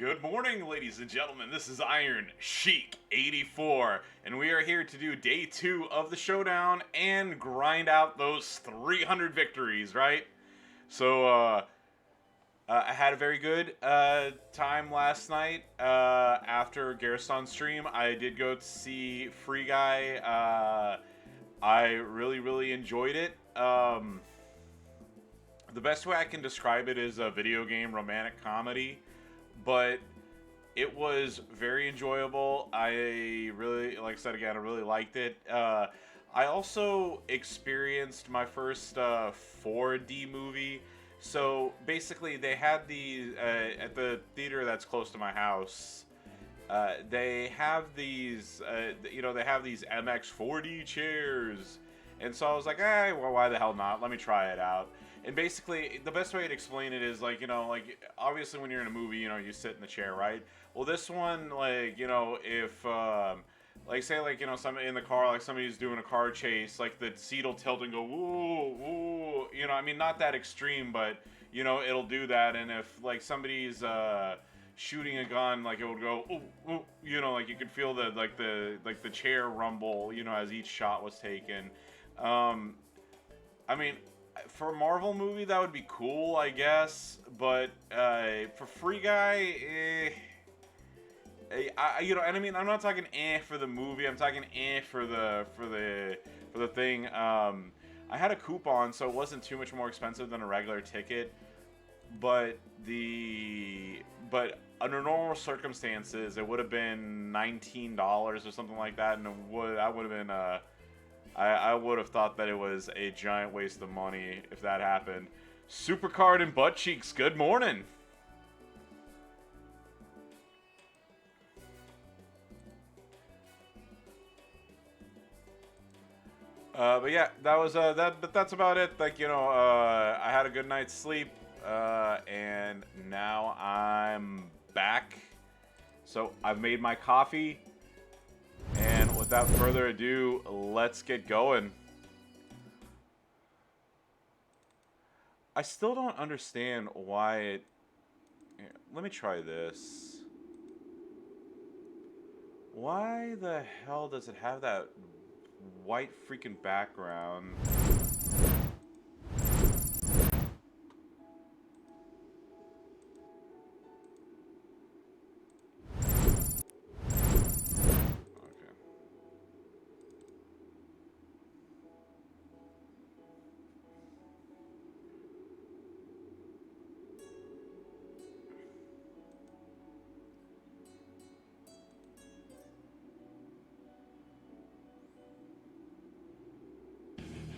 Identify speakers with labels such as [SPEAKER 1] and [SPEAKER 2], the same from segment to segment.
[SPEAKER 1] Good morning, ladies and gentlemen. This is Iron Sheik 84, and we are here to do day 2 of the Showdown and grind out those 300 victories, right? So, I had a very good time last night after Garrison's stream. I did go to see Free Guy. I really enjoyed it. The best way I can describe it is a video game romantic comedy, but it was very enjoyable. I really, like I said again, I really liked it. I also experienced my first 4D movie. So basically, they had these at the theater that's close to my house. They have these, they have these MX 4D chairs, and so I was like, well, why the hell not? Let me try it out. And basically, the best way to explain it is like, obviously when you're in a movie, you sit in the chair, right? Well, this one, if, say, somebody in the car, like somebody's doing a car chase, like the seat will tilt and go, woo, woo, not that extreme, but, it'll do that. And if, like, somebody's, shooting a gun, like it would go, ooh, ooh, like you could feel the chair rumble, as each shot was taken. For a Marvel movie, that would be cool, I guess. But for Free Guy, I'm not talking for the movie. I'm talking for the thing. I had a coupon, so it wasn't too much more expensive than a regular ticket. But under normal circumstances, it would have been $19 or something like that, and I would have thought that it was a giant waste of money if that happened. Supercard and butt cheeks. Good morning. But yeah, that was that. But that's about it. I had a good night's sleep, and now I'm back. So I've made my coffee. And without further ado, let's get going. I still don't understand why it... Here, let me try this. Why the hell does it have that white freaking background?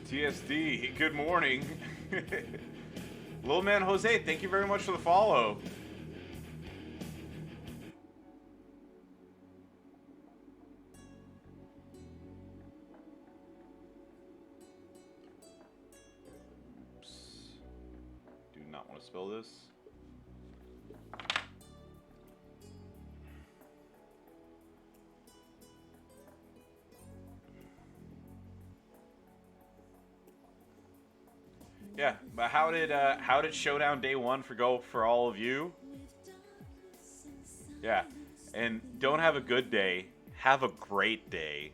[SPEAKER 1] TSD, good morning. Little man Jose, thank you very much for the follow. Oops. Do not want to spill this. Yeah, but how did Showdown Day 1 go for all of you? Yeah, and don't have a good day, have a great day.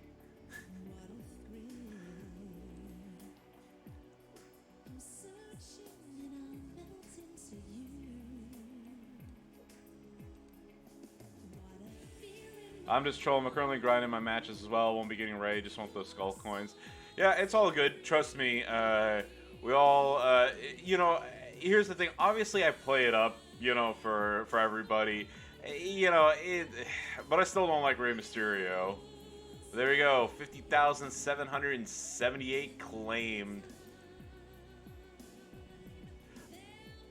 [SPEAKER 1] I'm just trolling. I'm currently grinding my matches as well. Won't be getting Rey. Just want those skull coins. Yeah, it's all good. Trust me. We all, here's the thing. Obviously, I play it up, for everybody. But I still don't like Rey Mysterio. There we go. 50,778 claimed.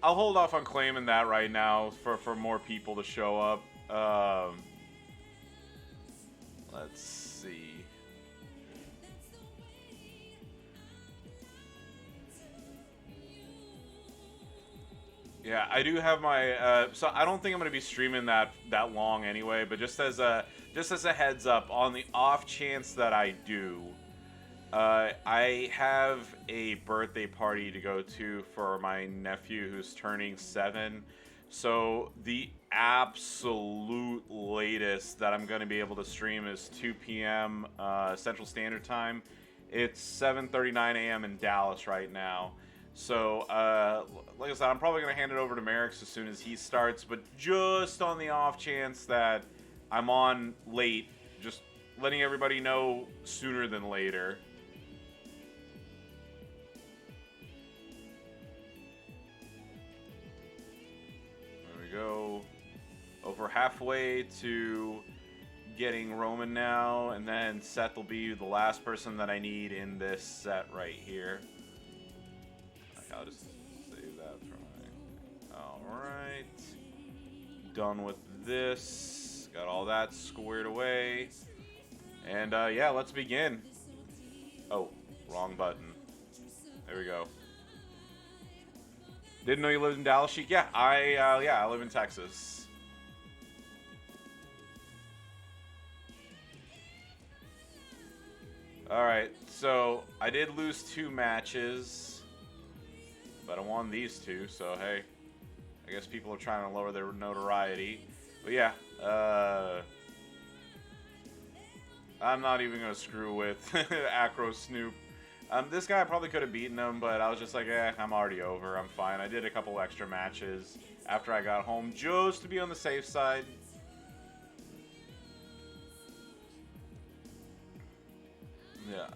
[SPEAKER 1] I'll hold off on claiming that right now for more people to show up. Let's see. Yeah, I do have my. So I don't think I'm going to be streaming that long anyway. But just as a heads up, on the off chance that I do, I have a birthday party to go to for my nephew who's turning 7. So the absolute latest that I'm going to be able to stream is 2 p.m. Central Standard Time. It's 7:39 a.m. in Dallas right now. So, like I said, I'm probably going to hand it over to Merrick's as soon as he starts. But just on the off chance that I'm on late, just letting everybody know sooner than later. There we go. Over halfway to getting Roman now, and then Seth will be the last person that I need in this set right here. I'll just save that for my... Alright. Done with this. Got all that squared away. And yeah, let's begin. Oh, wrong button. There we go. Didn't know you lived in Dallas, Sheik? Yeah, I live in Texas. Alright, so I did lose 2 matches, but I won these 2, so hey, I guess people are trying to lower their notoriety. But yeah, I'm not even going to screw with Acro Snoop. This guy probably could have beaten him, but I was just like, I'm already over, I'm fine. I did a couple extra matches after I got home just to be on the safe side. Yeah,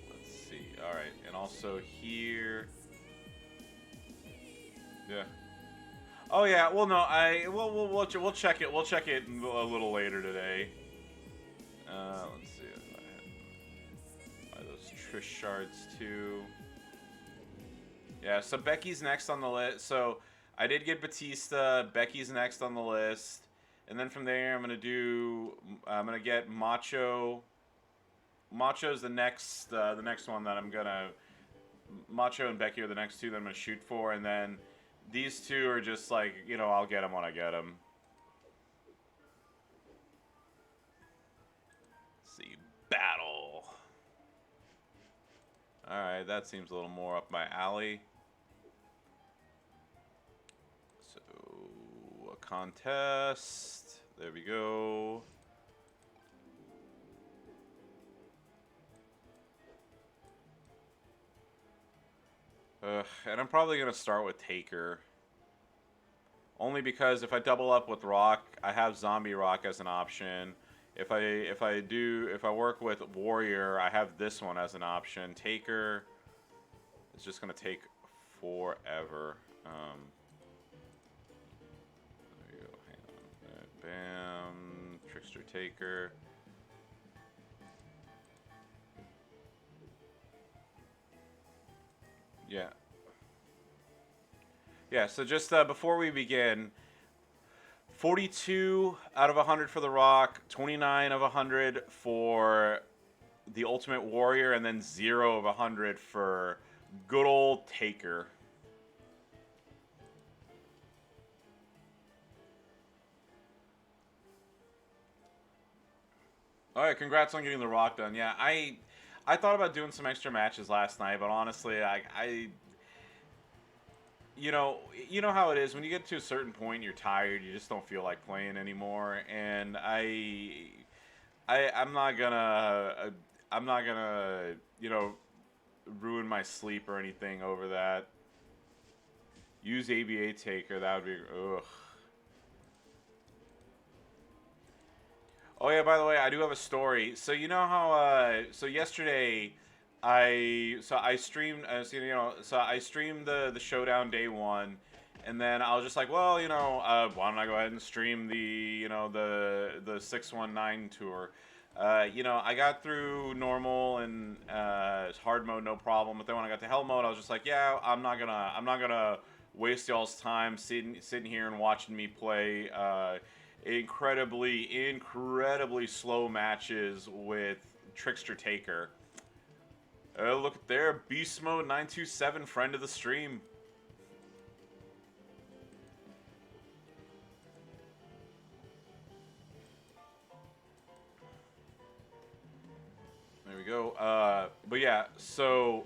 [SPEAKER 1] let's see. Alright, and also here. Yeah. Oh yeah, well no, we'll check it. We'll check it a little later today. Let's see if I had buy those Trish shards too. Yeah, so Becky's next on the list. So I did get Batista. Becky's next on the list, and then from there I'm gonna get Macho. Macho's the next one that I'm gonna. Macho and Becky are the next 2 that I'm gonna shoot for, and then these 2 are just like, I'll get them when I get them. Let's see, battle. All right, that seems a little more up my alley. So a contest. There we go. And I'm probably going to start with Taker. Only because if I double up with Rock, I have Zombie Rock as an option. If I work with Warrior, I have this one as an option. Taker is just going to take forever. There you go. Hang on. Bam. Trickster Taker. Yeah. Yeah, so just before we begin, 42 out of 100 for The Rock, 29 of 100 for The Ultimate Warrior, and then 0 of 100 for good old Taker. All right, congrats on getting The Rock done. Yeah, I thought about doing some extra matches last night, but honestly, you know how it is when you get to a certain point, you're tired, you just don't feel like playing anymore, and I'm not gonna ruin my sleep or anything over that. Use ABA Taker, that would be ugh. Oh yeah, by the way, I do have a story. So you know how so yesterday I streamed so I streamed the Showdown day 1, and then I was just like, well, why don't I go ahead and stream the 619 tour. I got through normal and hard mode no problem, but then when I got to hell mode, I was just like, yeah, I'm not gonna waste y'all's time sitting here and watching me play incredibly slow matches with Trickster Taker. Look there, Beast Mode 927, friend of the stream. There we go. But yeah, so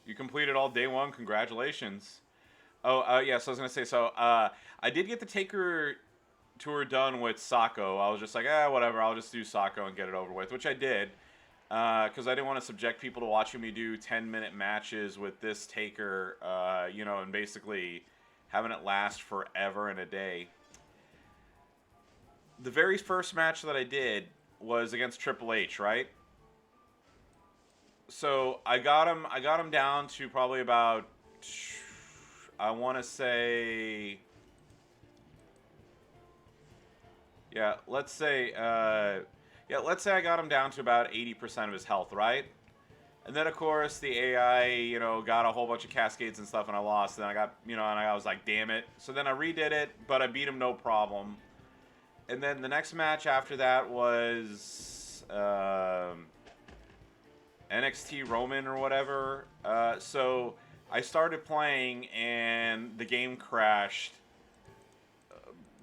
[SPEAKER 1] you completed all day 1. Congratulations. Oh, yeah. So I was gonna say. So, I did get the Taker tour done with Sako. I was just like, whatever. I'll just do Sako and get it over with, which I did. Because I didn't want to subject people to watching me do 10-minute matches with this Taker, and basically having it last forever and a day. The very first match that I did was against Triple H, right? So I got him down to probably about, I want to say, yeah, let's say I got him down to about 80% of his health, right? And then of course the AI, got a whole bunch of cascades and stuff, and I lost. And I got, and I was like, damn it. So then I redid it, but I beat him no problem. And then the next match after that was NXT Roman or whatever. So I started playing, and the game crashed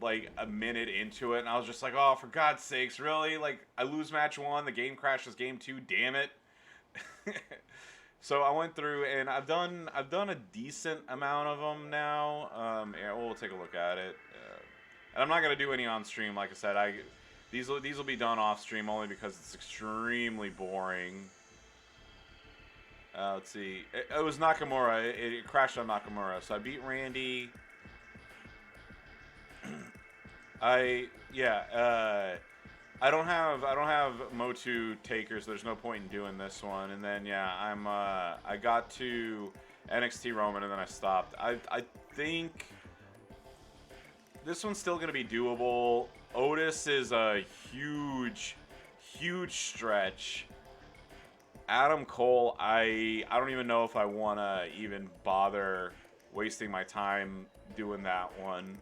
[SPEAKER 1] like a minute into it, and I was just like, oh, for God's sakes, really? Like, I lose match 1, the game crashes game 2, damn it. So I went through, and I've done a decent amount of them now. Yeah, we'll take a look at it. And I'm not gonna do any on stream, like I said. These will be done off stream only because it's extremely boring. Let's see. It was Nakamura. It crashed on Nakamura. So I beat Randy. I don't have Motu takers. So there's no point in doing this one. And then I got to NXT Roman, and then I stopped. I think this one's still gonna be doable. Otis is a huge stretch. Adam Cole, I don't even know if I wanna even bother wasting my time doing that one.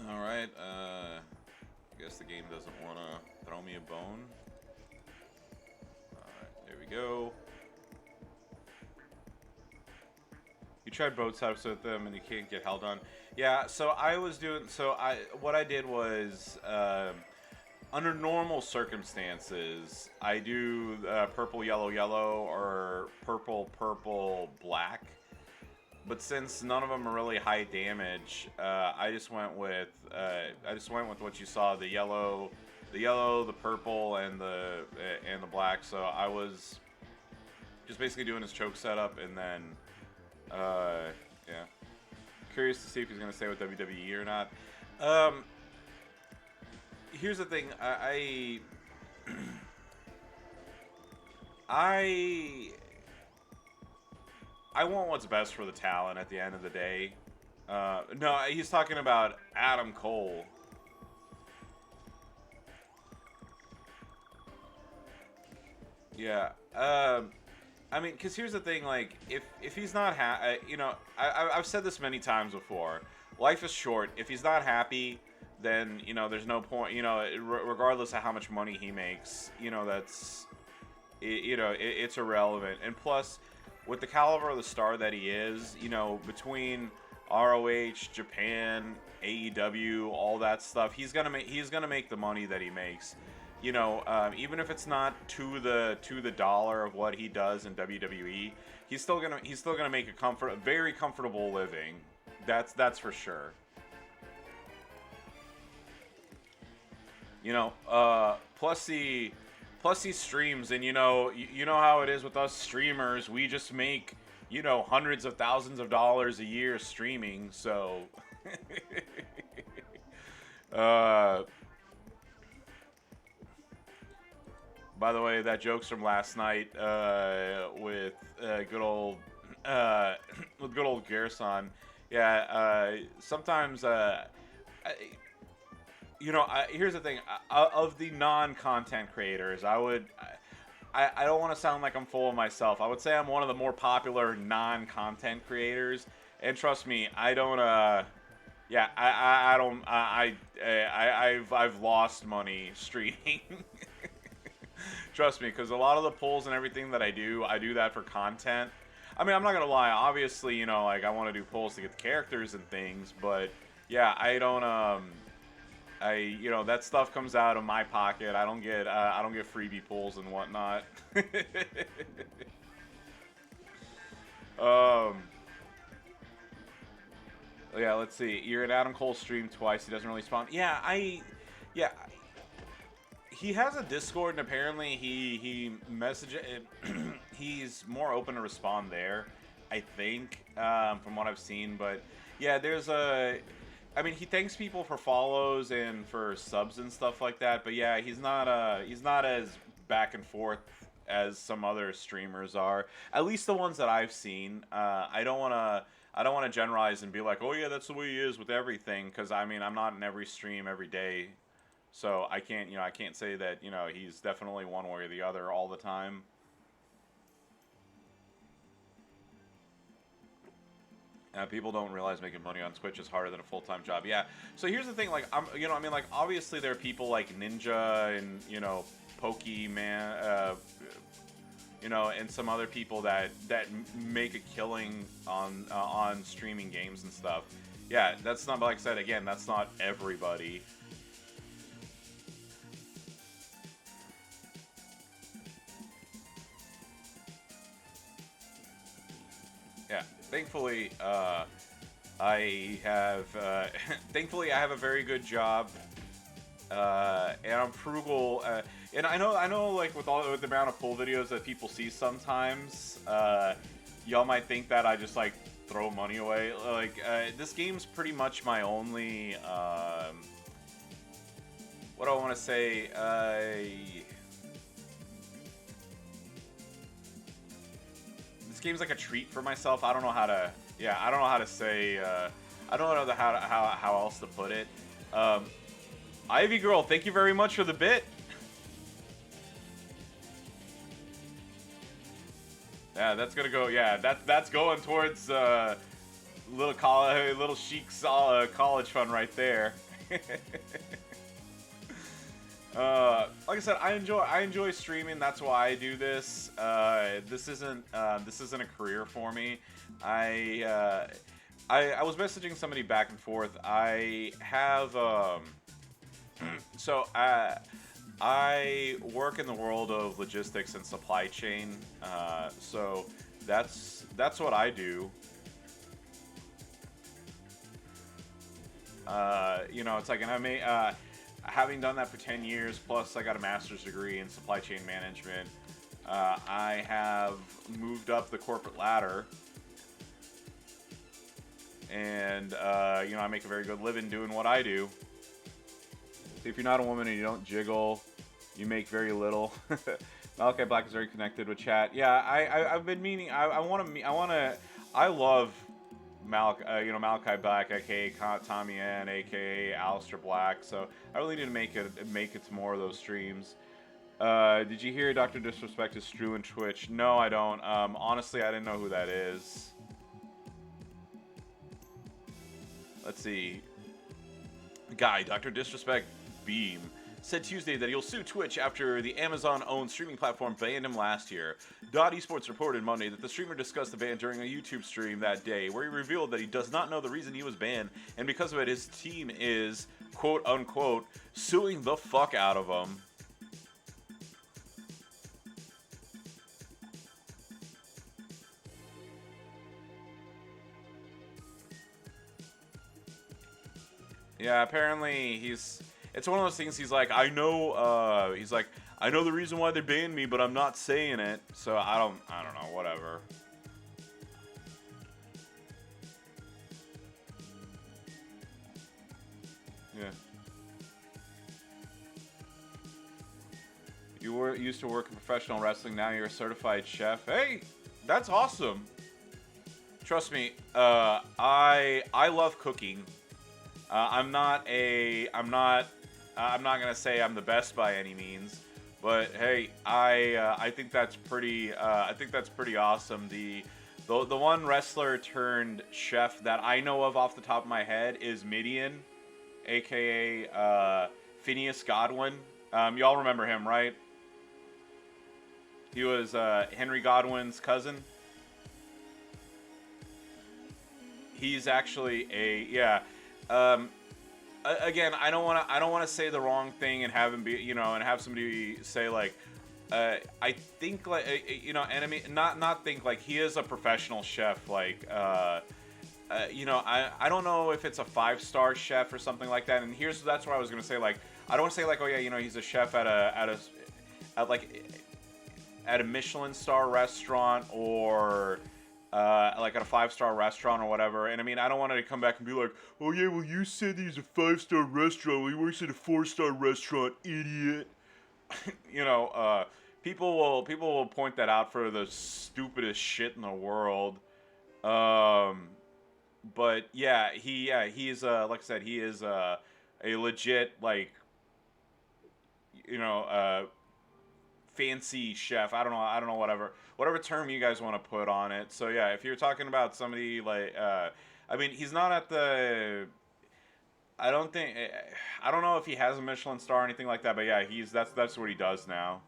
[SPEAKER 1] Alright, I guess the game doesn't want to throw me a bone. Alright, there we go. You tried both types with them and you can't get held on. Yeah, so what I did was, under normal circumstances, I do purple, yellow, yellow, or purple, purple, black. But since none of them are really high damage, I just went with what you saw: the yellow, the purple, and the black. So I was just basically doing his choke setup, and then yeah. Curious to see if he's gonna stay with WWE or not. Here's the thing: I want what's best for the talent at the end of the day. No, he's talking about Adam Cole. Yeah. I mean, because here's the thing, like, if he's not I've said this many times before. Life is short. If he's not happy, then, there's no point, regardless of how much money he makes, it's irrelevant. And plus, with the caliber of the star that he is, between ROH, Japan, AEW, all that stuff, he's gonna make the money that he makes. Even if it's not to the dollar of what he does in WWE, he's still gonna make a very comfortable living. That's for sure. Plus he streams, and you know how it is with us streamers. We just make hundreds of thousands of dollars a year streaming. So, by the way, that joke's from last night with good old Gerson. Yeah, sometimes here's the thing. Of the non-content creators, I don't want to sound like I'm full of myself. I would say I'm one of the more popular non-content creators, and trust me, I don't. I've lost money streaming. Trust me, because a lot of the pulls and everything that I do that for content. I mean, I'm not gonna lie. Obviously, like, I want to do pulls to get the characters and things, but yeah, I don't. you know, that stuff comes out of my pocket. I don't get freebie pulls and whatnot. um, yeah, let's see. You're in Adam Cole's stream twice. He doesn't really spawn. Yeah, he has a Discord, and apparently he message he's more open to respond there, I think, from what I've seen. But yeah, I mean, he thanks people for follows and for subs and stuff like that. But yeah, he's not as back and forth as some other streamers are. At least the ones that I've seen. I don't want to generalize and be like, oh yeah, that's the way he is with everything. Because I mean, I'm not in every stream every day. So I can't say that, he's definitely one way or the other all the time. People don't realize making money on Twitch is harder than a full-time job. Yeah. So here's the thing, like, obviously there are people like Ninja and, Pokemon, and some other people that make a killing on streaming games and stuff. Yeah, that's not, like I said, again, that's not everybody. Yeah, thankfully, I have a very good job, and I'm frugal. And I know, like with the amount of full videos that people see, sometimes y'all might think that I just like throw money away. Like this game's pretty much my only. What do I want to say? Game's like a treat for myself. I don't know how to. Yeah, I don't know how to say. I don't know how else to put it. Ivy Girl, thank you very much for the bit. Yeah, that's gonna go. Yeah, that's going towards little Sheik's college fund right there. Like I said, I enjoy streaming. That's why I do this. This isn't a career for me. I was messaging somebody back and forth. I have so I work in the world of logistics and supply chain. So that's what I do. It's like, and I may. Having done that for 10 years, plus I got a master's degree in supply chain management, I have moved up the corporate ladder, and I make a very good living doing what I do. So if you're not a woman and you don't jiggle, you make very little. Malachi Black is very connected with chat. Yeah, I've been meaning. I love Malachi Black, aka Tommy N, aka Alistair Black. So I really need to make it to more of those streams. Did you hear Dr. Disrespect is Strew and Twitch? No, I don't. Honestly, I didn't know who that is. Let's see. Guy, Dr. Disrespect Beam said Tuesday that he'll sue Twitch after the Amazon-owned streaming platform banned him last year. Esports reported Monday that the streamer discussed the ban during a YouTube stream that day, where he revealed that he does not know the reason he was banned, and because of it, his team is, quote-unquote, suing the fuck out of him. Yeah, apparently it's one of those things. He's like, I know the reason why they banned me, but I'm not saying it. So I don't know, whatever. Yeah. You used to work in professional wrestling, now you're a certified chef. Hey, that's awesome. Trust me, I love cooking. I'm not gonna say I'm the best by any means, but hey, I think that's pretty awesome. The one wrestler turned chef that I know of off the top of my head is Midian, aka Phineas Godwin. Y'all remember him, right? He was Henry Godwin's cousin. He's actually again, I don't want to say the wrong thing and have him be, you know, and have somebody say like, I think like, enemy, not think like he is a professional chef, like, you know, I don't know if it's a 5-star chef or something like that. And that's where I was gonna say, like, I don't want to say like, oh yeah, you know, he's a chef at a Michelin star restaurant, or like at a 5-star restaurant or whatever. And I mean, I don't want to come back and be like, oh yeah, well you said he's a 5-star restaurant, well he works at a 4-star restaurant, idiot. You know, people will point that out for the stupidest shit in the world. But yeah, he's like I said, he is a legit, like, you know, fancy chef. I don't know, whatever term you guys want to put on it. So yeah, if you're talking about somebody like, I mean, he's not at the. I don't think. I don't know if he has a Michelin star or anything like that. But yeah, that's what he does now.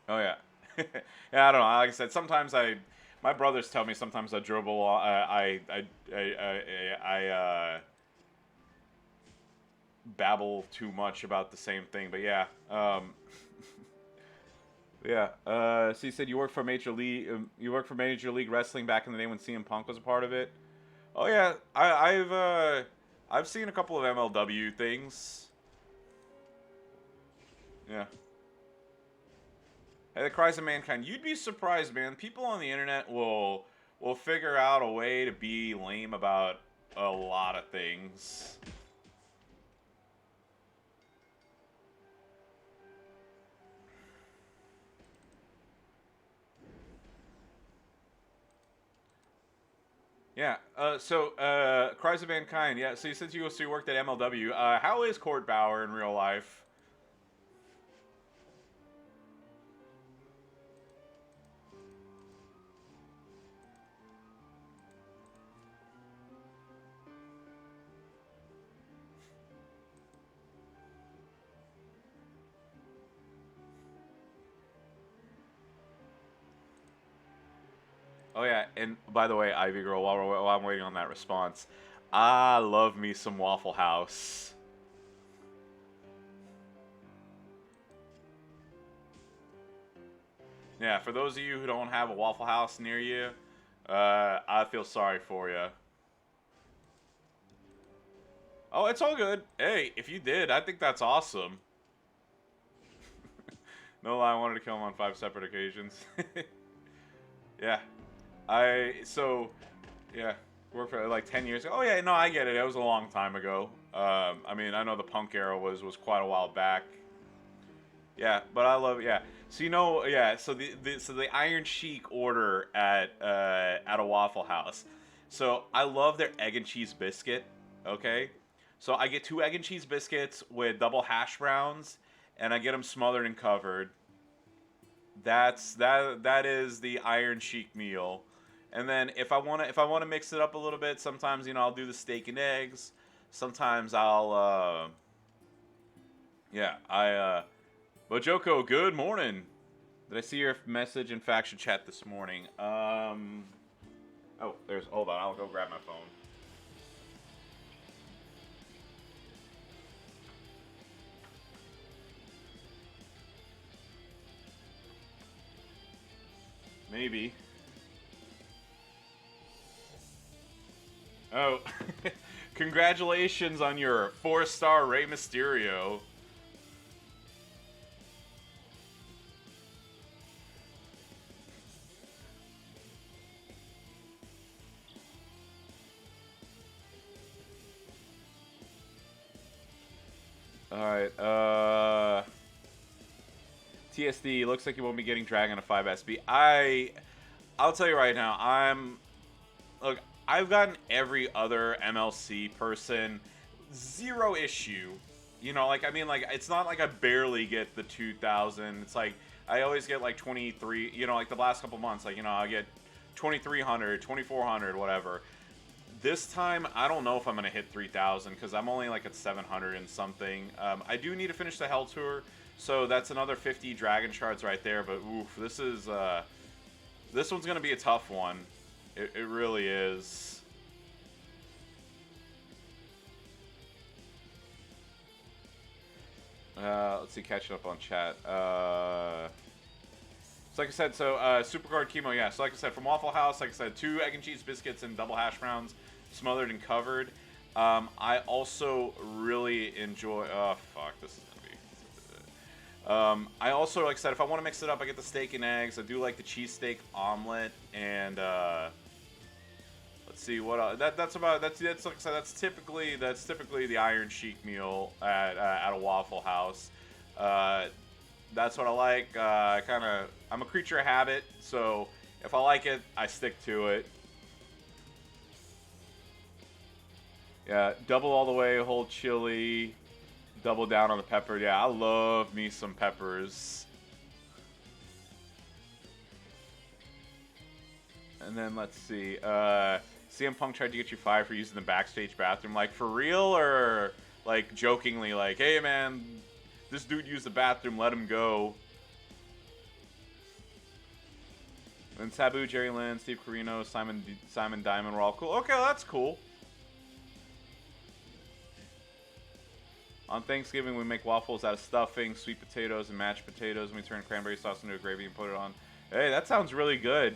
[SPEAKER 1] Oh yeah, yeah. I don't know. Like I said, sometimes my brothers tell me sometimes I dribble. Babble too much about the same thing. But yeah, yeah. So you said you worked for Major League. You worked for Major League Wrestling back in the day when CM Punk was a part of it. Oh yeah, I've seen a couple of MLW things. Yeah. Hey, the cries of mankind. You'd be surprised, man. People on the internet will figure out a way to be lame about a lot of things. Yeah. Cries of Mankind. Yeah. So since you worked at MLW, how is Court Bauer in real life? Oh yeah. And by the way, Ivy Girl, while I'm waiting on that response, I love me some Waffle House. Yeah. For those of you who don't have a Waffle House near you, I feel sorry for you. Oh, it's all good. Hey, if you did, I think that's awesome. No lie, I wanted to kill him on 5 separate occasions. Yeah. Yeah, worked for like 10 years ago. Oh, yeah, no, I get it. It was a long time ago. I mean, I know the punk era was quite a while back. Yeah, but I love it. Yeah. So, you know, yeah, so the Iron Sheik order at a Waffle House. So, I love their egg and cheese biscuit, okay? So, I get 2 egg and cheese biscuits with double hash browns, and I get them smothered and covered. That is the Iron Sheik meal. And then if I wanna mix it up a little bit, sometimes, you know, I'll do the steak and eggs. Sometimes I'll yeah, Bojoko, good morning. Did I see your message in faction chat this morning? Oh, hold on, I'll go grab my phone. Maybe. Oh, congratulations on your 4-star Rey Mysterio. Alright, TSD, looks like you won't be getting Dragon a 5SB. I'll tell you right now, look, I've gotten every other MLC person, zero issue. You know, like, I mean, like, it's not like I barely get the 2,000. It's like, I always get like 23, you know, like the last couple months, like, you know, I get 2,300, 2,400, whatever. This time, I don't know if I'm going to hit 3,000 because I'm only like at 700 and something. I do need to finish the Hell Tour, so that's another 50 Dragon Shards right there. But oof, this one's going to be a tough one. It really is. Let's see, catching up on chat. So like I said, so Supercard Chemo, yeah. So like I said, from Waffle House, like I said, 2 egg and cheese biscuits and double hash browns, smothered and covered. I also really enjoy. Oh fuck, this is gonna be. I also, like I said, if I want to mix it up, I get the steak and eggs. I do like the cheesesteak omelet, and let's see what else. That's like I said, that's typically the Iron Sheik meal at a Waffle House. That's what I like. I'm a creature of habit, so if I like it, I stick to it. Yeah, double all the way, whole chili, double down on the pepper. Yeah, I love me some peppers. And then let's see. CM Punk tried to get you fired for using the backstage bathroom. Like, for real, or like jokingly, like, hey man, this dude used the bathroom, let him go. And Sabu, Jerry Lynn, Steve Corino, Simon Diamond were all cool. Okay, that's cool. On Thanksgiving, we make waffles out of stuffing, sweet potatoes, and mashed potatoes, and we turn cranberry sauce into a gravy and put it on. Hey, that sounds really good.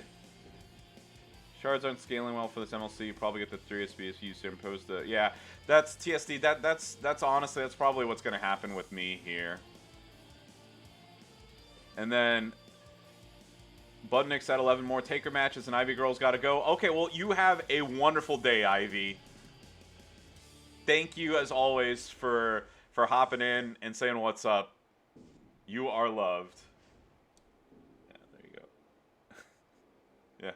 [SPEAKER 1] Shards aren't scaling well for this MLC. You probably get the 3 SBSUs to impose the... Yeah, that's TSD. That's honestly, that's probably what's going to happen with me here. And then... Budnick's at 11 more Taker matches, and Ivy Girl's got to go. Okay, well, you have a wonderful day, Ivy. Thank you, as always, for hopping in and saying what's up. You are loved. Yeah, there you go. Yeah.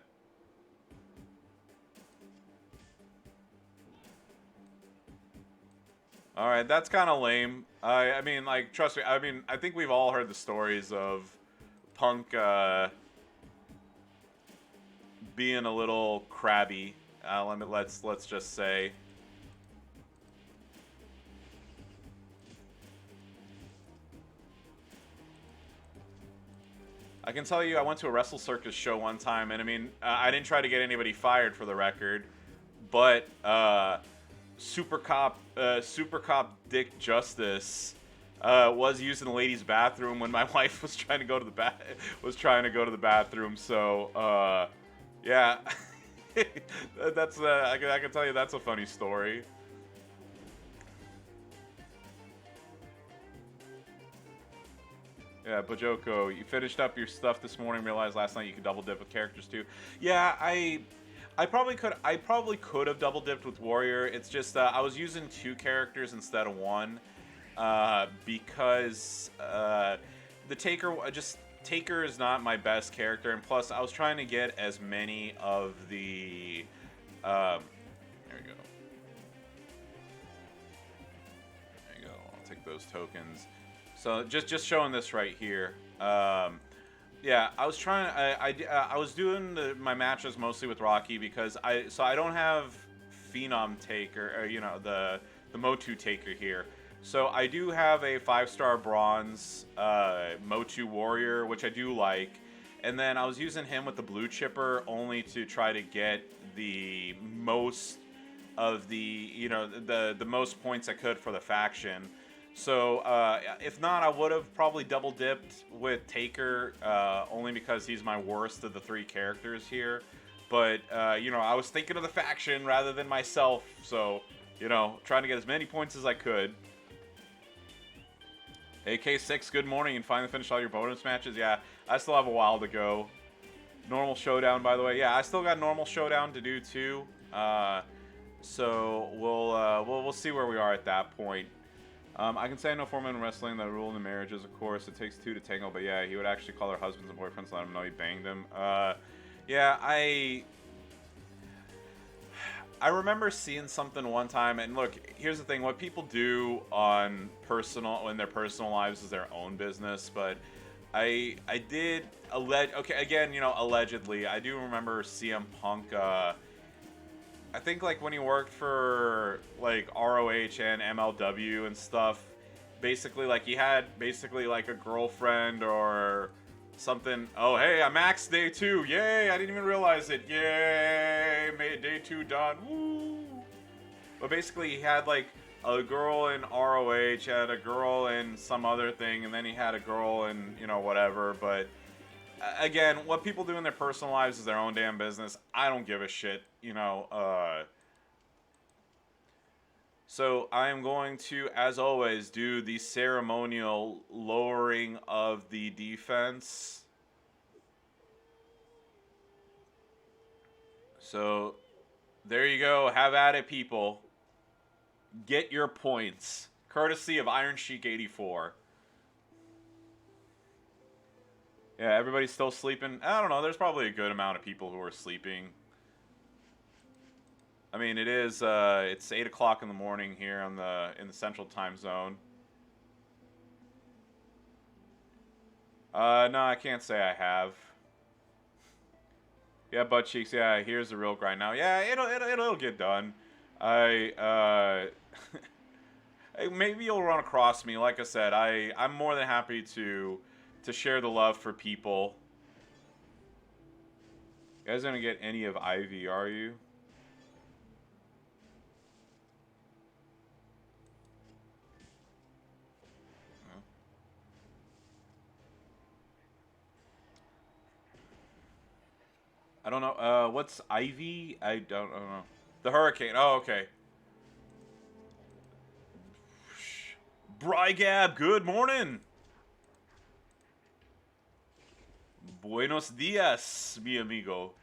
[SPEAKER 1] All right, that's kind of lame. I mean, like, trust me. I mean, I think we've all heard the stories of Punk being a little crabby. Let's just say. I can tell you, I went to a Wrestle Circus show one time, and I mean, I didn't try to get anybody fired for the record, but Super Cop Dick Justice was using the ladies' bathroom when my wife was trying to go to the bathroom. So yeah, that's I can tell you that's a funny story. Yeah, Bojoko, you finished up your stuff this morning. Realized last night you could double dip with characters too. Yeah, I probably could have double dipped with Warrior. It's just I was using 2 characters instead of 1 because the Taker is not my best character, and plus I was trying to get as many of the there we go. There you go. I'll take those tokens. So just showing this right here. Yeah, I was trying. I was doing my matches mostly with Rocky because I don't have Phenom Taker, or you know, the Motu Taker here. So I do have a 5-star bronze Motu Warrior, which I do like, and then I was using him with the Blue Chipper only to try to get the most of the the most points I could for the faction. So, if not, I would have probably double dipped with Taker, only because he's my worst of the 3 characters here. But, I was thinking of the faction rather than myself, so, trying to get as many points as I could. AK6, good morning, and finally finished all your bonus matches. Yeah, I still have a while to go. Normal Showdown, by the way. Yeah, I still got Normal Showdown to do, too. So, we'll see where we are at that point. I can say I know 4 men in wrestling that rule in the marriages, of course. It takes 2 to tangle, but yeah, he would actually call their husbands and boyfriends to let them know he banged them. Yeah, I remember seeing something one time, and look, here's the thing. What people do in their personal lives is their own business, but I did, allegedly, I do remember CM Punk, I think, like, when he worked for, like, ROH and MLW and stuff, basically, like, he had, like, a girlfriend or something. Oh, hey, I'm Max day 2. Yay, I didn't even realize it. Yay, made day 2 done. Woo. But basically, he had, like, a girl in ROH, had a girl in some other thing, and then he had a girl in, you know, whatever. But again, what people do in their personal lives is their own damn business. I don't give a shit, you know. So I am going to, as always, do the ceremonial lowering of the defense. So there you go. Have at it, people. Get your points. Courtesy of Iron Sheik 84. Yeah, everybody's still sleeping. I don't know. There's probably a good amount of people who are sleeping. I mean, it's 8 o'clock in the morning here in the Central Time Zone. No, I can't say I have. Yeah, butt cheeks. Yeah, here's the real grind now. Yeah, it'll get done. Maybe you'll run across me. Like I said, I'm more than happy to share the love for people. You guys gonna get any of Ivy, are you? I don't know. What's Ivy? I don't know. The Hurricane. Oh, okay. Brygab, good morning. Buenos días, mi amigo.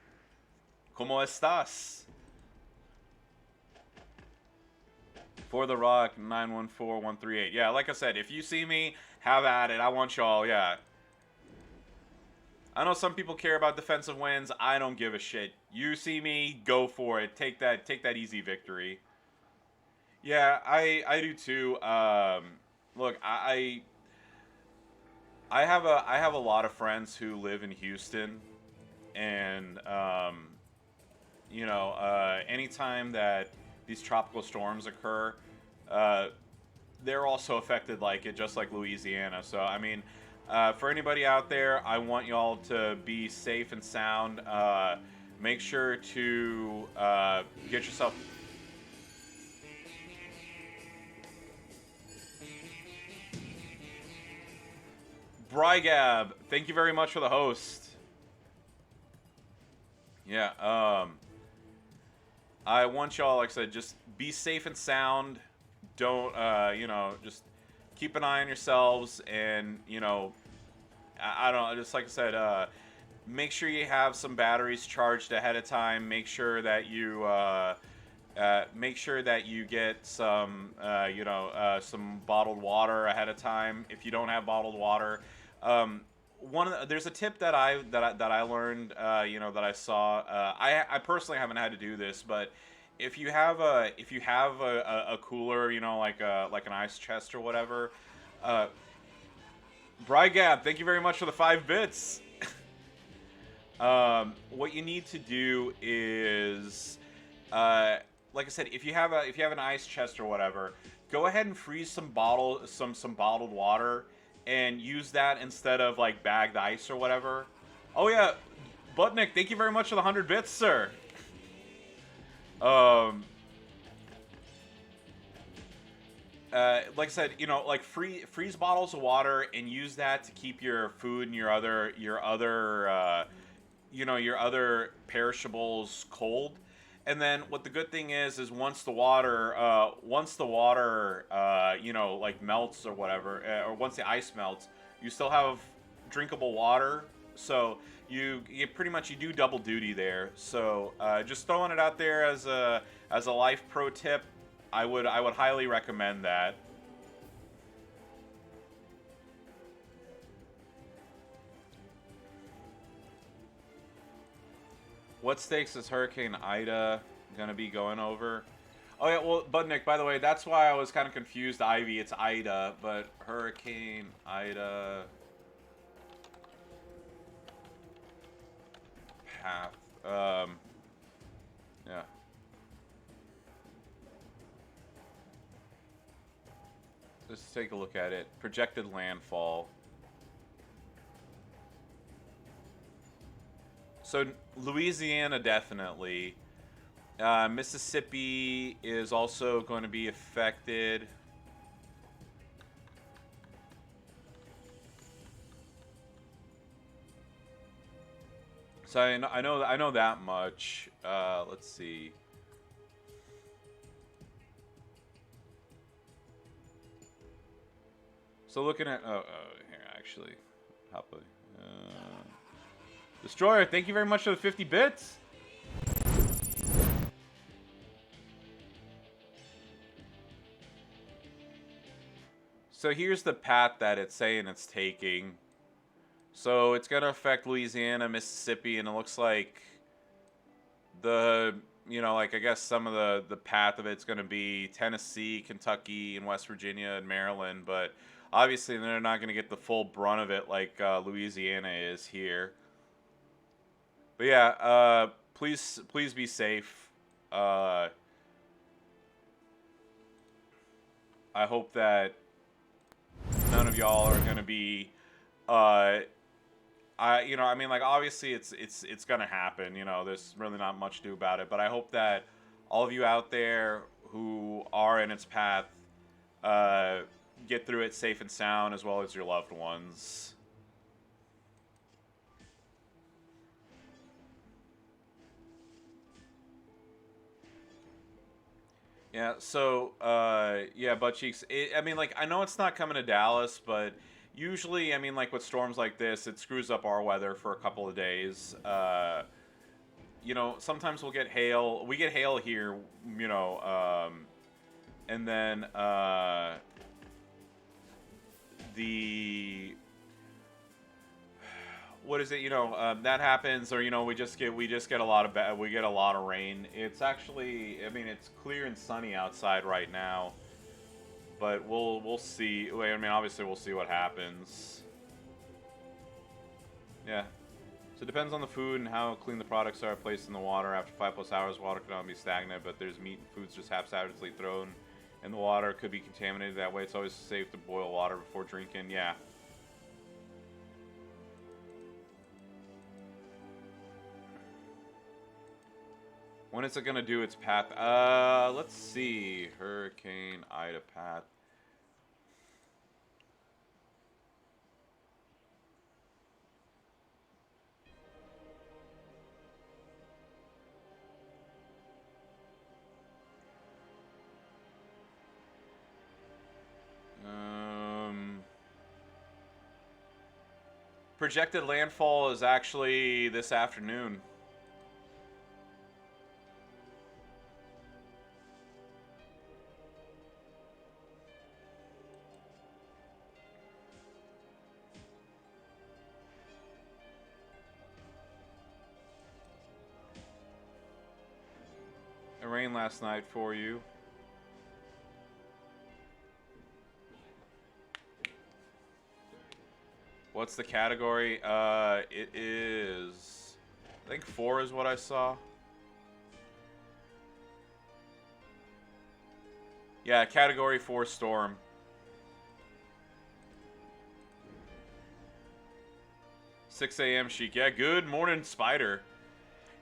[SPEAKER 1] ¿Cómo estás? For the Rock 914138. Yeah, like I said, if you see me, have at it. I want y'all, yeah. I know some people care about defensive wins. I don't give a shit. You see me, go for it. Take that easy victory. Yeah, I do too. Look, I have a lot of friends who live in Houston, and you know, anytime that these tropical storms occur, they're also affected like it, just like Louisiana. So I mean, for anybody out there, I want y'all to be safe and sound. Make sure to get yourself. Brygab, thank you very much for the host. Yeah, I want y'all, like I said, just be safe and sound. Don't, you know, just keep an eye on yourselves, and you know, I don't know, just like I said, make sure you have some batteries charged ahead of time. Make sure that you get some, you know, some bottled water ahead of time if you don't have bottled water. There's a tip that I learned, you know, that I saw. I personally haven't had to do this, but if you have a cooler, you know, like an ice chest or whatever, Brygab, thank you very much for the 5 bits. What you need to do is, like I said, if you have an ice chest or whatever, go ahead and freeze some bottled water and use that instead of like bagged ice or whatever. Oh yeah, Butnick, thank you very much for the 100 bits, sir. Like I said, you know, like freeze bottles of water and use that to keep your food and your other you know, your other perishables cold. And then what the good thing is once the water, you know, like melts or whatever, or once the ice melts, you still have drinkable water. So you pretty much, you do double duty there. So just throwing it out there as a life pro tip, I would highly recommend that. What stakes is Hurricane Ida gonna be going over? Oh yeah, well, Budnick, by the way, that's why I was kind of confused. Ivy, it's Ida, but Hurricane Ida path. Yeah. Let's take a look at it. Projected landfall. So Louisiana definitely. Mississippi is also going to be affected. So I know that much. Let's see. So looking at here actually, Papa, Destroyer. Thank you very much for the 50 bits. So here's the path that it's saying it's taking. So it's going to affect Louisiana, Mississippi, and it looks like like I guess some of the path of it's going to be Tennessee, Kentucky, and West Virginia and Maryland, but obviously they're not going to get the full brunt of it like Louisiana is here. But yeah, please be safe. I hope that none of y'all are going to be I mean, like, obviously it's gonna happen. There's really not much to do about it. But I hope that all of you out there who are in its path get through it safe and sound, as well as your loved ones. Yeah. So, yeah, butt cheeks. I mean, like, I know it's not coming to Dallas, but usually, I mean, like with storms like this, it screws up our weather for a couple of days. Sometimes we'll get hail. We get hail here, and then what is it? That happens, or we just get a lot of rain. It's actually, I mean, it's clear and sunny outside right now. But we'll see. I mean, obviously we'll see what happens. Yeah. So it depends on the food and how clean the products are placed in the water. After 5+ hours, water cannot be stagnant, but there's meat and foods just haphazardly thrown in the water. Could be contaminated that way. It's always safe to boil water before drinking. Yeah. When is it going to do its path? Let's see. Hurricane Ida path. Projected landfall is actually this afternoon. It rained last night for you. What's the category? It is, I think 4 is what I saw. Yeah, category 4 storm. $6 a.m. chic. Yeah, good morning, Spider.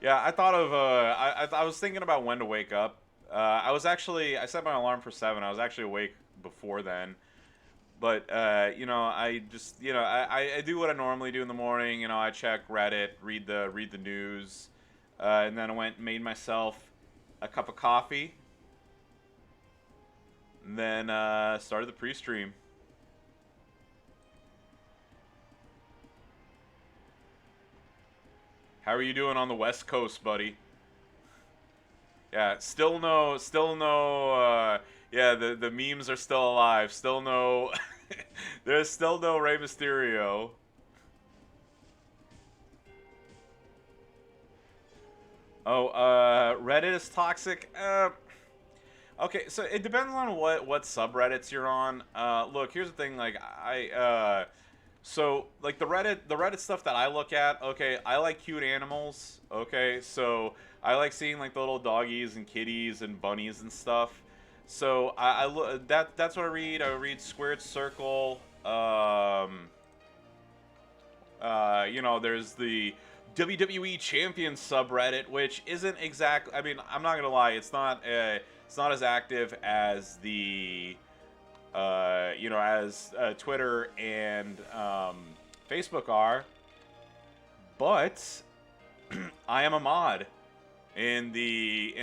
[SPEAKER 1] Yeah, I thought of I was thinking about when to wake up. I set my alarm for 7. I was actually awake before then. But I just I do what I normally do in the morning. I check Reddit, read the news, and then I went and made myself a cup of coffee. And then started the pre-stream. How are you doing on the West Coast, buddy? Yeah, still no. Yeah, the memes are still alive. Still no. There's still no Rey Mysterio. Oh, Reddit is toxic. Okay, so it depends on what subreddits you're on. Look, here's the thing. Like so like the Reddit stuff that I look at. Okay, I like cute animals. Okay, so I like seeing like the little doggies and kitties and bunnies and stuff. So I look that's what I read. I read Squared Circle. you know, there's the WWE Champion subreddit, which isn't exactly. I mean, I'm not gonna lie, it's not as active as the you know, as Twitter and Facebook are, but I am a mod in the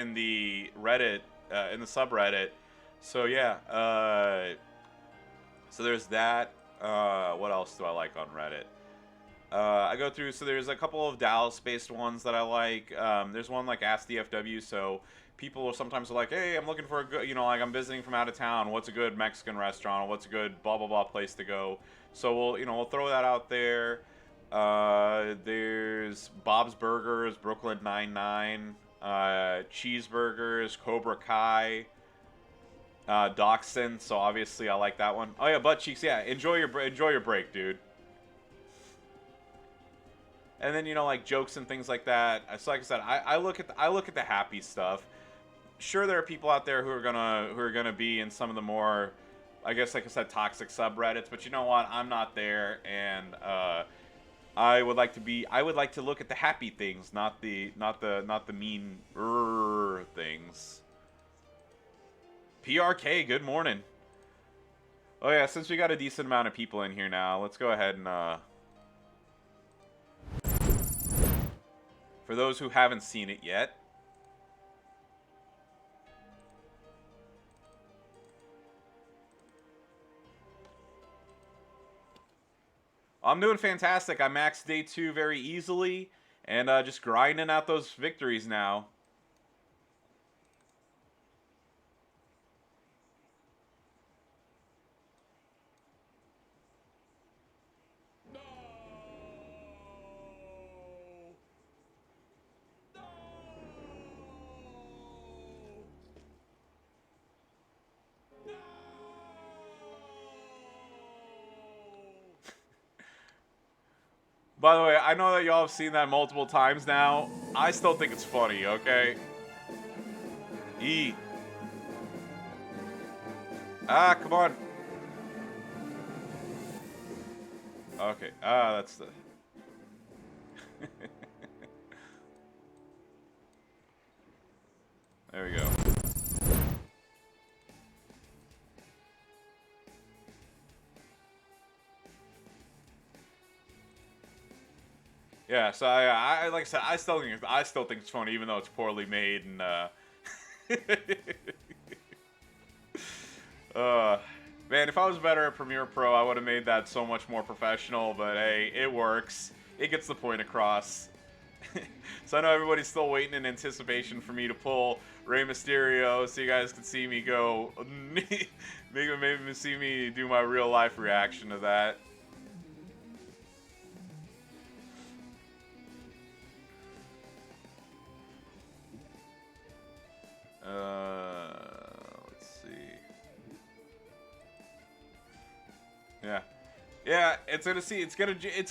[SPEAKER 1] Reddit in the subreddit. So yeah, so there's that. What else do I like on Reddit? I go through, so there's a couple of Dallas-based ones that I like. There's one like Ask the FW, so people are sometimes like, hey, I'm looking for a good, you know, like I'm visiting from out of town. What's a good Mexican restaurant? What's a good blah blah blah place to go? So we'll, you know, we'll throw that out there. There's Bob's Burgers, Brooklyn Nine-Nine, Cheeseburgers, Cobra Kai, Dachshund. So obviously I like that one. Oh yeah, Butt Cheeks. Yeah, enjoy your break, dude. And then, you know, like jokes and things like that. So like I said, I look at the happy stuff. Sure, there are people out there who are gonna be in some of the more, I guess, like I said, toxic subreddits. But you know what? I'm not there, and I would like to look at the happy things, not the mean things. PRK, good morning. Oh yeah, since we got a decent amount of people in here now, let's go ahead and for those who haven't seen it yet. I'm doing fantastic. I maxed day 2 very easily, and just grinding out those victories now. By the way, I know that y'all have seen that multiple times now. I still think it's funny, okay? E. Ah, come on. Okay. Ah, that's the... There we go. Yeah, so I like I said, I still think it's funny, even though it's poorly made, and man, if I was better at Premiere Pro, I would have made that so much more professional. But hey, it works. It gets the point across. So I know everybody's still waiting in anticipation for me to pull Rey Mysterio, so you guys can see me go, maybe see me do my real life reaction to that. Let's see. Yeah, it's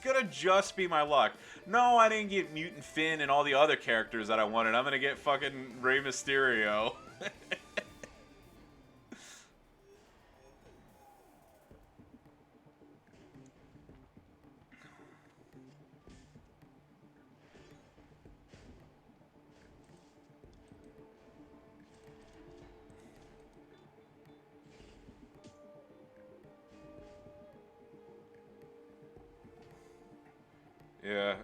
[SPEAKER 1] gonna just be my luck. No, I didn't get Mutant Finn and all the other characters that I wanted. I'm gonna get fucking Rey Mysterio. Yeah.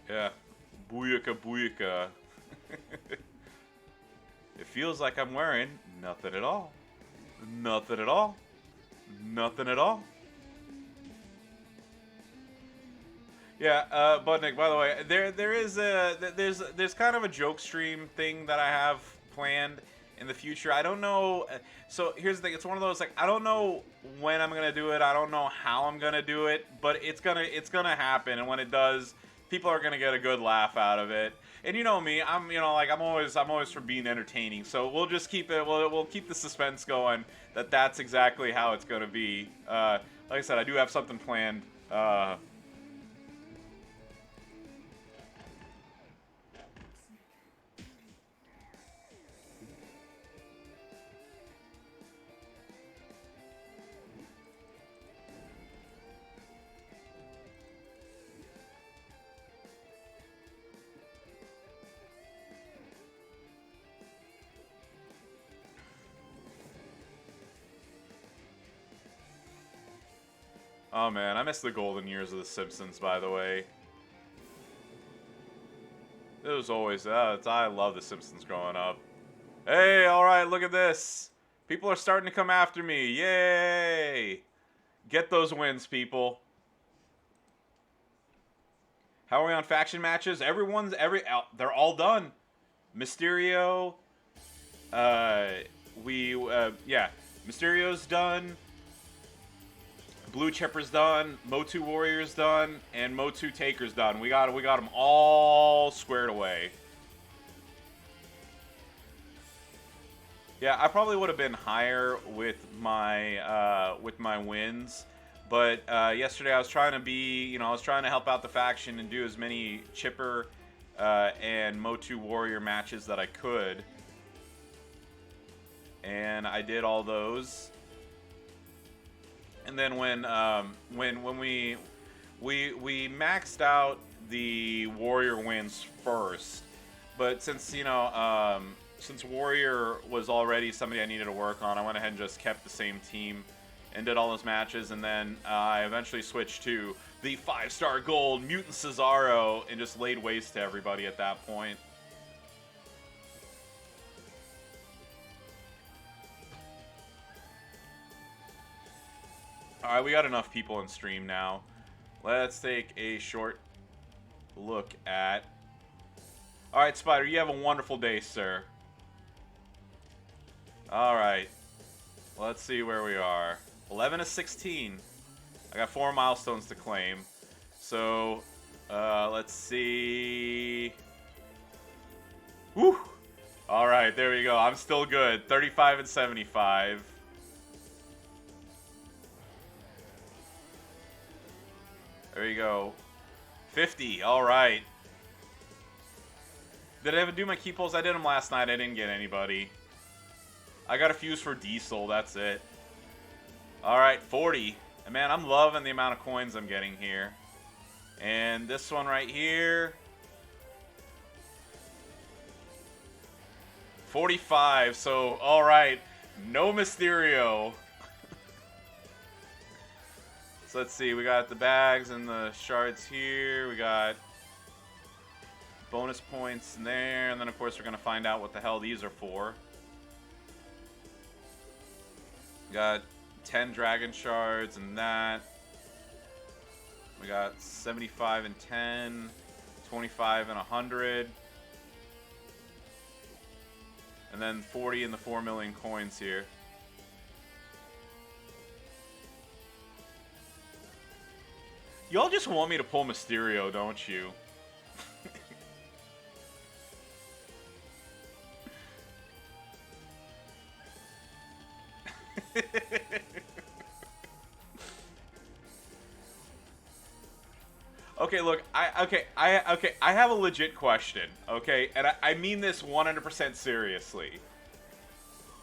[SPEAKER 1] Yeah. Booyaka booyaka. It feels like I'm wearing nothing at all. Nothing at all. Nothing at all. Yeah, Budnick, by the way, there's kind of a joke stream thing that I have planned in the future. I don't know. So here's the thing. It's one of those, like, I don't know when I'm gonna do it. I don't know how I'm gonna do it, but it's gonna happen. And when it does, people are gonna get a good laugh out of it. And you know me, I'm always for being entertaining. So we'll just keep it. We'll keep the suspense going. That's exactly how it's gonna be. Like I said, I do have something planned. Oh man, I miss the golden years of The Simpsons, by the way. It was always, I love The Simpsons growing up. Hey, alright, look at this. People are starting to come after me. Yay! Get those wins, people. How are we on faction matches? They're all done. Mysterio, yeah, Mysterio's done. Blue Chipper's done. Motu Warrior's done, and Motu Taker's done. We got them all squared away. Yeah, I probably would have been higher with my wins, but yesterday I was trying to be, I was trying to help out the faction and do as many Chipper and Motu Warrior matches that I could, and I did all those. And then when we maxed out the Warrior wins first, but since since Warrior was already somebody I needed to work on, I went ahead and just kept the same team and did all those matches, and then I eventually switched to the 5-star gold Mutant Cesaro and just laid waste to everybody at that point. Alright, we got enough people in stream now. Let's take a short look at... Alright, Spider, you have a wonderful day, sir. Alright. Let's see where we are. 11 to 16. I got 4 milestones to claim. So, let's see... Woo! Alright, there we go. I'm still good. 35 and 75. There you go. 50. All right. Did I ever do my key pulls? I did them last night. I didn't get anybody. I got a fuse for Diesel. That's it. All right. 40. And man, I'm loving the amount of coins I'm getting here. And this one right here. 45. So, all right. No Mysterio. So let's see, we got the bags and the shards here. We got bonus points in there. And then, of course, we're going to find out what the hell these are for. We got 10 dragon shards and that. We got 75 and 10, 25 and 100. And then 40 and the 4 million coins here. Y'all just want me to pull Mysterio, don't you? Okay, look, I have a legit question, okay? And I mean this 100% seriously.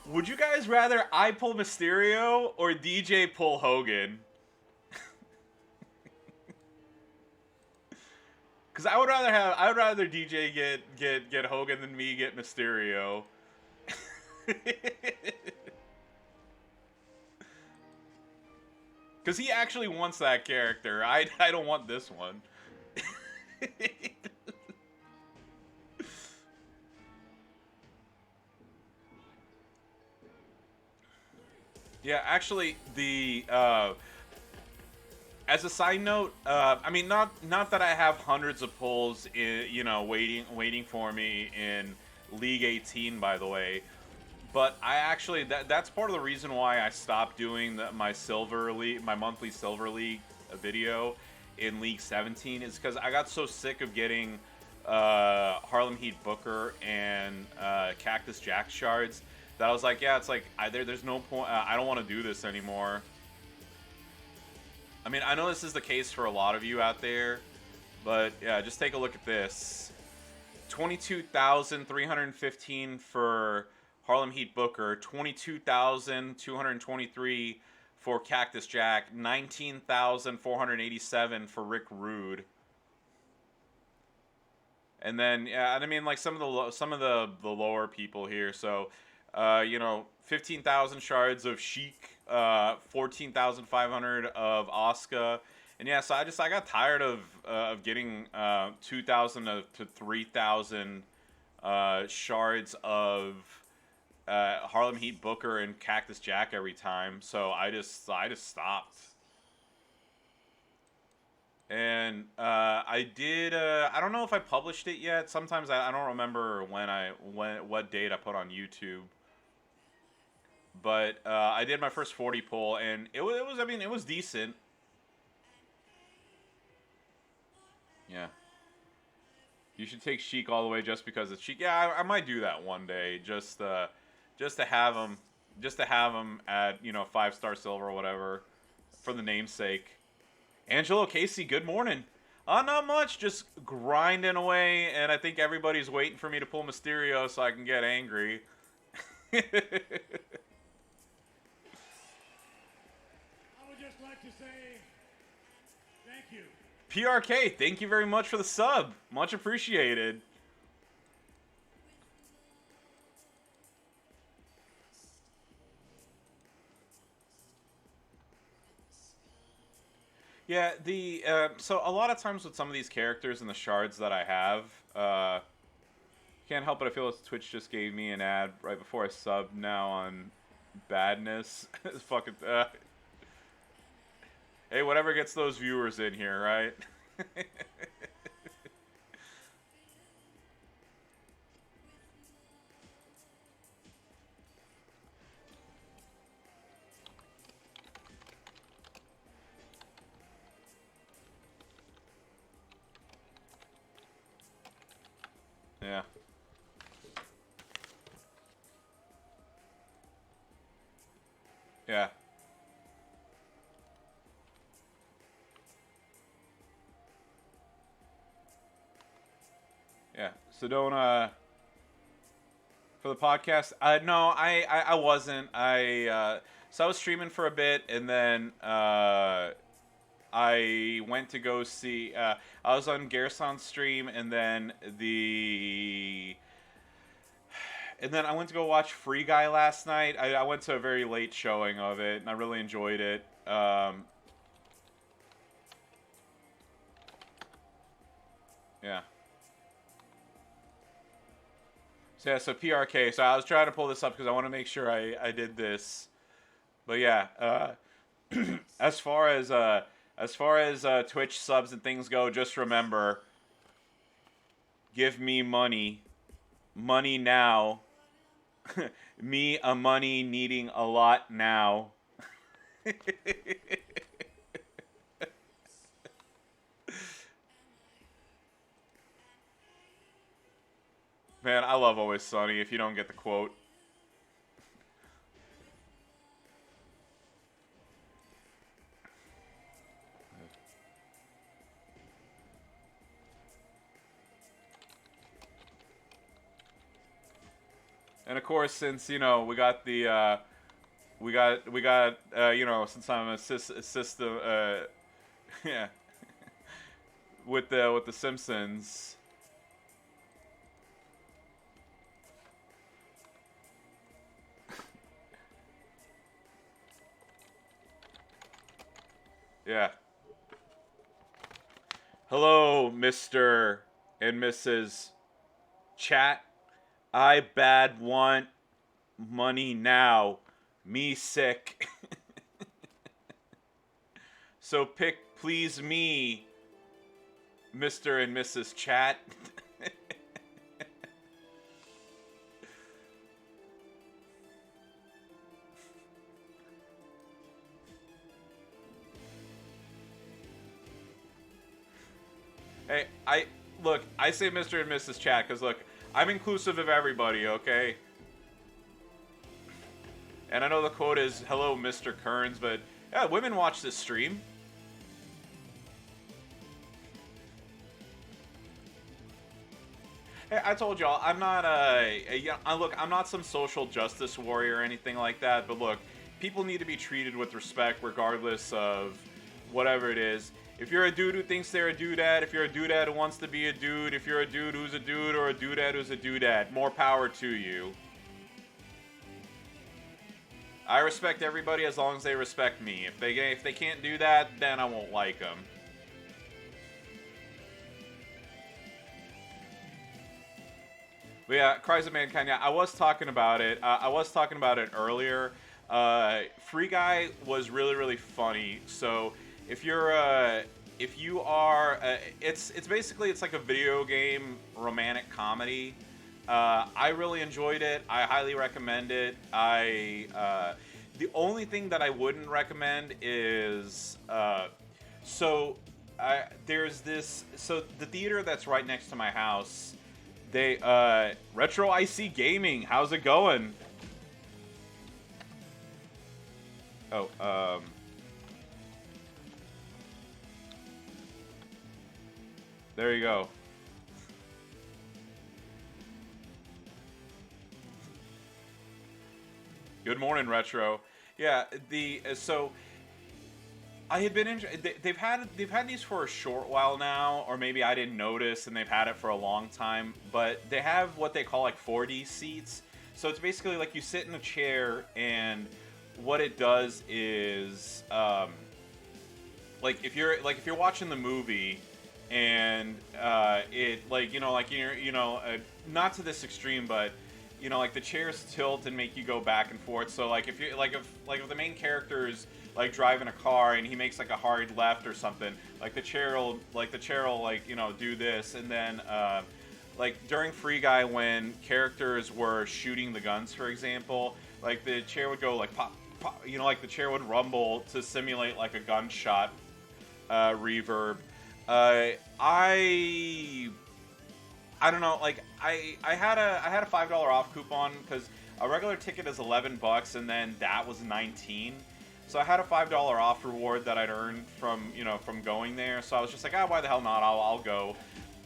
[SPEAKER 1] Would you guys rather I pull Mysterio or DJ pull Hogan? Because I would rather DJ get Hogan than me get Mysterio. Because he actually wants that character. I don't want this one. Yeah, actually, the as a side note, I mean, not that I have hundreds of pulls, waiting for me in League 18, by the way. But I actually, that's part of the reason why I stopped doing my Silver League, my monthly Silver League video in League 17, is because I got so sick of getting Harlem Heat Booker and Cactus Jack shards that I was like, yeah, it's like there's no point. I don't want to do this anymore. I mean, I know this is the case for a lot of you out there, but yeah, just take a look at this. 22,315 for Harlem Heat Booker, 22,223 for Cactus Jack, 19,487 for Rick Rude. And then, yeah, I mean, like some of the lower people here. So, 15,000 shards of Sheik, 14,500 of Asuka. And yeah, so I got tired of getting 2,000 to 3,000 shards of Harlem Heat Booker and Cactus Jack every time. So I just stopped. And I did. I don't know if I published it yet. Sometimes I don't remember what date I put on YouTube. But I did my first 40 pull, and it was. I mean, it was decent. Yeah. You should take Sheik all the way just because it's Sheik. Yeah, I might do that one day, just to have him, at 5-star silver or whatever, for the namesake. Angelo Casey, good morning. Not much, just grinding away, and I think everybody's waiting for me to pull Mysterio so I can get angry.
[SPEAKER 2] I would just like to say thank you.
[SPEAKER 1] PRK, thank you very much for the sub. Much appreciated. Yeah, so a lot of times with some of these characters and the shards that I have, can't help but I feel as Twitch just gave me an ad right before I subbed now on badness. Fucking. Hey, whatever gets those viewers in here, right? Yeah. Yeah. Yeah. So don't for the podcast. No, I wasn't. So I was streaming for a bit, and then I went to go see. I was on Garrison's stream, and then I went to go watch Free Guy last night. I went to a very late showing of it, and I really enjoyed it. Yeah. So yeah, so PRK. So I was trying to pull this up because I want to make sure I did this. But yeah, as far as Twitch subs and things go, just remember, give me money now. Me a money needing a lot now. Man, I love Always Sunny if you don't get the quote. And of course, since we got the since I'm a system yeah, with the Simpsons. Yeah. Hello, Mr. and Mrs. Chat. I bad want money now. Me sick. So pick please me, Mr. and Mrs. Chat. Hey, I say Mr. and Mrs. Chat because look, I'm inclusive of everybody, okay? And I know the quote is, hello, Mr. Kearns, but yeah, women watch this stream. Hey, I told y'all, I'm not look, I'm not some social justice warrior or anything like that, but look, people need to be treated with respect regardless of whatever it is. If you're a dude who thinks they're a dudette, if you're a dudette who wants to be a dude, if you're a dude who's a dude or a dudette who's a dudette, more power to you. I respect everybody as long as they respect me. If they can't do that, then I won't like them. But yeah, Cries of Mankind. Yeah, I was talking about it. I was talking about it earlier. Free Guy was really really funny. So if you are it's basically it's like a video game romantic comedy. I really enjoyed it. I highly recommend it. The only thing that I wouldn't recommend is there's this, so the theater that's right next to my house, they Retro IC Gaming, how's it going? Oh, there you go. Good morning, Retro. Yeah, so I had been they've had these for a short while now, or maybe I didn't notice and they've had it for a long time. But they have what they call like 4D seats. So it's basically like you sit in a chair, and what it does is if you're watching the movie, and it like not to this extreme, but like the chairs tilt and make you go back and forth. So like if you if the main character's like driving a car and he makes like a hard left or something, like the chair will do this. And then like during Free Guy, when characters were shooting the guns, for example, like the chair would go like pop pop, like the chair would rumble to simulate like a gunshot reverb. I don't know, like I had a $5 off coupon because a regular ticket is $11 and then that was 19. So I had a $5 off reward that I'd earned from going there. So I was just like, why the hell not? I'll go.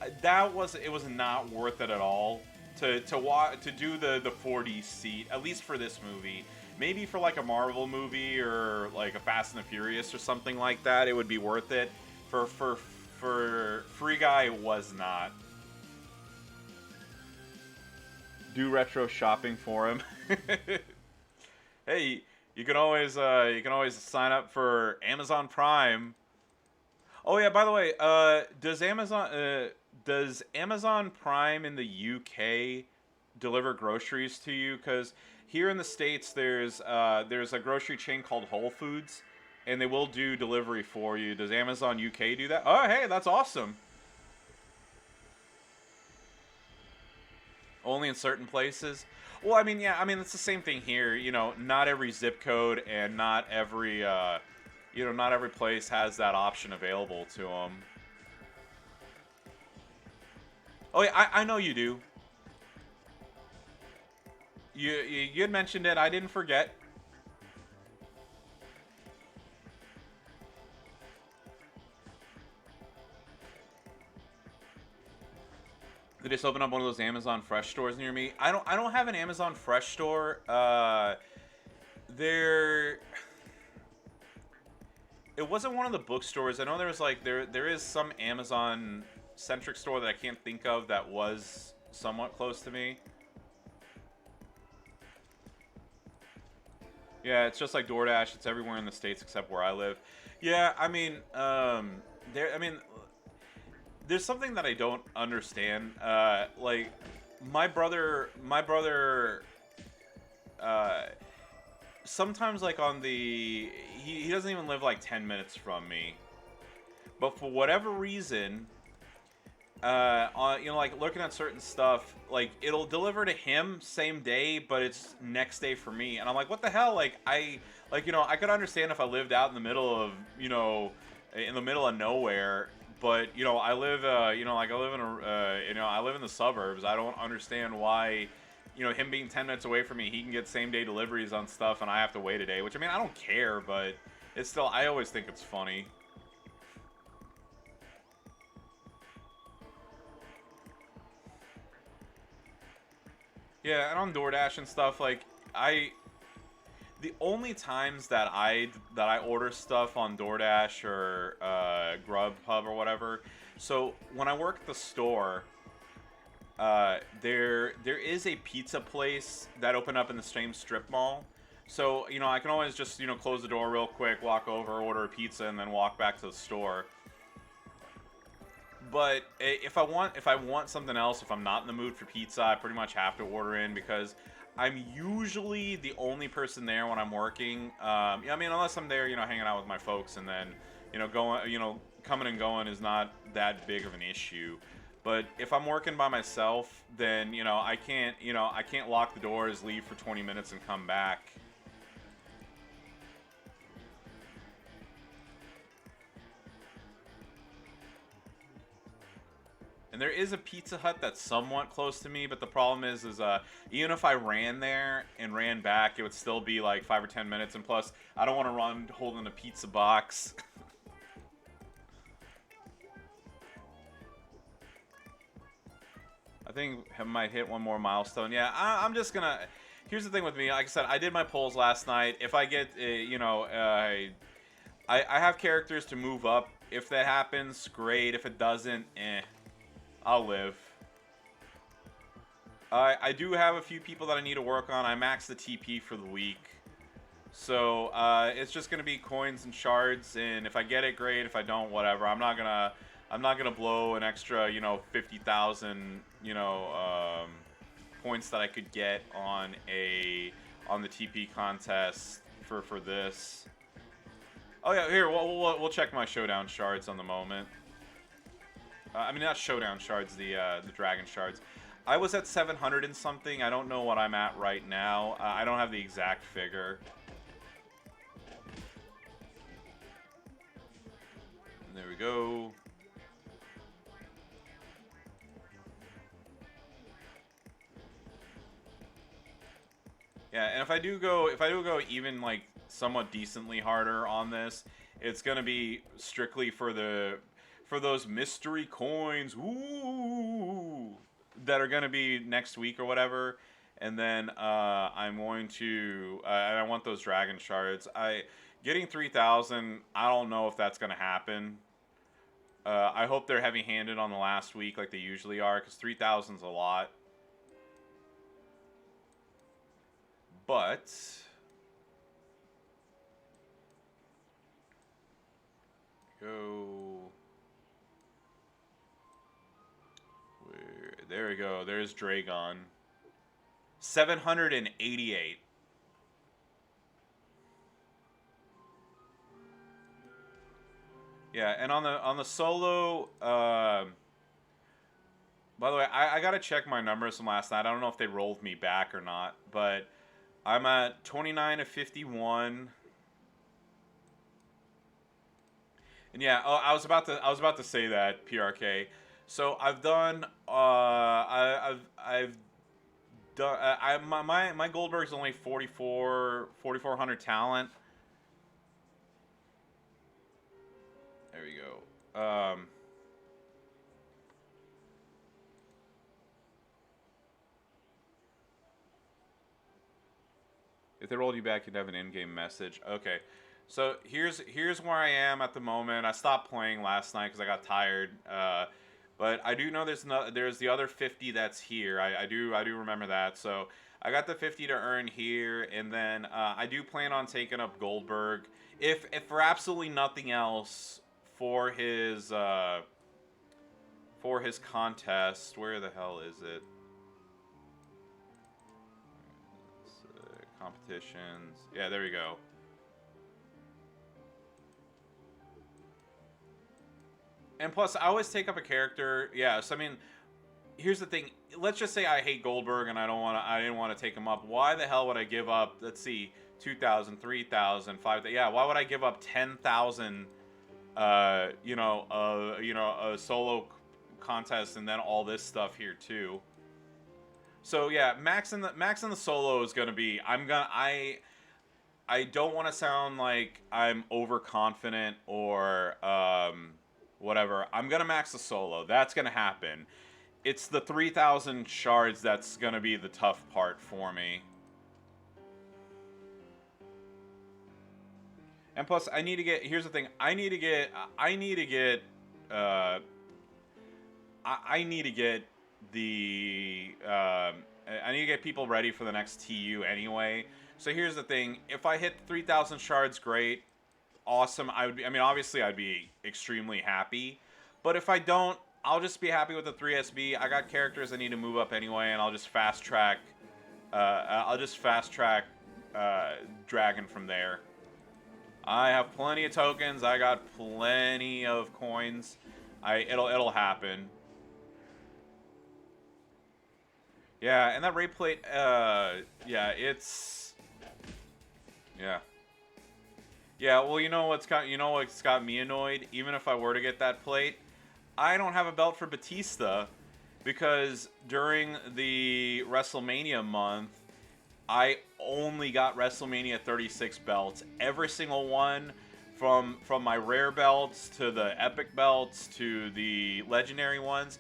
[SPEAKER 1] It was not worth it at all to do the 4D seat, at least for this movie. Maybe for like a Marvel movie or like a Fast and the Furious or something like that, it would be worth it. For Free Guy, it was not. Do retro shopping for him. Hey, you can always sign up for Amazon Prime. Oh yeah, by the way, does Amazon Prime in the UK deliver groceries to you? Because here in the States, there's a grocery chain called Whole Foods, and they will do delivery for you. Does Amazon UK do that? Oh, hey, that's awesome. Only in certain places. Well, I mean, yeah, I mean it's the same thing here. Not every zip code and not every not every place has that option available to them. Oh yeah, I know you do. You had mentioned it. I didn't forget. They just opened up one of those Amazon Fresh stores near me. I don't have an Amazon Fresh store. There. It wasn't one of the bookstores. I know there was there is some Amazon centric store that I can't think of that was somewhat close to me. Yeah, it's just like DoorDash. It's everywhere in the States except where I live. Yeah, I mean, there's something that I don't understand. Like, my brother, sometimes like on he doesn't even live like 10 minutes from me, but for whatever reason, like looking at certain stuff, like it'll deliver to him same day, but it's next day for me, and I'm like, what the hell? Like I could understand if I lived out in the middle of nowhere. But I live, I live in I live in the suburbs. I don't understand why, him being 10 minutes away from me, he can get same day deliveries on stuff, and I have to wait a day. Which, I mean, I don't care, but it's still, I always think it's funny. Yeah, and on DoorDash and stuff, like the only times that I order stuff on DoorDash or Grubhub or whatever. So when I work at the store, there is a pizza place that opened up in the same strip mall. So, I can always just, close the door real quick, walk over, order a pizza, and then walk back to the store. But if I want something else, if I'm not in the mood for pizza, I pretty much have to order in because I'm usually the only person there when I'm working. I mean, unless I'm there, hanging out with my folks, and then, going, coming and going is not that big of an issue. But if I'm working by myself, then, I can't lock the doors, leave for 20 minutes, and come back. And there is a Pizza Hut that's somewhat close to me, but the problem is even if I ran there and ran back, it would still be like 5 or 10 minutes. And plus, I don't want to run holding a pizza box. I think I might hit one more milestone. Yeah, I'm just gonna. Here's the thing with me. Like I said, I did my polls last night. If I get, I have characters to move up. If that happens, great. If it doesn't, I'll live. I do have a few people that I need to work on. I maxed the TP for the week. So, it's just going to be coins and shards, and if I get it, great. If I don't, whatever. I'm not gonna blow an extra, 50,000, points that I could get on the TP contest for this. Oh yeah, here, we'll check my Showdown shards on the moment. I mean, not Showdown shards, the Dragon shards. I was at 700 and something. I don't know what I'm at right now. I don't have the exact figure. And there we go. Yeah, and if I do go even like somewhat decently harder on this, it's gonna be strictly for those mystery coins, ooh, that are gonna be next week or whatever. And then I'm going to, and I want those dragon shards. Getting 3,000. I don't know if that's gonna happen. I hope they're heavy-handed on the last week like they usually are, because 3,000's a lot. But go. There we go. There's Dragon. 788. Yeah, and on the solo, by the way, I gotta check my numbers from last night. I don't know if they rolled me back or not, but I'm at 29 of 51. And yeah, I was about to say that, PRK. So I've done I've done my Goldberg's only 4,400 talent. There we go. If they rolled you back, you'd have an in-game message. Okay, so here's where I am at the moment. I stopped playing last night because I got tired. But I do know there's the other 50 that's here. I do remember that. So I got the 50 to earn here, and then I do plan on taking up Goldberg, if for absolutely nothing else, for his contest. Where the hell is it? Competitions. Yeah, there we go. And plus, I always take up a character. Yeah, so I mean, here's the thing. Let's just say I hate Goldberg and I didn't want to take him up. Why the hell would I give up? Let's see, 2,000, 3,000, 5,000. Yeah, why would I give up 10,000? A solo contest and then all this stuff here too. So yeah, Max in the solo is gonna be. I don't want to sound like I'm overconfident or whatever. I'm gonna max the solo. That's gonna happen. It's the 3,000 shards that's gonna be the tough part for me. And plus, I need to get. Here's the thing. I need to get the. I need to get people ready for the next TU anyway. So here's the thing: if I hit 3,000 shards, great, awesome. I would be. I mean, obviously, I'd be extremely happy. But if I don't, I'll just be happy with the 3SB. I got characters I need to move up anyway, and I'll just fast track. Dragon from there. I have plenty of tokens. I got plenty of coins. It'll happen. Yeah, and that Ray plate. Yeah, it's. Yeah. Yeah. Well, what's got me annoyed. Even if I were to get that plate, I don't have a belt for Batista because during the WrestleMania month, I only got WrestleMania 36 belts. Every single one, from my rare belts to the epic belts to the legendary ones,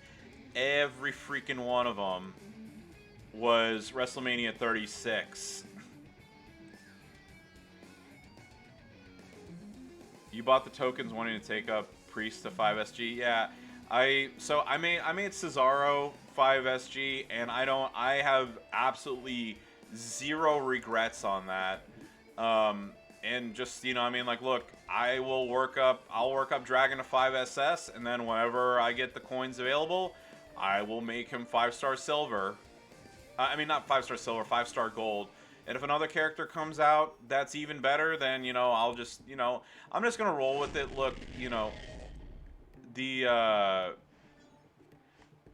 [SPEAKER 1] every freaking one of them was WrestleMania 36. You bought the tokens wanting to take up Priest to 5SG? Yeah. I made Cesaro 5SG, and I have absolutely zero regrets on that. And just, look, I'll work up Dragon to 5SS, and then whenever I get the coins available, I will make him 5-star silver. Not 5-star silver, 5-star gold. And if another character comes out that's even better, then, I'll just, I'm just going to roll with it. Look,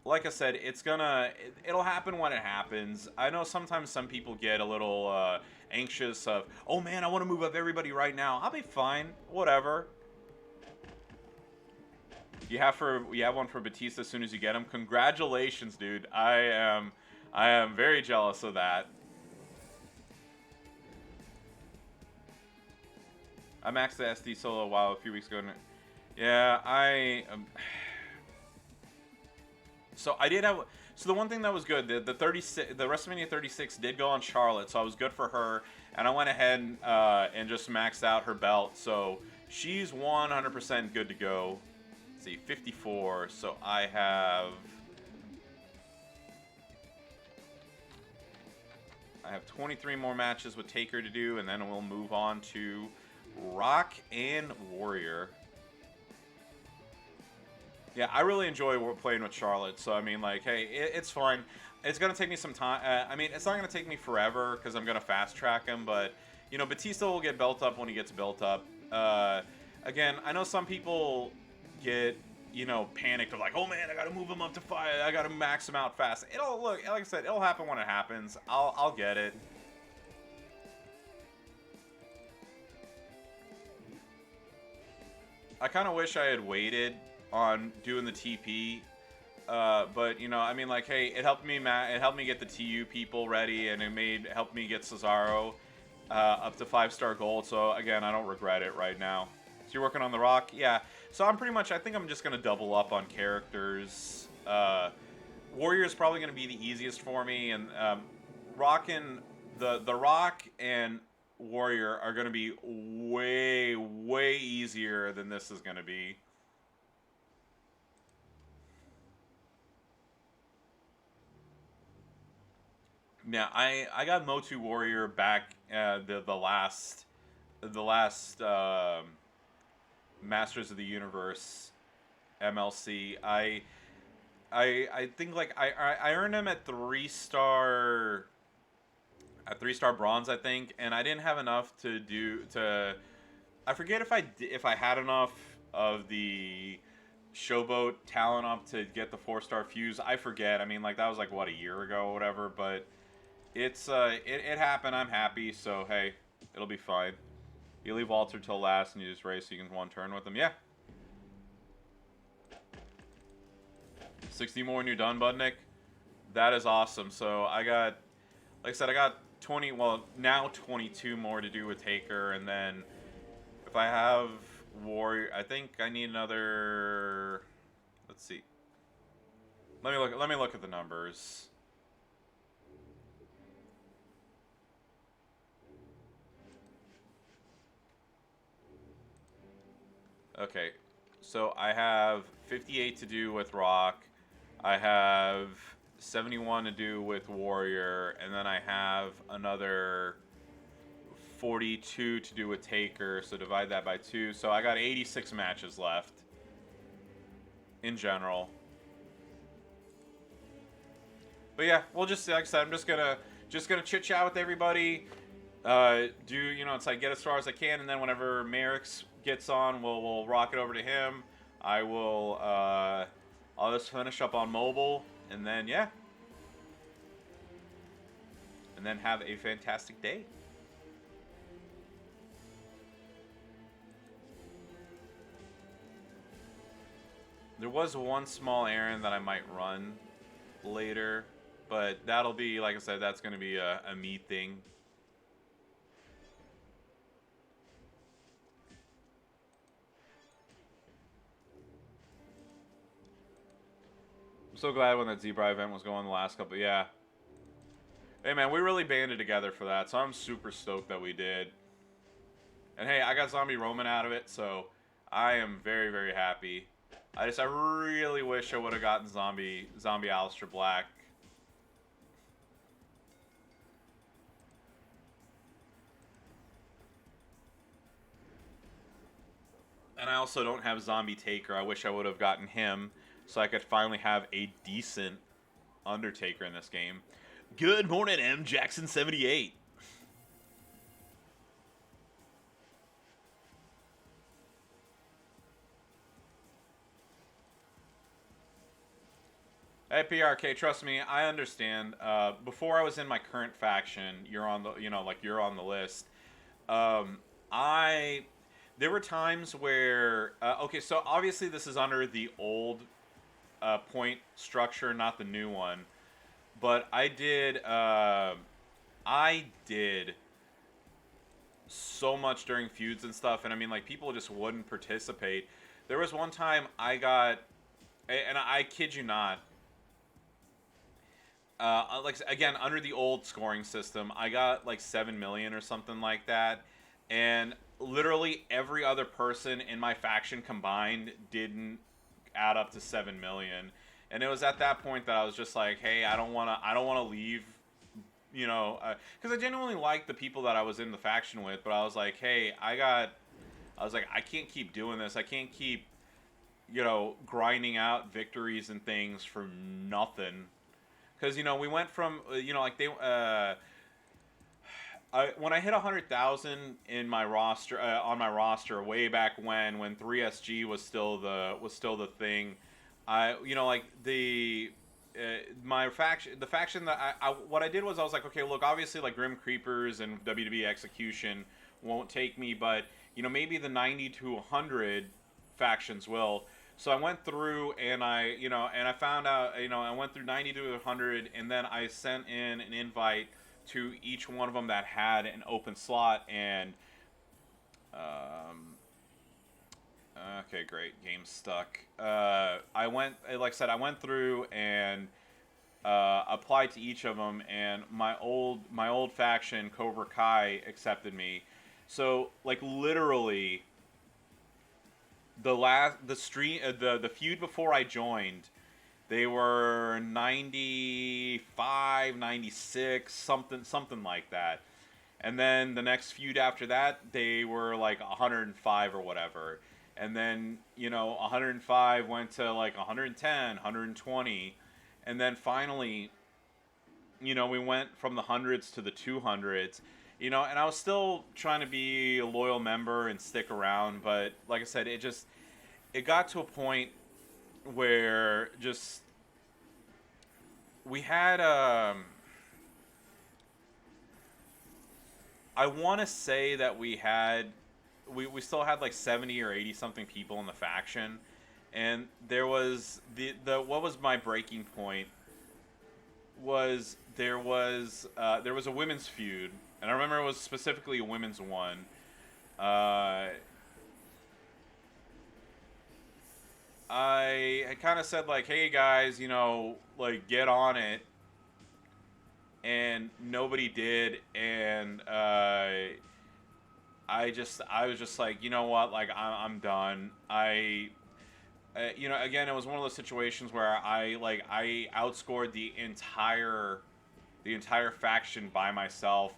[SPEAKER 1] like I said, it'll happen when it happens. I know sometimes some people get a little anxious of, oh man, I want to move up everybody right now. I'll be fine, whatever. You have one for Batista as soon as you get him. Congratulations, dude. I am very jealous of that. I maxed the SD solo a few weeks ago. Yeah, So I did have. So the one thing that was good, the WrestleMania 36 did go on Charlotte, so I was good for her, and I went ahead and just maxed out her belt, so she's 100% good to go. Let's see, 54. So I have 23 more matches with Taker to do, and then we'll move on to Rock and Warrior. Yeah, I really enjoy playing with Charlotte, so hey, it's fine. It's going to take me some time. It's not going to take me forever because I'm going to fast track him, but, Batista will get built up when he gets built up. Again, I know some people get, panicked. They're like, oh man, I got to move him up to 5. I got to max him out fast. Like I said, it'll happen when it happens. I'll get it. I kind of wish I had waited on doing the TP, but hey, it helped me get the TU people ready, and it helped me get Cesaro up to 5-star gold. So again, I don't regret it right now. So you're working on the Rock, yeah. So I think I'm just gonna double up on characters. Warrior is probably gonna be the easiest for me, and the Rock and Warrior are gonna be way easier than this is gonna be. Yeah, I got Motu Warrior back the last Masters of the Universe MLC. I think I earned him at 3-star bronze, I think, and I didn't have enough to I forget if I had enough of the Showboat talent up to get the 4-star fuse. I forget. That was what, a year ago or whatever, but it happened. I'm happy, so hey, it'll be fine. You leave Walter till last and you just race so you can one turn with him. Yeah. 60 more and you're done, Budnick. That is awesome. So I got 20, well, now 22 more to do with Taker, and then if I have Warrior, I think I need another, let's see. Let me look at the numbers. Okay, so I have 58 to do with Rock. I have 71 to do with Warrior, and then I have another 42 to do with Taker, so divide that by 2. So I got 86 matches left in general. But yeah, we'll just, like I said, I'm just gonna chit chat with everybody. Do, you know, it's like get as far as I can, and then whenever Merrick's gets on, we'll rock it over to him. I will I'll just finish up on mobile, and then yeah, and then have a fantastic day. There was one small errand that I might run later, but that'll be, like I said, that's going to be a me thing. I'm so glad when that Zebra event was going the last couple, yeah. Hey man, we really banded together for that, so I'm super stoked that we did. And hey, I got Zombie Roman out of it, so I am very, very happy. I really wish I would have gotten Zombie Aleister Black. And I also don't have Zombie Taker. I wish I would have gotten him so I could finally have a decent Undertaker in this game. Good morning, M. Jackson 78. Hey PRK, trust me, I understand. Before I was in my current faction, you're on the, you're on the list. There were times where, okay, so obviously this is under the old point structure, not the new one. But I did so much during feuds and stuff, and I mean, like, people just wouldn't participate. There was one time I got, and I kid you not, like, again, under the old scoring system, I got like 7 million or something like that, and literally every other person in my faction combined didn't add up to 7 million. And it was at that point that I was just like, hey, I don't want to leave, you know, because I genuinely liked the people that I was in the faction with, but I was like, hey, I can't keep doing this. I can't keep, you know, grinding out victories and things for nothing. Because, you know, we went from, you know, like when I hit 100,000 in my roster, on my roster way back when 3SG was still the thing, you know, like the faction that what I did was I was like, okay, look, obviously like Grim Creepers and WWE Execution won't take me, but you know, maybe the 90 to 100 factions will. So I went through and I found out, you know, I went through 90 to 100, and then I sent in an invite to each one of them that had an open slot, and okay, great, game's stuck. I went, like I said, I went through and applied to each of them, and my old faction, Cobra Kai, accepted me. So like literally, the feud before I joined, they were 95, 96, something like that. And then the next feud after that, they were like 105 or whatever. And then, you know, 105 went to like 110, 120. And then finally, you know, we went from the hundreds to the 200s. You know, and I was still trying to be a loyal member and stick around. But like I said, it got to a point where just we had I want to say that we still had like 70 or 80 something people in the faction, and there was what was my breaking point was there was a women's feud, and I remember it was specifically a women's one. I kind of said like, hey guys, you know, like get on it, and nobody did, and I was just like, you know what, like I'm done. You know, again, it was one of those situations where I outscored the entire faction by myself,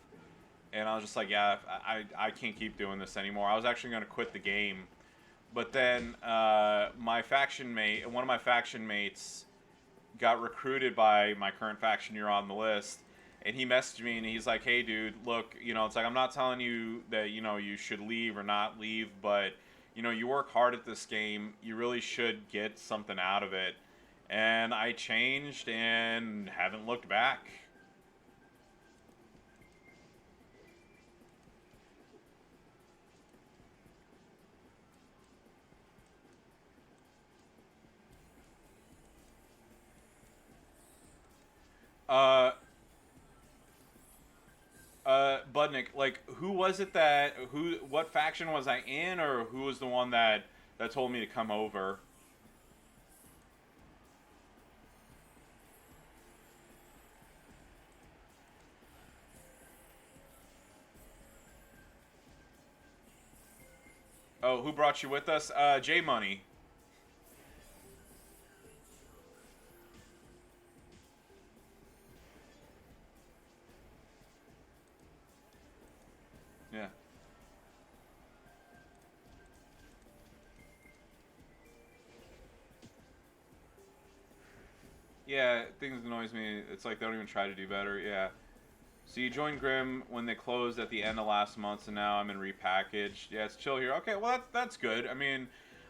[SPEAKER 1] and I was just like, yeah, I can't keep doing this anymore. I was actually going to quit the game, but then my faction mate, one of my faction mates, got recruited by my current faction. You're on the list, and he messaged me and he's like, hey, dude, look, it's like I'm not telling you that you should leave or not leave, but you work hard at this game. You really should get something out of it. And I changed and haven't looked back. Uh, Budnick, like, who was it what faction was I in, or who was the one that told me to come over? Oh, who brought you with us? J Money. Yeah. Yeah, things annoys me. It's like they don't even try to do better. Yeah. So you joined Grim when they closed at the end of last month, and now I'm in repackaged. Yeah, it's chill here. Okay, well that's good. I mean,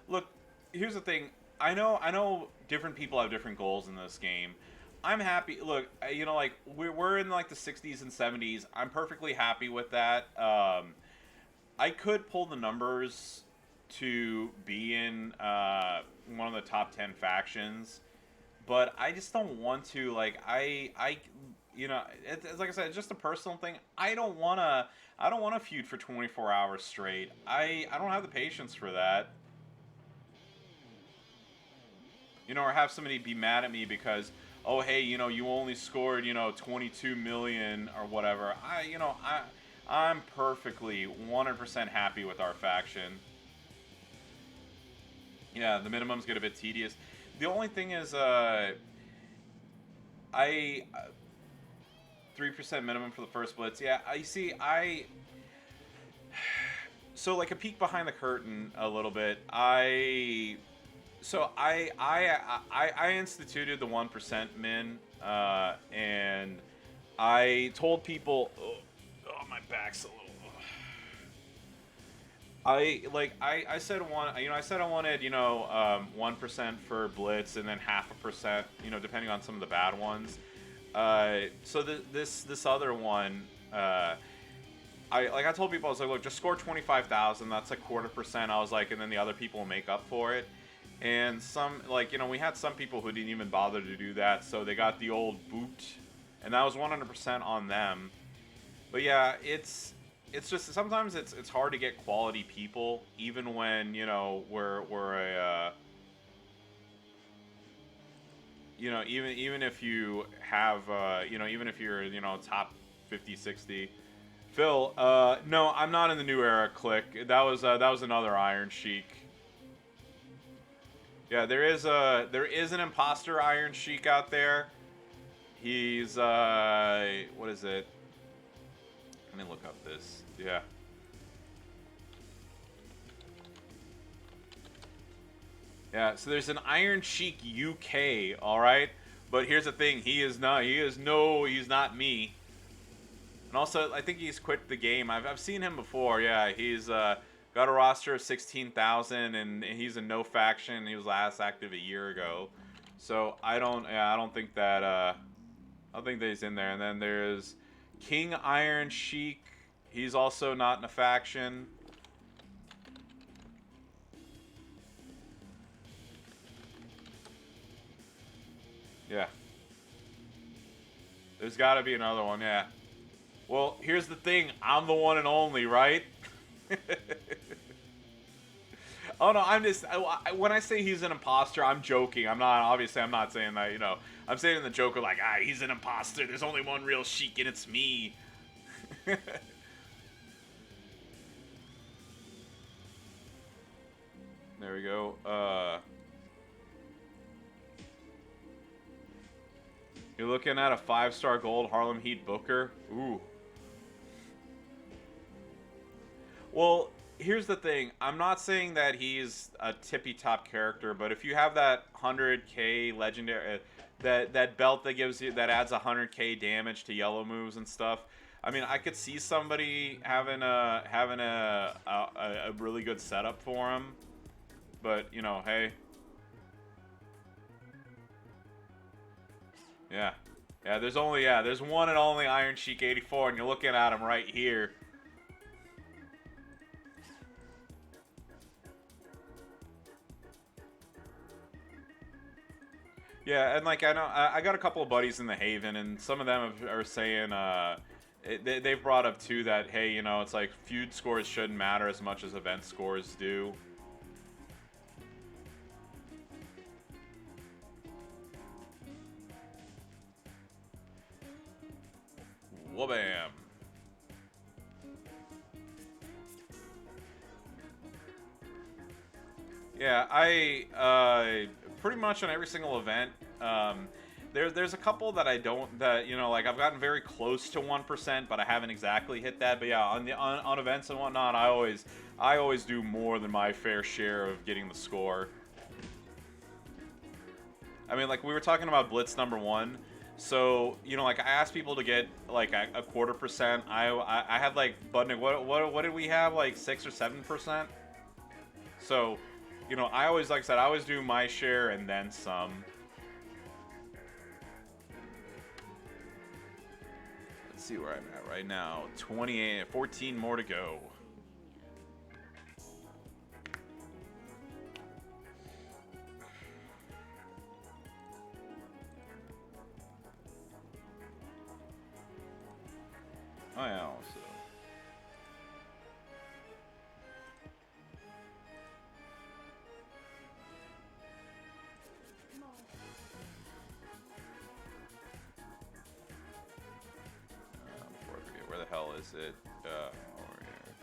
[SPEAKER 1] look, here's the thing. I know different people have different goals in this game. I'm happy. Look, like we're in like the 60s and 70s. I'm perfectly happy with that. I could pull the numbers to be in one of the top 10 factions, but I just don't want to. Like it's like I said, it's just a personal thing. I don't want to feud for 24 hours straight. I don't have the patience for that. Or have somebody be mad at me because, oh hey, you only scored 22 million or whatever. I'm perfectly 100% happy with our faction. Yeah, the minimums get a bit tedious. The only thing is, I 3% minimum for the first blitz. Yeah, I see. So like a peek behind the curtain a little bit. I instituted the 1% min, and I told people, oh my back's a little. I said I said I wanted 1% for blitz and then 0.5%, depending on some of the bad ones. This other one, I told people, I was like, look, just score 25,000. That's like 0.25%. I was like, and then the other people will make up for it. And we had some people who didn't even bother to do that, so they got the old boot, and that was 100% on them. But yeah, it's just sometimes it's hard to get quality people, even when we're a even if you have even if you're top 50, 60. Phil, no, I'm not in the new era clique. That was another Iron Sheik. Yeah, there is an imposter Iron Sheik out there. He's what is it? Let me look up this. Yeah. Yeah, so there's an Iron Sheik UK, all right? But here's the thing, he's not me. And also, I think he's quit the game. I've seen him before. Yeah, he's got a roster of 16,000, and he's in no faction. He was last active a year ago. So I don't think that he's in there. And then there's King Iron Sheik. He's also not in a faction. Yeah. There's got to be another one, yeah. Well, here's the thing. I'm the one and only, right? Oh, no, I'm just... when I say he's an imposter, I'm joking. I'm not saying that, I'm saying in the joke of like, he's an imposter. There's only one real Sheik, and it's me. There we go. You're looking at a 5-star gold Harlem Heat Booker. Ooh. Well, here's the thing. I'm not saying that he's a tippy top character, but if you have that 100k legendary, that belt that gives you that adds 100k damage to yellow moves and stuff. I mean, I could see somebody having a really good setup for him, but you know, hey, yeah, there's one and only Iron Sheik 84, and you're looking at him right here. Yeah, and like I know I got a couple of buddies in the Haven, and some of them are saying they've brought up too that hey, you know, it's like feud scores shouldn't matter as much as event scores do. Wabam. Yeah, I pretty much on every single event. There's a couple that I don't that you know like I've gotten very close to 1%, but I haven't exactly hit that. But yeah, on events and whatnot, I always do more than my fair share of getting the score. I mean, like we were talking about Blitz #1. So you know, like I asked people to get like a quarter percent. I had like Budnick. What did we have like 6 or 7%? So, you know, I always, like I said, I always do my share and then some. Let's see where I'm at right now. 28, 14 more to go. Oh yeah, also. Before I forget, where the hell is it? Over here.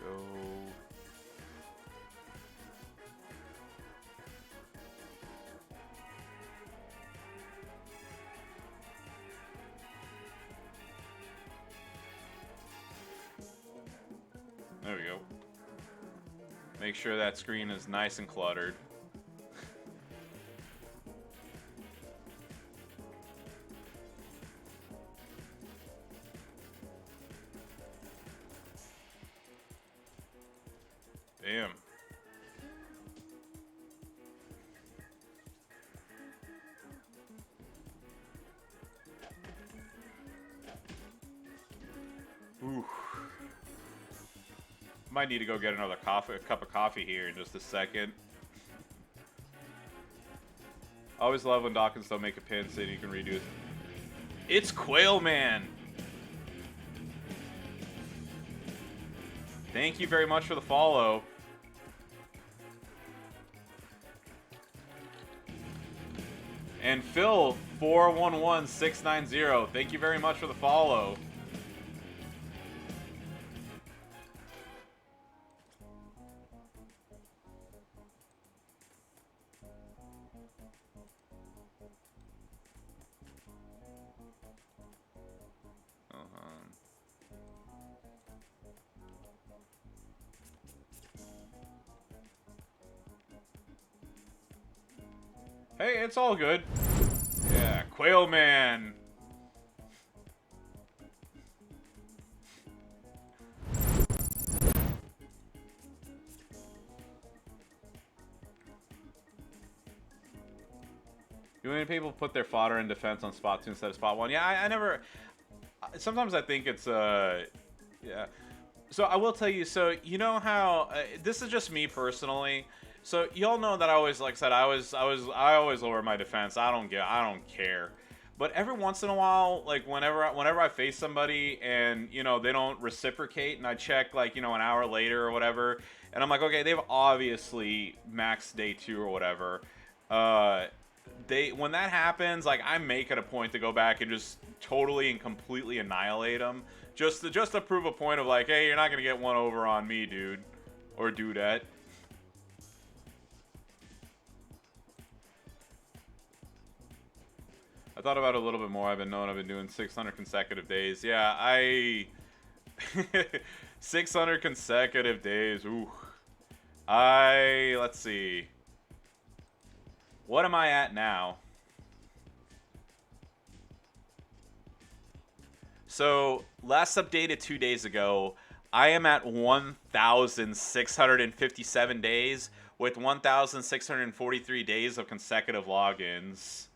[SPEAKER 1] Go. There we go. Make sure that screen is nice and cluttered. Damn. Ooh. Might need to go get another a cup of coffee here in just a second. I always love when Dawkins don't make a pin so you can redo it. It's Quail Man! Thank you very much for the follow. And Phil 411690, thank you very much for the follow. Hey, it's all good. Yeah, Quail Man. Do many people put their fodder in defense on spot 2 instead of spot 1? Yeah, I never... Sometimes I think it's, yeah. So I will tell you, so you know how... this is just me personally. So y'all know that I always, like I said, I always lower my defense. I don't care. But every once in a while, like whenever I face somebody and you know they don't reciprocate, and I check like you know an hour later or whatever, and I'm like, okay, they've obviously maxed day 2 or whatever. When that happens, like I make it a point to go back and just totally and completely annihilate them, just to prove a point of like, hey, you're not gonna get one over on me, dude, or dudette. I thought about it a little bit more. I've been doing 600 consecutive days. Yeah, 600 consecutive days. Ooh. Let's see. What am I at now? So, last updated 2 days ago, I am at 1,657 days with 1,643 days of consecutive logins.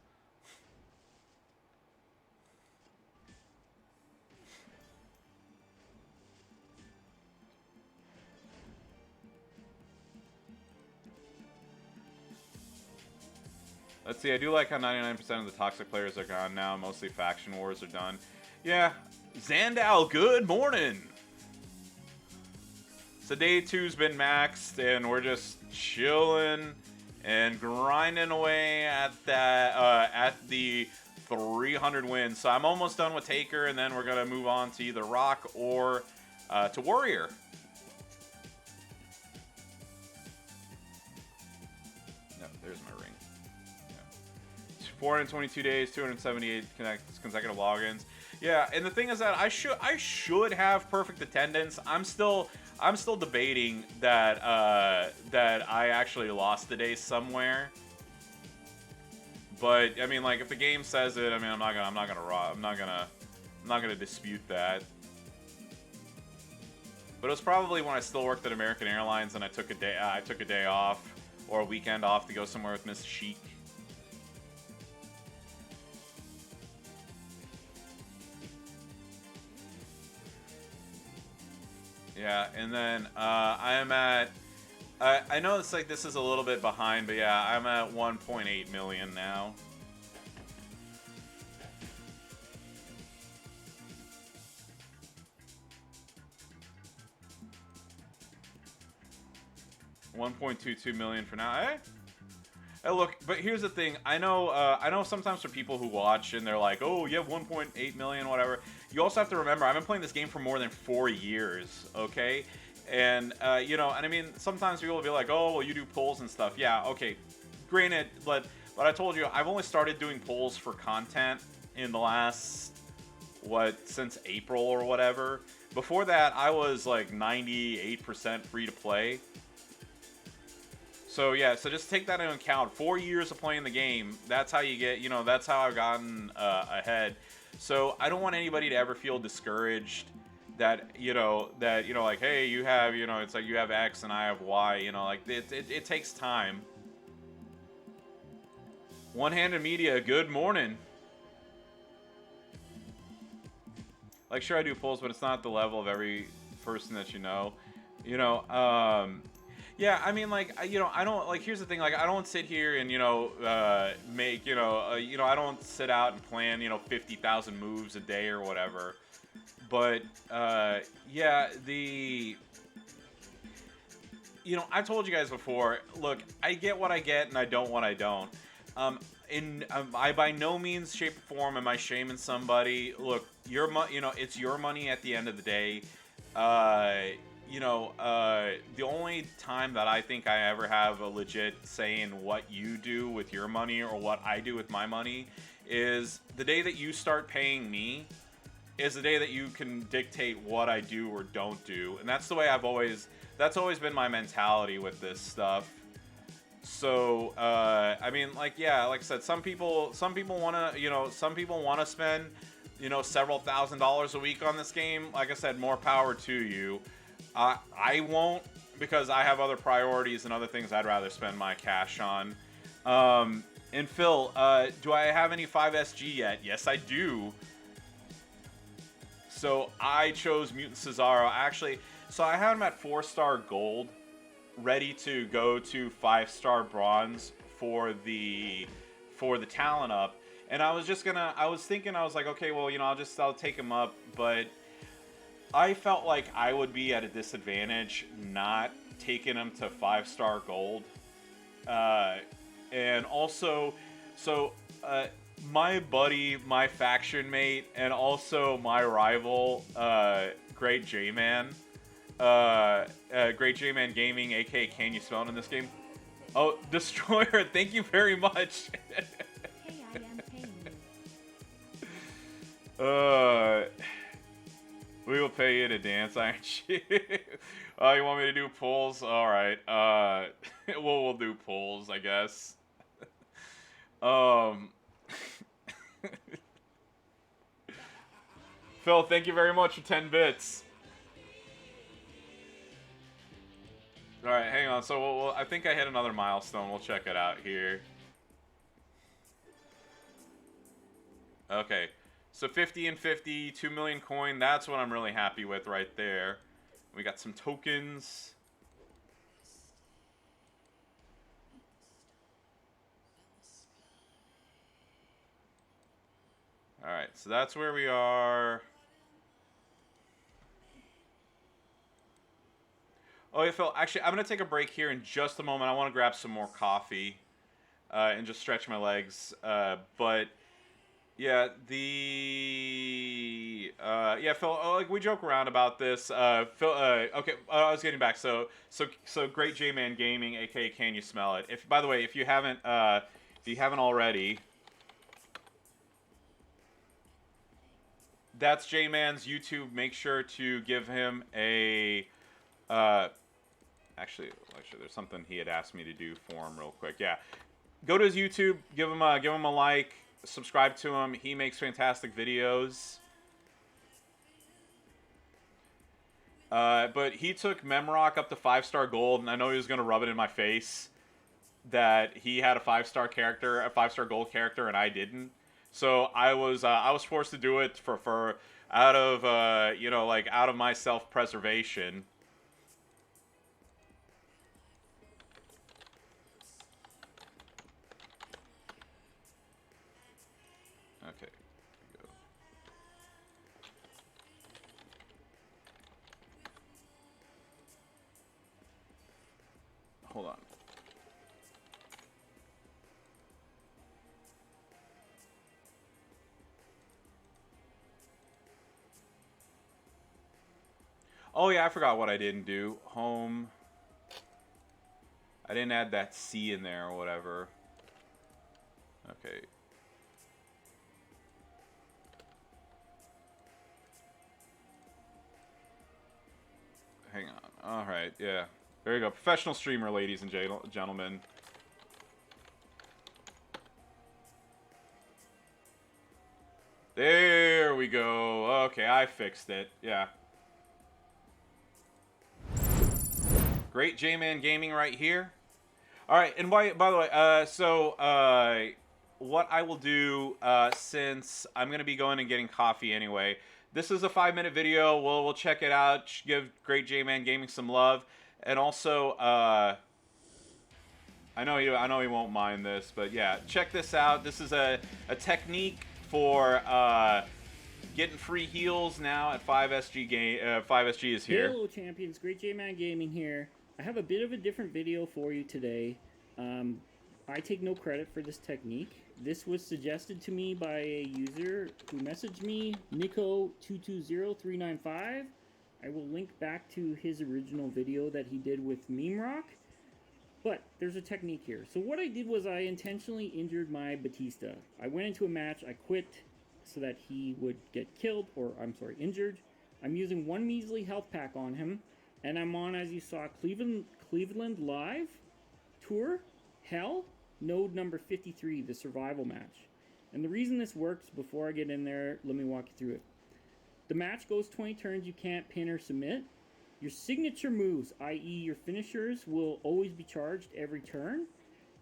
[SPEAKER 1] Let's see, I do like how 99% of the toxic players are gone now. Mostly faction wars are done. Yeah. Zandal, good morning! So day 2's been maxed, and we're just chilling and grinding away at that at the 300 wins. So I'm almost done with Taker, and then we're gonna move on to either Rock or to Warrior. No, there's my ring. Yeah. 422 days, 278 consecutive logins. Yeah, and the thing is that I should have perfect attendance. I'm still debating that that I actually lost the day somewhere. But I mean, like, if the game says it, I mean, I'm not gonna dispute that. But it was probably when I still worked at American Airlines and I took a day off or a weekend off to go somewhere with Miss Chic. Yeah, and then I am at. I know it's like this is a little bit behind, but yeah, I'm at 1.8 million now. $1.22 million for now. Hey, look, but here's the thing. I know sometimes for people who watch and they're like, oh, you have 1.8 million, whatever. You also have to remember, I've been playing this game for more than 4 years, okay? And, you know, and I mean, sometimes people will be like, oh, well, you do polls and stuff. Yeah, okay, granted, but I told you, I've only started doing polls for content in the last, since April or whatever. Before that, I was like 98% free to play. So yeah, so just take that into account. 4 years of playing the game, that's how you get, that's how I've gotten ahead. So I don't want anybody to ever feel discouraged that, like, hey, you have, it's like you have X and I have Y, like it takes time. One-handed media, good morning. Like, sure, I do polls, but it's not at the level of every person that you know. Yeah, I mean, like, I don't, like, here's the thing, like, I don't sit here and, make, I don't sit out and plan, 50,000 moves a day or whatever. But, yeah, I told you guys before, look, I get what I get and I don't what I don't. I by no means, shape, or form am I shaming somebody. Look, it's your money at the end of the day. The only time that I think I ever have a legit say in what you do with your money or what I do with my money is the day that you start paying me is the day that you can dictate what I do or don't do. And that's the way that's always been my mentality with this stuff. So, I mean, like, yeah, like I said, some people want to spend, several $1,000s a week on this game. Like I said, more power to you. I won't, because I have other priorities and other things I'd rather spend my cash on. And Phil, do I have any 5SG yet? Yes, I do. So I chose Mutant Cesaro. Actually, so I have him at 4-star gold, ready to go to 5-star bronze for the talent up. And I was like, okay, well, I'll take him up, but I felt like I would be at a disadvantage not taking him to 5-star gold. And also, so my buddy, my faction mate, and also my rival, GreatJman, GreatJman Gaming, aka Can You Spell It in this game? Oh, Destroyer, thank you very much.
[SPEAKER 3] Hey, I am paying you.
[SPEAKER 1] Uh, we will pay you to dance, aren't you? Oh, you want me to do pulls? All right. We'll do pulls, I guess. Um, Phil, thank you very much for 10 bits. All right, hang on. So I think I hit another milestone. We'll check it out here. Okay. So 50 and 50, 2 million coin. That's what I'm really happy with right there. We got some tokens. All right, so that's where we are. Oh, yeah, Phil, actually, I'm going to take a break here in just a moment. I want to grab some more coffee and just stretch my legs. But, yeah, yeah, Phil, like, we joke around about this. Phil, okay, I was getting back. So GreatJman Gaming, aka Can You Smell It? By the way, if you haven't already, that's J-Man's YouTube. Make sure to give him a... Actually, there's something he had asked me to do for him real quick. Yeah, go to his YouTube, give him a like, subscribe to him. He makes fantastic videos. But he took Memrock up to 5-star gold, and I know he was gonna rub it in my face that he had a 5-star character, a 5-star gold character, and I didn't. So I was forced to do it for out of out of my self-preservation. Okay. Here we go. Hold on. Oh yeah, I forgot what I didn't do. Home. I didn't add that C in there or whatever. Okay. Hang on. All right, yeah. There you go. Professional streamer, ladies and gentlemen. There we go. Okay, I fixed it. Yeah. GreatJman Gaming right here. All right, and by the way, what I will do, since I'm going to be going and getting coffee anyway, this is a 5-minute video. We'll check it out. Give GreatJman Gaming some love, and also, I know he won't mind this, but yeah, check this out. This is a technique for getting free heals now at 5SG game. 5SG is here.
[SPEAKER 3] Hello, champions. GreatJman Gaming here. I have a bit of a different video for you today. I take no credit for this technique. This was suggested to me by a user who messaged me, Nico220395. I will link back to his original video that he did with Meme Rock. But there's a technique here. So what I did was I intentionally injured my Batista. I went into a match, I quit so that he would get killed, or I'm sorry, injured. I'm using 1 measly health pack on him, and I'm on, as you saw, Cleveland Live Tour Hell, node number 53, the survival match. And the reason this works, before I get in there, let me walk you through it. The match goes 20 turns, you can't pin or submit. Your signature moves, i.e. your finishers, will always be charged every turn.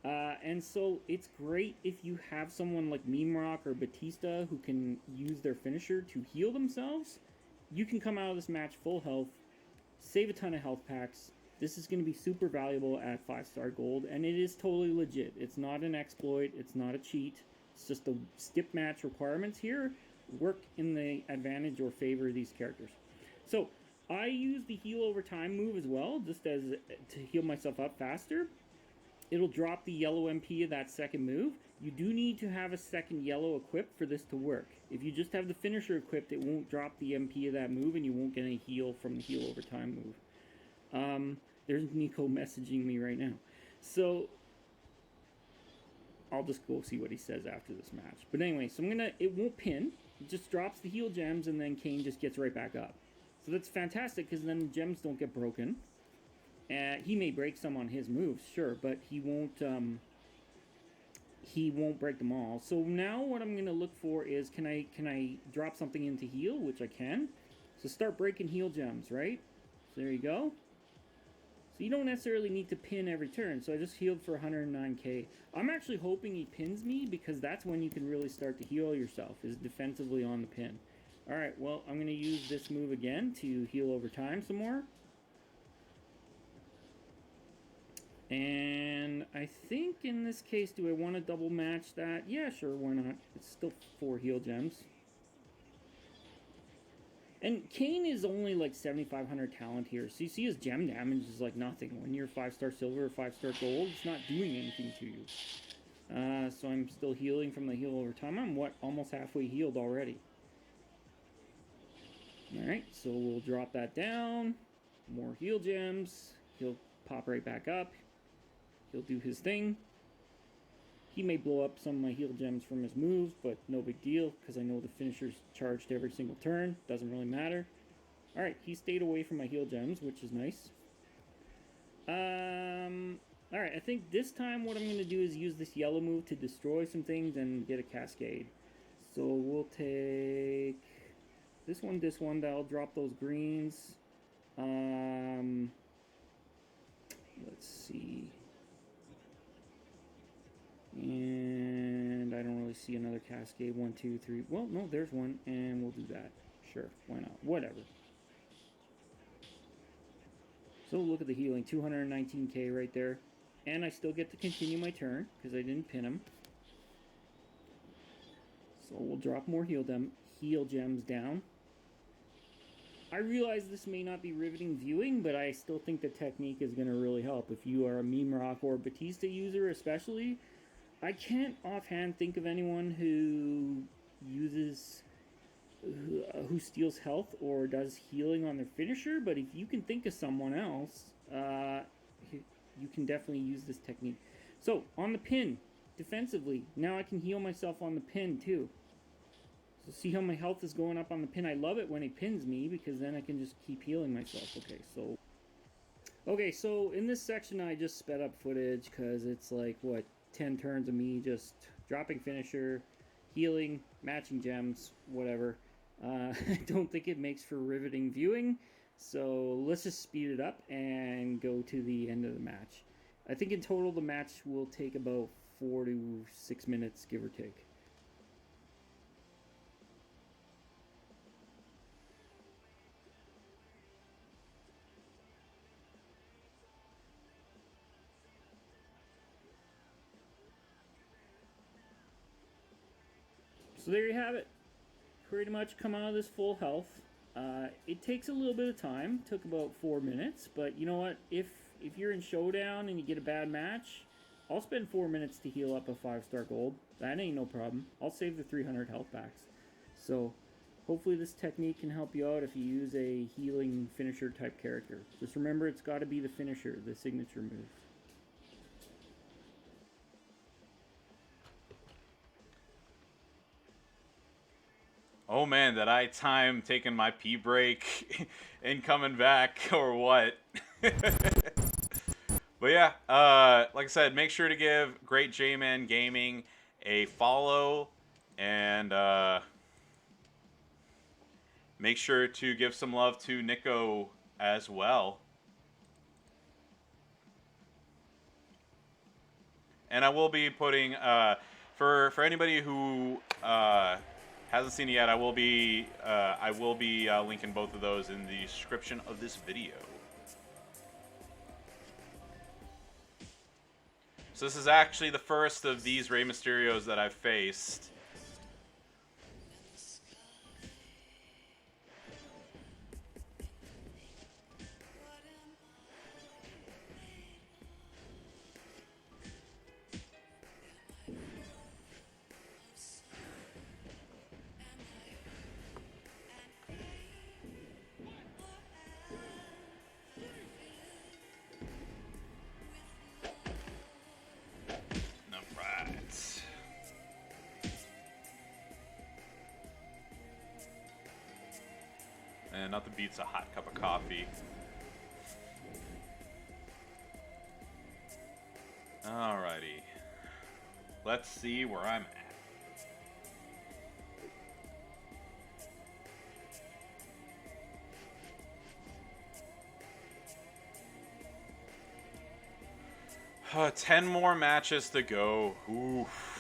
[SPEAKER 3] And so it's great if you have someone like Meme Rock or Batista who can use their finisher to heal themselves. You can come out of this match full health, save a ton of health packs. This is going to be super valuable at 5-star gold, and it is totally legit. It's not an exploit, it's not a cheat. It's just the skip match requirements here work in the advantage or favor of these characters. So I use the heal over time move as well, just as to heal myself up faster. It'll drop the yellow MP of that second move. You do need to have a second yellow equipped for this to work. If you just have the finisher equipped, it won't drop the MP of that move, and you won't get any heal from the heal over time move. There's Nico messaging me right now. So I'll just go see what he says after this match. But anyway, so it won't pin. just drops the heal gems, and then Kane just gets right back up. So that's fantastic, because then the gems don't get broken. And he may break some on his moves, sure, but he won't break them all. So now what I'm gonna look for is, can I drop something into heal, which I can. So start breaking heal gems, right? So there you go. So you don't necessarily need to pin every turn. So I just healed for 109k. I'm actually hoping he pins me, because that's when you can really start to heal yourself, is defensively on the pin. Alright, well, I'm gonna use this move again to heal over time some more. And I think in this case, do I want to double match that? Yeah, sure, why not? It's still 4 heal gems. And Kane is only like 7,500 talent here. So you see his gem damage is like nothing. When you're 5-star silver or 5-star gold, it's not doing anything to you. So I'm still healing from the heal over time. I'm, almost halfway healed already. Alright, so we'll drop that down. More heal gems. He'll pop right back up. He'll do his thing. He may blow up some of my heal gems from his moves, but no big deal, because I know the finisher's charged every single turn. Doesn't really matter. Alright, he stayed away from my heal gems, which is nice. Alright, I think this time what I'm going to do is use this yellow move to destroy some things and get a cascade. So we'll take this one, that'll drop those greens. Let's see. And I don't really see another cascade. 1, 2, 3. Well, no, there's one, and we'll do that. Sure, why not? Whatever. So look at the healing, 219k right there. And I still get to continue my turn, because I didn't pin him. So we'll drop more heal gems down. I realize this may not be riveting viewing, but I still think the technique is going to really help. If you are a Meme Rock or Batista user especially, I can't offhand think of anyone who steals health or does healing on their finisher, but if you can think of someone else, you can definitely use this technique. So, on the pin, defensively, now I can heal myself on the pin too. So see how my health is going up on the pin? I love it when he pins me, because then I can just keep healing myself. Okay, so in this section I just sped up footage, because it's like, what, 10 turns of me just dropping finisher, healing, matching gems, whatever. I don't think it makes for riveting viewing, so let's just speed it up and go to the end of the match. I think in total the match will take about 4 to 6 minutes, give or take. So there you have it. Pretty much come out of this full health. It takes a little bit of time. Took about 4 minutes, but you know what? If you're in Showdown and you get a bad match, I'll spend 4 minutes to heal up a 5-star gold. That ain't no problem. I'll save the 300 health packs. So hopefully this technique can help you out if you use a healing finisher type character. Just remember, it's got to be the finisher, the signature move.
[SPEAKER 1] Oh man, did I time taking my pee break and coming back or what? But yeah, like I said, make sure to give GreatJman Gaming a follow, and make sure to give some love to Nico as well. And I will be putting, for anybody who hasn't seen it yet, I will be linking both of those in the description of this video. So this is actually the first of these Rey Mysterios that I've faced. Alright. And nothing beats a hot cup of coffee. Alrighty. Let's see where I'm at. Oh, 10 more matches to go. Oof.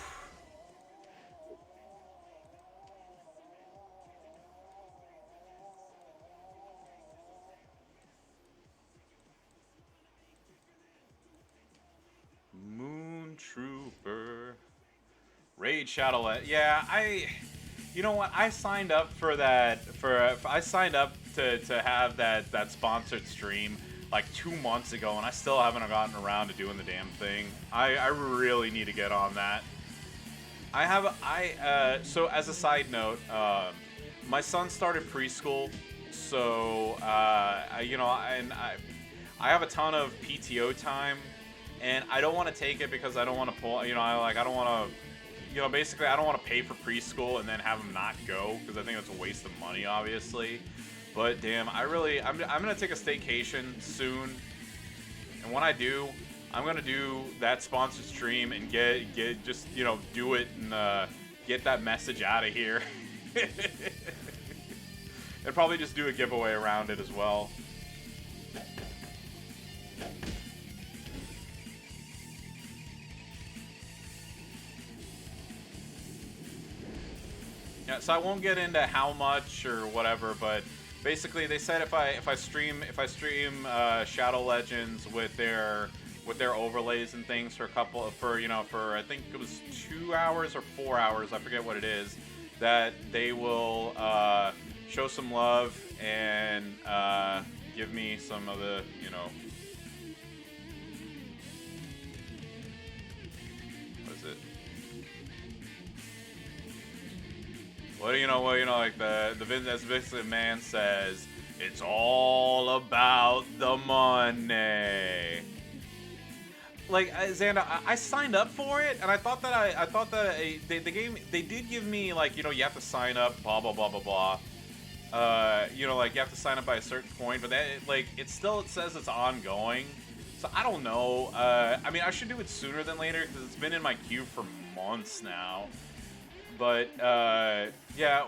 [SPEAKER 1] Moon Trooper. Raid Shadowlet. Yeah, you know what? I signed up for that. I signed up to have that sponsored stream like 2 months ago, and I still haven't gotten around to doing the damn thing. I really need to get on that. So as a side note, my son started preschool, so I have a ton of PTO time, and I don't want to take it because I don't want to pull. I don't want to. Basically, I don't want to pay for preschool and then have him not go because I think it's a waste of money, obviously. But damn, I'm gonna take a staycation soon, and when I do, I'm gonna do that sponsored stream and get just do it and get that message out of here, and probably just do a giveaway around it as well. Yeah, so I won't get into how much or whatever, but basically they said if I stream Shadow Legends with their overlays and things for I think it was 2 hours or 4 hours, I forget what it is, that they will show some love and give me some of the what is it? Like the Vince McMahon says, it's all about the money. Like Xander, I signed up for it, and I thought that they did give me like you have to sign up, blah blah blah blah blah. Like you have to sign up by a certain point, but it says it's ongoing. So I don't know. I mean, I should do it sooner than later because it's been in my queue for months now. But yeah,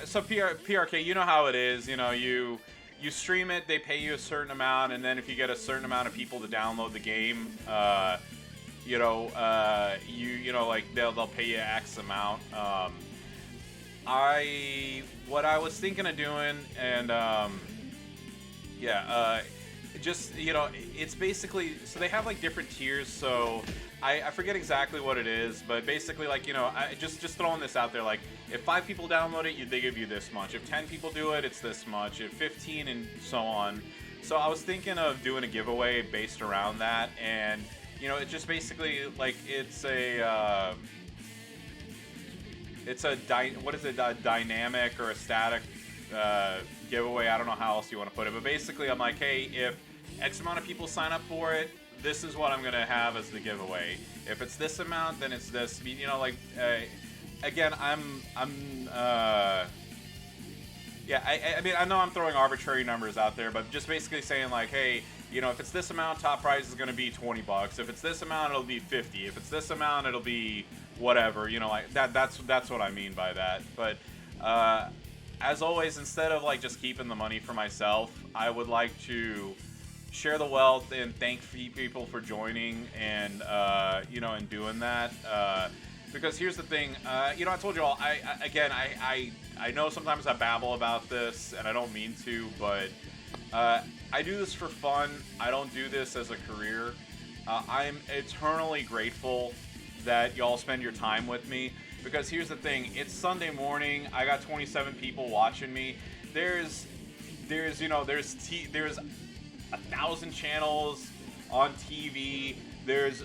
[SPEAKER 1] so PRK, you know how it is. You stream it, they pay you a certain amount, and then if you get a certain amount of people to download the game, they'll pay you X amount. What I was thinking of doing, and it's basically, so they have like different tiers. So I forget exactly what it is, but basically just throwing this out there, like if 5 people download it, they give you this much. If 10 people do it, it's this much. If 15 and so on. So I was thinking of doing a giveaway based around that, and it just basically like it's a dynamic or a static giveaway. I don't know how else you want to put it, but basically I'm like, hey, if X amount of people sign up for it, this is what I'm gonna have as the giveaway. If it's this amount, then it's this. Again, I mean, I know I'm throwing arbitrary numbers out there, but just basically saying like, hey, if it's this amount, top prize is gonna be $20. If it's this amount, it'll be 50. If it's this amount, it'll be whatever. Like that's what I mean by that. But as always, instead of like just keeping the money for myself, I would like to share the wealth and thank people for joining and and doing that. Because here's the thing, I told you all, I know sometimes I babble about this and I don't mean to, but I do this for fun. I don't do this as a career. I'm eternally grateful that y'all spend your time with me, because here's the thing, it's Sunday morning, I got 27 people watching me. There's 1,000 channels on TV. There's,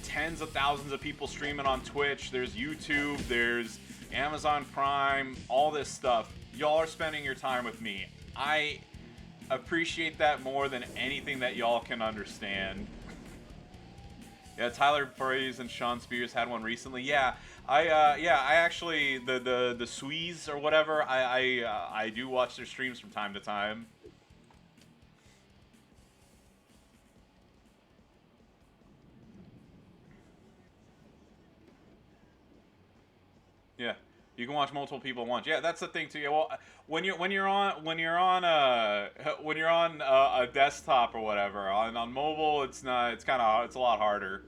[SPEAKER 1] tens of thousands of people streaming on Twitch. There's YouTube. There's Amazon Prime. All this stuff. Y'all are spending your time with me. I appreciate that more than anything that y'all can understand. Yeah, Tyler Breeze and Sean Spears had one recently. Yeah, I actually the Swees or whatever. I do watch their streams from time to time. Yeah, you can watch multiple people at once. Yeah, that's the thing too. Yeah, well, when you're on a desktop or whatever, on mobile, it's not. It's a lot harder.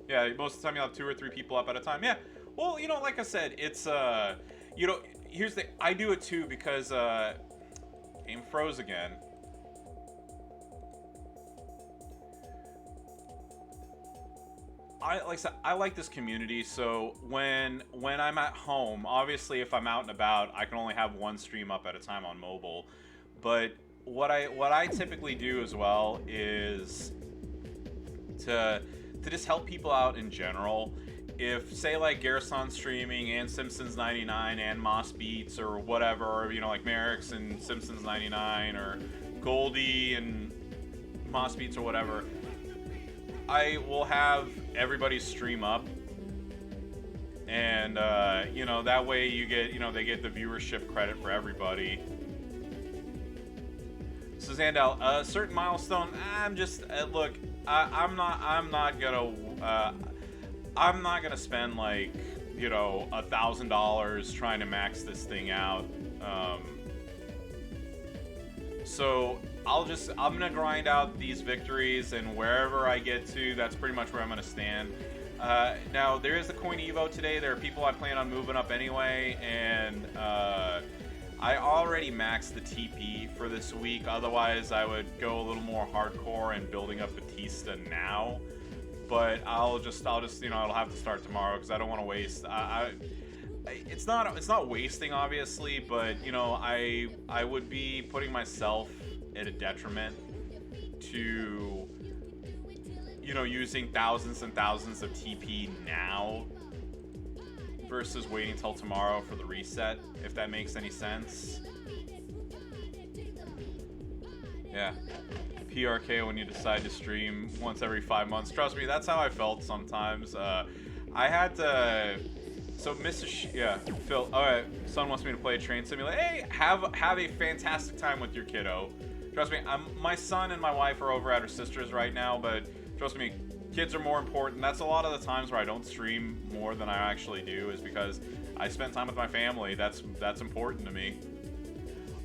[SPEAKER 1] Yeah, most of the time you'll have 2 or 3 people up at a time. Yeah. Well, like I said, it's here's the I do it too because game froze again. Like I said, I like this community, so when I'm at home, obviously if I'm out and about, I can only have one stream up at a time on mobile. But what I typically do as well is to just help people out in general. If say like Garrison streaming and Simpsons 99 and Moss Beats or whatever, or, like Merrick's and Simpsons 99 or Goldie and Moss Beats or whatever, I will have everybody stream up, and that way you get they get the viewership credit for everybody. So Zandal, a certain milestone. I'm just look. I'm not gonna spend like $1,000 trying to max this thing out. So I'm gonna grind out these victories, and wherever I get to, that's pretty much where I'm gonna stand. Now there is the Coin Evo today. There are people I plan on moving up anyway, and I already maxed the TP for this week. Otherwise, I would go a little more hardcore and building up Batista now. But it'll have to start tomorrow because I don't want to waste. It's not wasting, obviously, but I would be putting myself at a detriment to using thousands and thousands of TP now versus waiting till tomorrow for the reset, if that makes any sense. Yeah. PRK when you decide to stream once every 5 months. Trust me, that's how I felt sometimes. I had to. So Phil. All right, son wants me to play a train simulator. Hey, have a fantastic time with your kiddo. Trust me, my son and my wife are over at her sister's right now, but trust me, kids are more important. That's a lot of the times where I don't stream more than I actually do, is because I spend time with my family. That's important to me.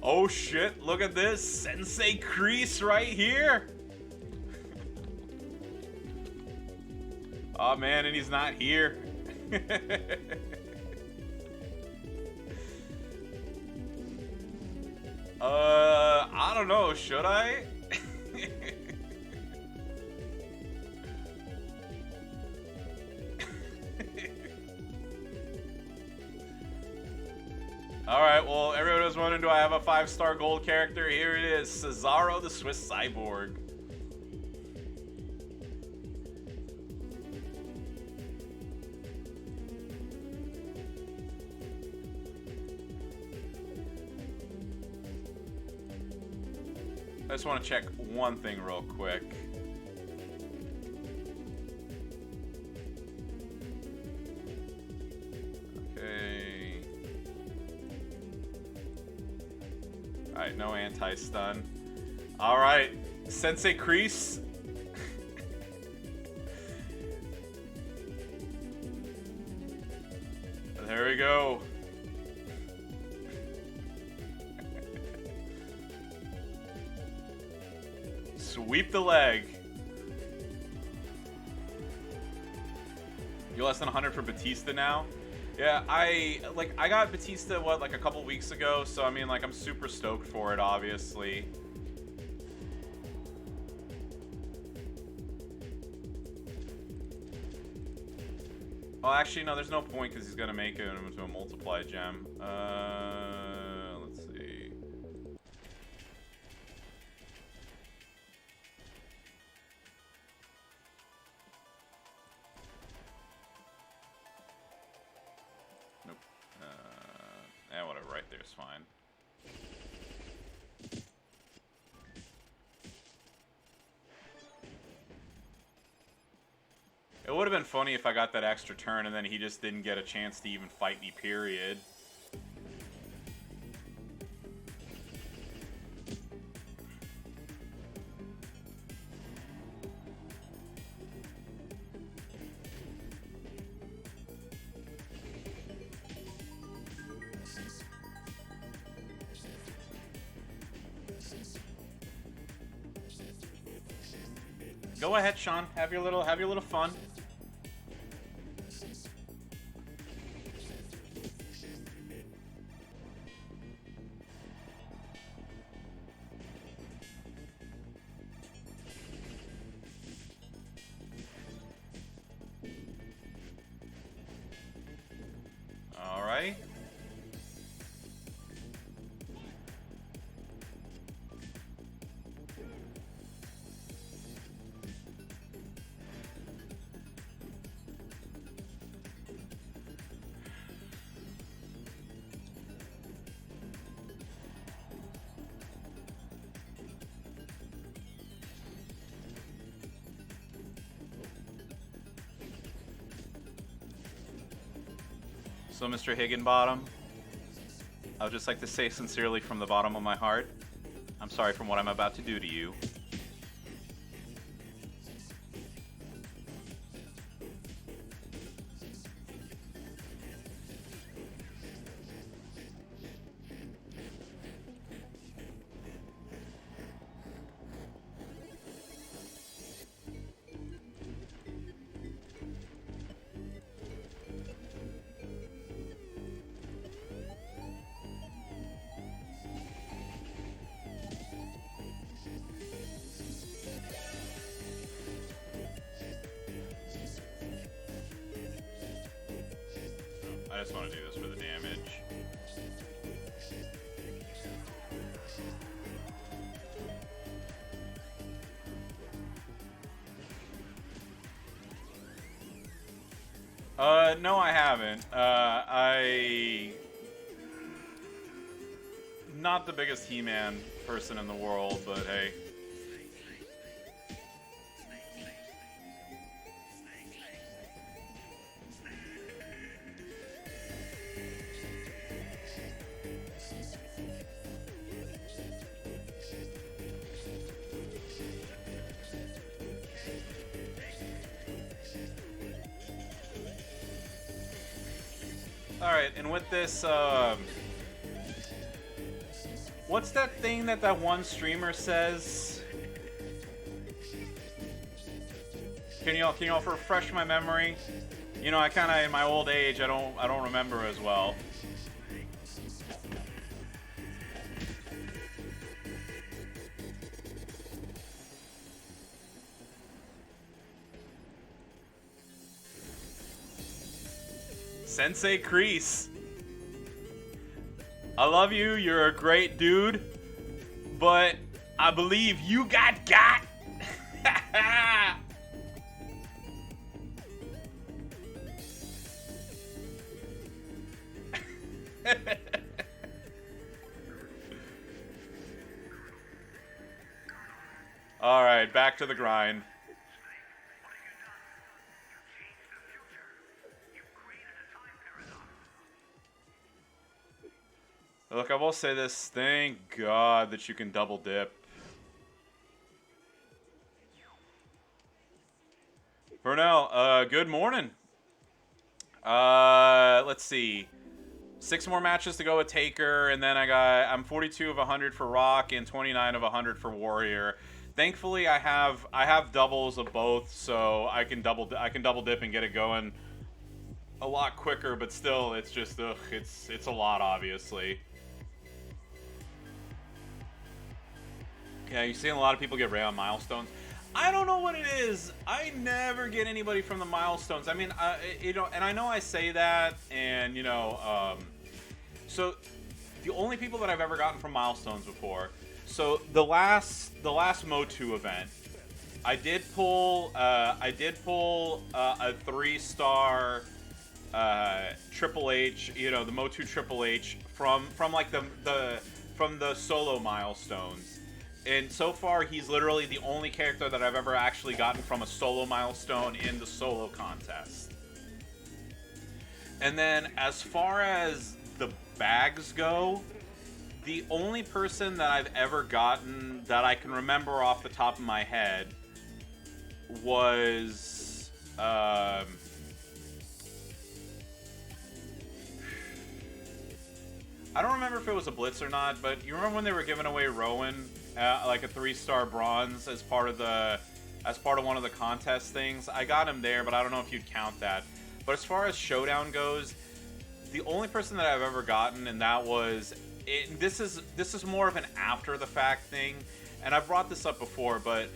[SPEAKER 1] Oh shit, look at this. Sensei Kreese right here. Oh man, and he's not here. I don't know, should I? Alright, well, everyone was wondering, do I have a 5-star gold character? Here it is, Cesaro the Swiss Cyborg. I just want to check one thing real quick. Okay. Alright, no anti-stun. Alright, Sensei Kreese. There we go. Sweep the leg. You're less than 100 for Batista now? Yeah, I got Batista, like a couple weeks ago, so I mean, like, I'm super stoked for it, obviously. Well, actually, no, there's no point because he's gonna make it into a multiply gem. Let's see. Nope. Whatever, right there is fine. It would have been funny if I got that extra turn and then he just didn't get a chance to even fight me, period. Go ahead, Sean. Have your little fun. All right. So, Mr. Higginbottom, I would just like to say sincerely from the bottom of my heart, I'm sorry for what I'm about to do to you. I just want to do this for the damage. No, I haven't. Not the biggest He-Man person in the world, but hey. Alright, and with this, what's that thing that one streamer says? Can y'all refresh my memory? You know, I kinda, in my old age, I don't remember as well. Sensei Kreese. I love you, you're a great dude, but I believe you got. Alright, back to the grind. Look, I will say this. Thank God that you can double dip. Vernell, good morning. Let's see. 6 more matches to go with Taker, and then I'm 42 of 100 for Rock and 29 of 100 for Warrior. Thankfully, I have doubles of both, so I can double dip and get it going a lot quicker. But still, it's just it's a lot, obviously. Yeah, you're seeing a lot of people get Rey on milestones. I don't know what it is. I never get anybody from the milestones. I mean, you know, and I know I say that, and you know, so the only people that I've ever gotten from milestones before. So the last Motu event, I did pull a 3-star Triple H, you know, the Motu Triple H from like the solo milestones. And so far, he's literally the only character that I've ever actually gotten from a solo milestone in the solo contest. And then as far as the bags go, the only person that I've ever gotten that I can remember off the top of my head was I don't remember if it was a Blitz or not, but you remember when they were giving away Rowan like a 3-star bronze as part of one of the contest things? I got him there, but I don't know if you'd count that. But as far as Showdown goes, the only person that I've ever gotten, and that was this is more of an after the fact thing, and I've brought this up before, but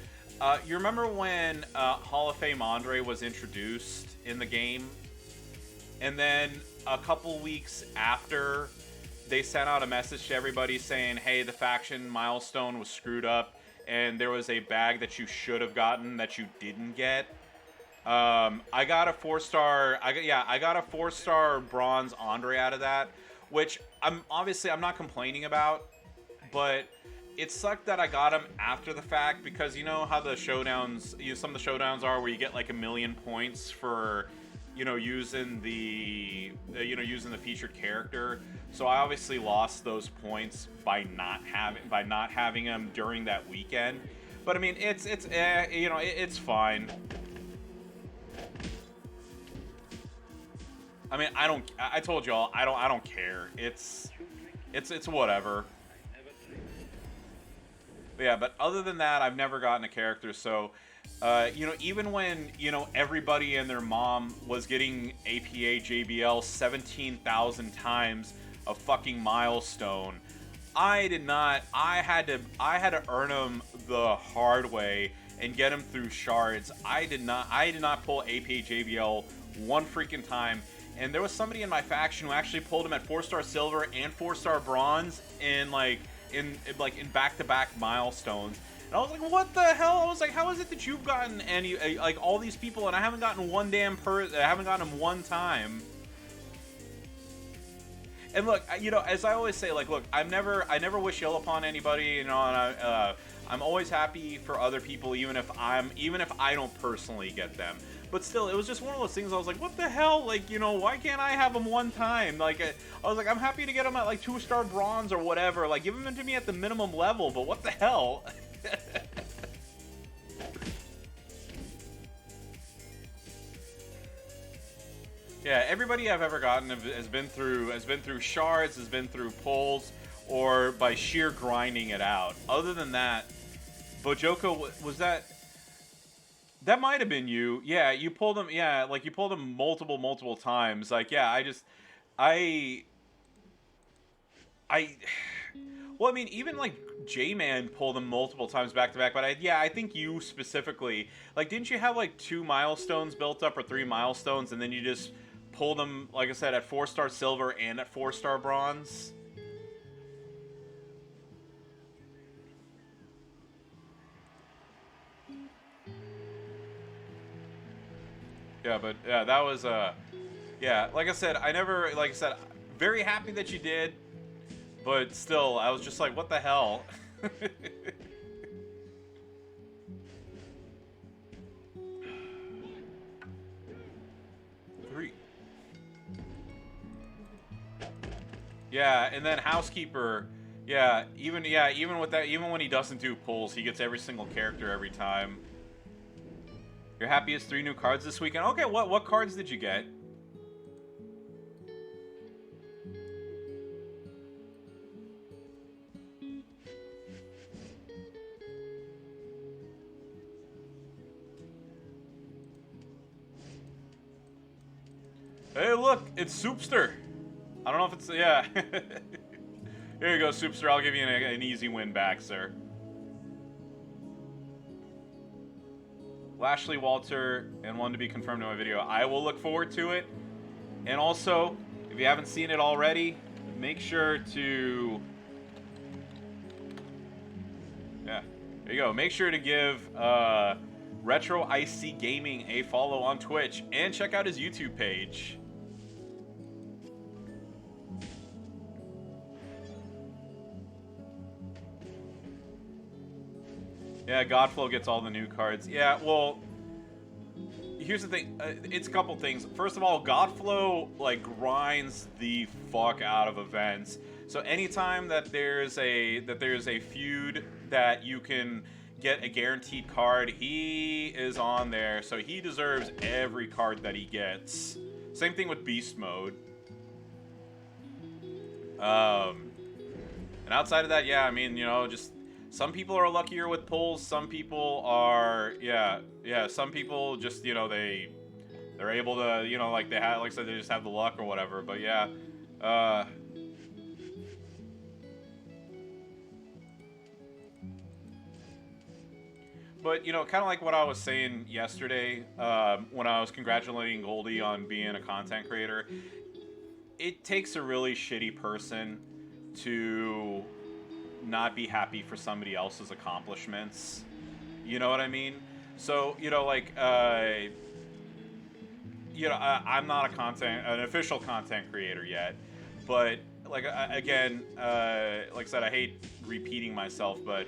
[SPEAKER 1] you remember when Hall of Fame Andre was introduced in the game, and then a couple weeks after, they sent out a message to everybody saying, hey, the faction milestone was screwed up, and there was a bag that you should have gotten that you didn't get. I got a 4-star. I got a 4-star bronze Andre out of that, which I'm not complaining about, but it sucked that I got him after the fact, because you know how the showdowns, some of the showdowns are where you get like 1,000,000 points for, using the featured character. So I obviously lost those points by not having him during that weekend. But I mean, it's fine. I mean, I told y'all, I don't care. It's whatever. But yeah, but other than that, I've never gotten a character, so even when, everybody and their mom was getting APA JBL 17,000 times a fucking milestone, I did not. I had to earn them the hard way and get them through shards. I did not pull APA JBL one freaking time. And there was somebody in my faction who actually pulled him at 4-star silver and 4-star bronze in back-to-back milestones. And I was like, what the hell? I was like, how is it that you've gotten all these people and I haven't gotten one damn I haven't gotten them one time? And look, as I always say, look, I never wish ill upon anybody, and I'm always happy for other people, even if I don't personally get them. But still, it was just one of those things. I was like, what the hell? Why can't I have them one time? I was like, I'm happy to get them at 2-star bronze or whatever. Give them to me at the minimum level. But what the hell? Yeah, everybody I've ever gotten has been through shards, has been through pulls, or by sheer grinding it out. Other than that, Bojoko, was that? That might have been you. Yeah, you pulled him. Yeah, you pulled him multiple times. Well, I mean, even J-Man pulled him multiple times back to back. But I think you specifically, didn't you have 2 milestones built up or 3 milestones, and then you just pulled them, like I said, at 4-star silver and at 4-star bronze? Yeah, but yeah, that was like I said, very happy that you did, but still, I was just like, what the hell? Three. Yeah, and then Housekeeper, even with that, even when he doesn't do pulls, he gets every single character every time. Your happiest 3 new cards this weekend? Okay, what cards did you get? Hey, look, it's Soupster. I don't know if it's, yeah. Here you go, Soupster. I'll give you an easy win back, sir. Lashley, Walter, and one to be confirmed in my video. I will look forward to it. And also, if you haven't seen it already, make sure to... Yeah, there you go. Make sure to give Retro IC Gaming a follow on Twitch and check out his YouTube page. Yeah, Godflow gets all the new cards. Yeah, well, here's the thing. It's a couple things. First of all, Godflow like grinds the fuck out of events. So anytime that there's a feud that you can get a guaranteed card, he is on there. So he deserves every card that he gets. Same thing with Beast Mode. And outside of that, yeah, I mean, you know, just some people are luckier with pulls. Some people are, yeah. Some people just, you know, they're able to, you know, like they have, like I said, they just have the luck or whatever. But yeah, but you know, kind of like what I was saying yesterday when I was congratulating Goldie on being a content creator. It takes a really shitty person to not be happy for somebody else's accomplishments. You know what I mean? So, you know, like, you know, I'm not an official content creator yet, but like, again, like I said, I hate repeating myself, but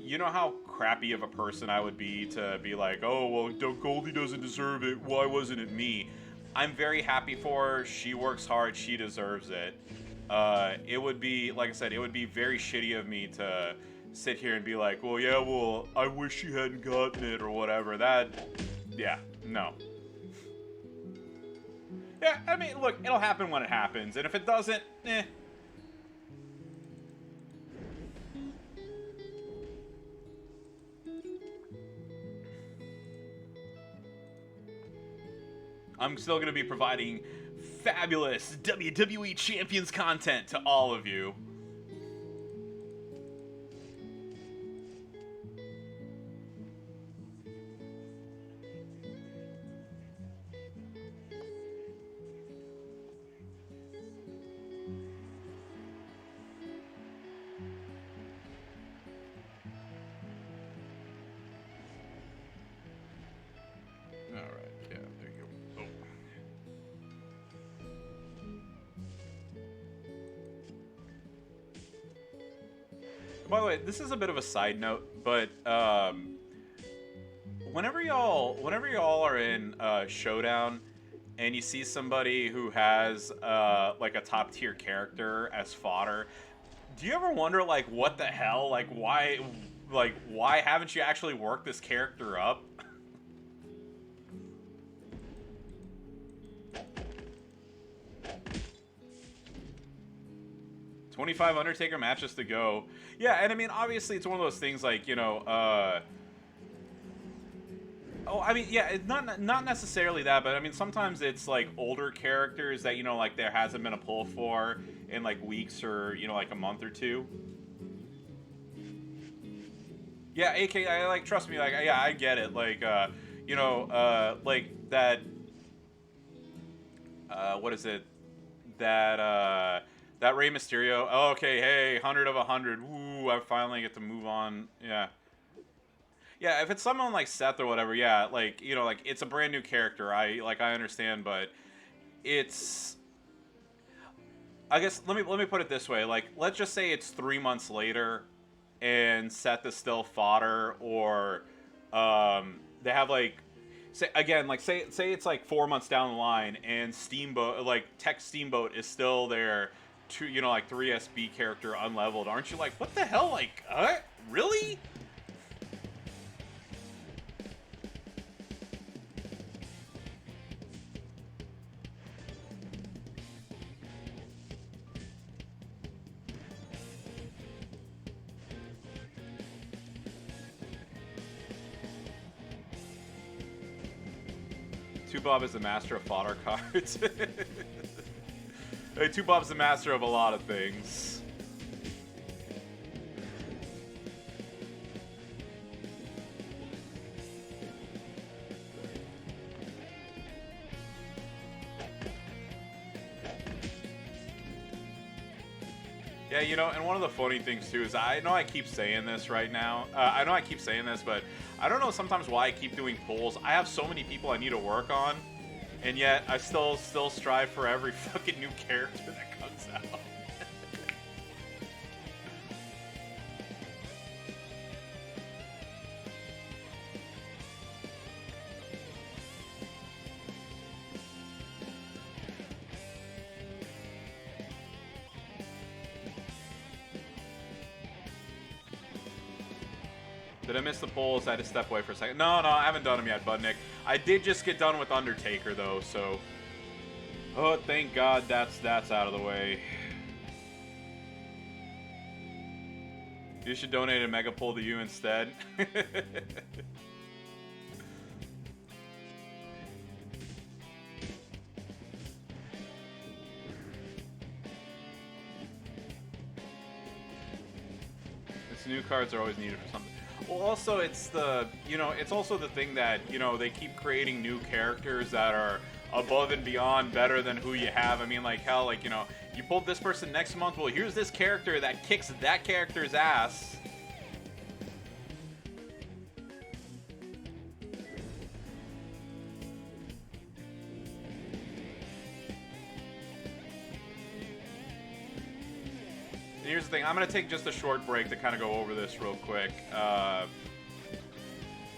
[SPEAKER 1] you know how crappy of a person I would be to be like, oh, well, Goldie doesn't deserve it. Why wasn't it me? I'm very happy for her. She works hard. She deserves it. It would be, like I said, it would be very shitty of me to sit here and be like, well, yeah, well, I wish she hadn't gotten it or whatever. That, yeah, no. Yeah, I mean, look, it'll happen when it happens. And if it doesn't, eh. I'm still going to be providing fabulous WWE Champions content to all of you. By the way, this is a bit of a side note, but whenever y'all are in Showdown and you see somebody who has like a top tier character as fodder, do you ever wonder like what the hell, like why haven't you actually worked this character up? 25 Undertaker matches to go. Yeah, and I mean, obviously, it's one of those things like, you know, oh, I mean, yeah, it's not necessarily that, but I mean, sometimes it's like older characters that, you know, like there hasn't been a pull for in like weeks or, you know, like a month or two. Yeah, AK, like, trust me, like, yeah, I get it. Like, you know, like that, what is it? That Rey Mysterio. Oh, okay, hey, 100 of 100. Ooh, I finally get to move on. Yeah. Yeah, if it's someone like Seth or whatever, yeah, like, you know, like, it's a brand new character. I understand, but it's... I guess, let me put it this way. Like, let's just say it's 3 months later and Seth is still fodder, or they have, like... Say it's like 4 months down the line and Steamboat, like, Tech Steamboat is still there... you know, like 3SB character unleveled. Aren't you like, what the hell? Like, really? Two Bob is the master of fodder cards. Hey, Two Bob's the master of a lot of things. Yeah, you know, and one of the funny things too is I know I keep saying this right now. I know I keep saying this, but I don't know sometimes why I keep doing polls. I have so many people I need to work on, and yet I still strive for every fucking new character that comes out. Did I miss the polls? I had to step away for a second. No, I haven't done them yet, Budnick. I did just get done with Undertaker, though, so... Oh, thank God that's out of the way. You should donate a mega poll to you instead. New cards are always needed for something. Well, also, it's the, it's also the thing that, they keep creating new characters that are above and beyond better than who you have. I mean, like, hell, like, you pulled this person next month, well, here's this character that kicks that character's ass. Here's the thing. I'm going to take just a short break to kind of go over this real quick.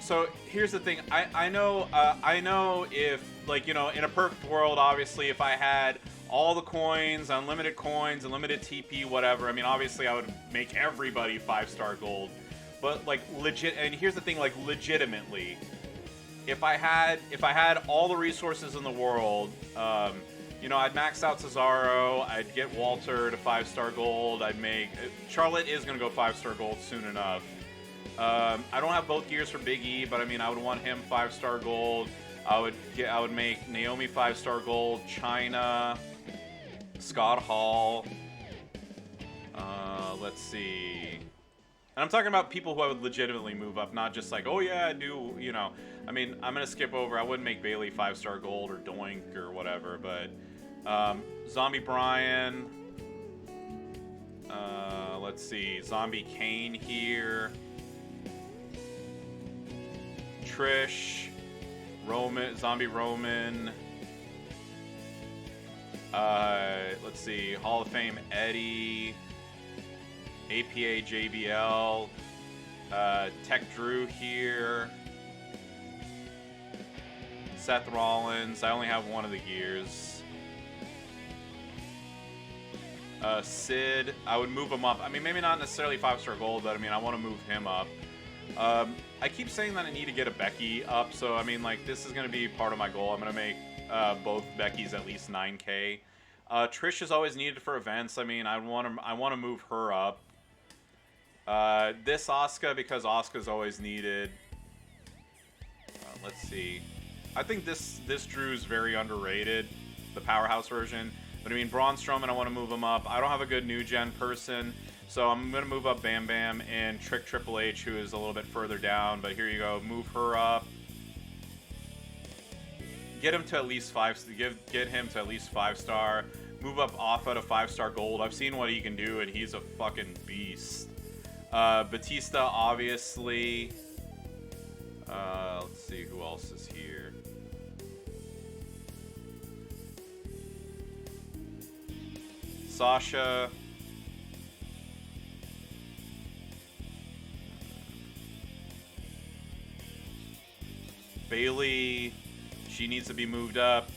[SPEAKER 1] So here's the thing. I know if, like, in a perfect world, obviously, if I had all the coins, unlimited TP, whatever, I mean, obviously, I would make everybody 5-star gold. But, like, legit, and here's the thing, like, legitimately, if I had all the resources in the world, I'd max out Cesaro, I'd get Walter to 5-star gold, Charlotte is going to go 5-star gold soon enough. I don't have both gears for Big E, but I mean, I would want him 5-star gold. I would make Naomi 5-star gold, Chyna, Scott Hall, let's see. And I'm talking about people who I would legitimately move up, not just like, oh yeah, I do, I mean, I'm going to skip over, I wouldn't make Bailey 5-star gold or Doink or whatever, but Zombie Brian, let's see, Zombie Kane here, Trish, Roman, Zombie Roman, let's see, Hall of Fame Eddie, APA JBL, Tech Drew here, Seth Rollins, I only have one of the gears. Sid, I would move him up. I mean, maybe not necessarily 5-star gold, but I mean, I want to move him up. I keep saying that I need to get a Becky up, so I mean, like, this is going to be part of my goal. I'm going to make both Beckys at least 9K. Trish is always needed for events. I mean, I want to move her up. This Asuka, because Asuka's always needed. Let's see. I think this Drew's very underrated, the Powerhouse version. But I mean, Braun Strowman, I want to move him up. I don't have a good new gen person, so I'm going to move up Bam Bam and Trick Triple H, who is a little bit further down. But here you go. Move her up. Get him to at least 5. Get him to at least 5-star. Move up Alpha to 5-star gold. I've seen what he can do, and he's a fucking beast. Batista, obviously. Let's see who else is here. Sasha. Bailey. She needs to be moved up.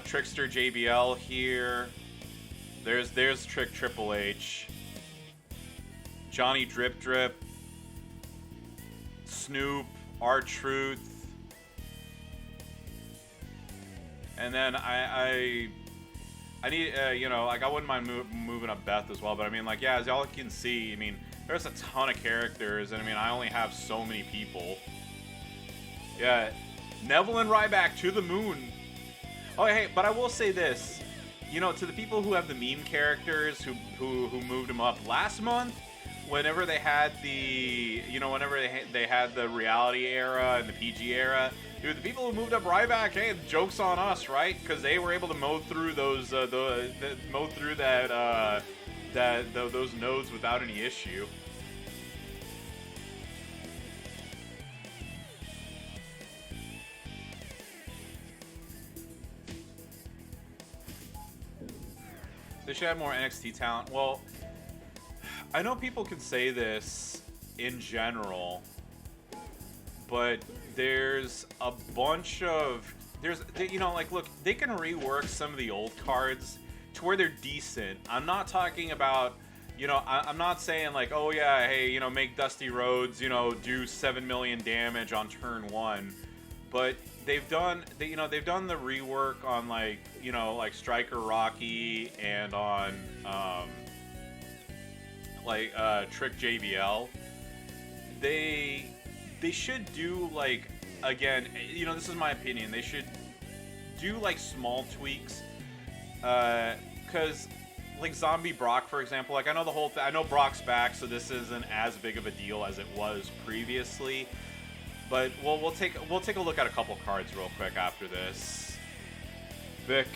[SPEAKER 1] Trickster JBL here. There's Trick Triple H. Johnny Drip Drip. Snoop. R-Truth. And then I need, like, I wouldn't mind moving up Beth as well, but I mean, like, yeah, as y'all can see, I mean, there's a ton of characters, and I mean, I only have so many people. Yeah, Neville and Ryback to the moon. Oh, hey, but I will say this, to the people who have the meme characters who moved them up last month, whenever they had the, whenever they had the reality era and the PG era, dude, the people who moved up Ryback, hey, the joke's on us, right? Because they were able to mow through those, those nodes without any issue. They should have more NXT talent. Well, I know people can say this in general, but there's a bunch of, like, look, they can rework some of the old cards to where they're decent. I'm not talking about, you know, I'm not saying like, oh yeah, hey, you know, make Dusty Rhodes, you know, do 7 million damage on turn 1, but they've done the rework on like, you know, like Striker Rocky and on Trick JBL. They should do like, again, you know, this is my opinion. They should do like small tweaks, because like Zombie Brock, for example, like I know the whole I know Brock's back, so this isn't as big of a deal as it was previously. But we'll take a look at a couple cards real quick after this. Vic,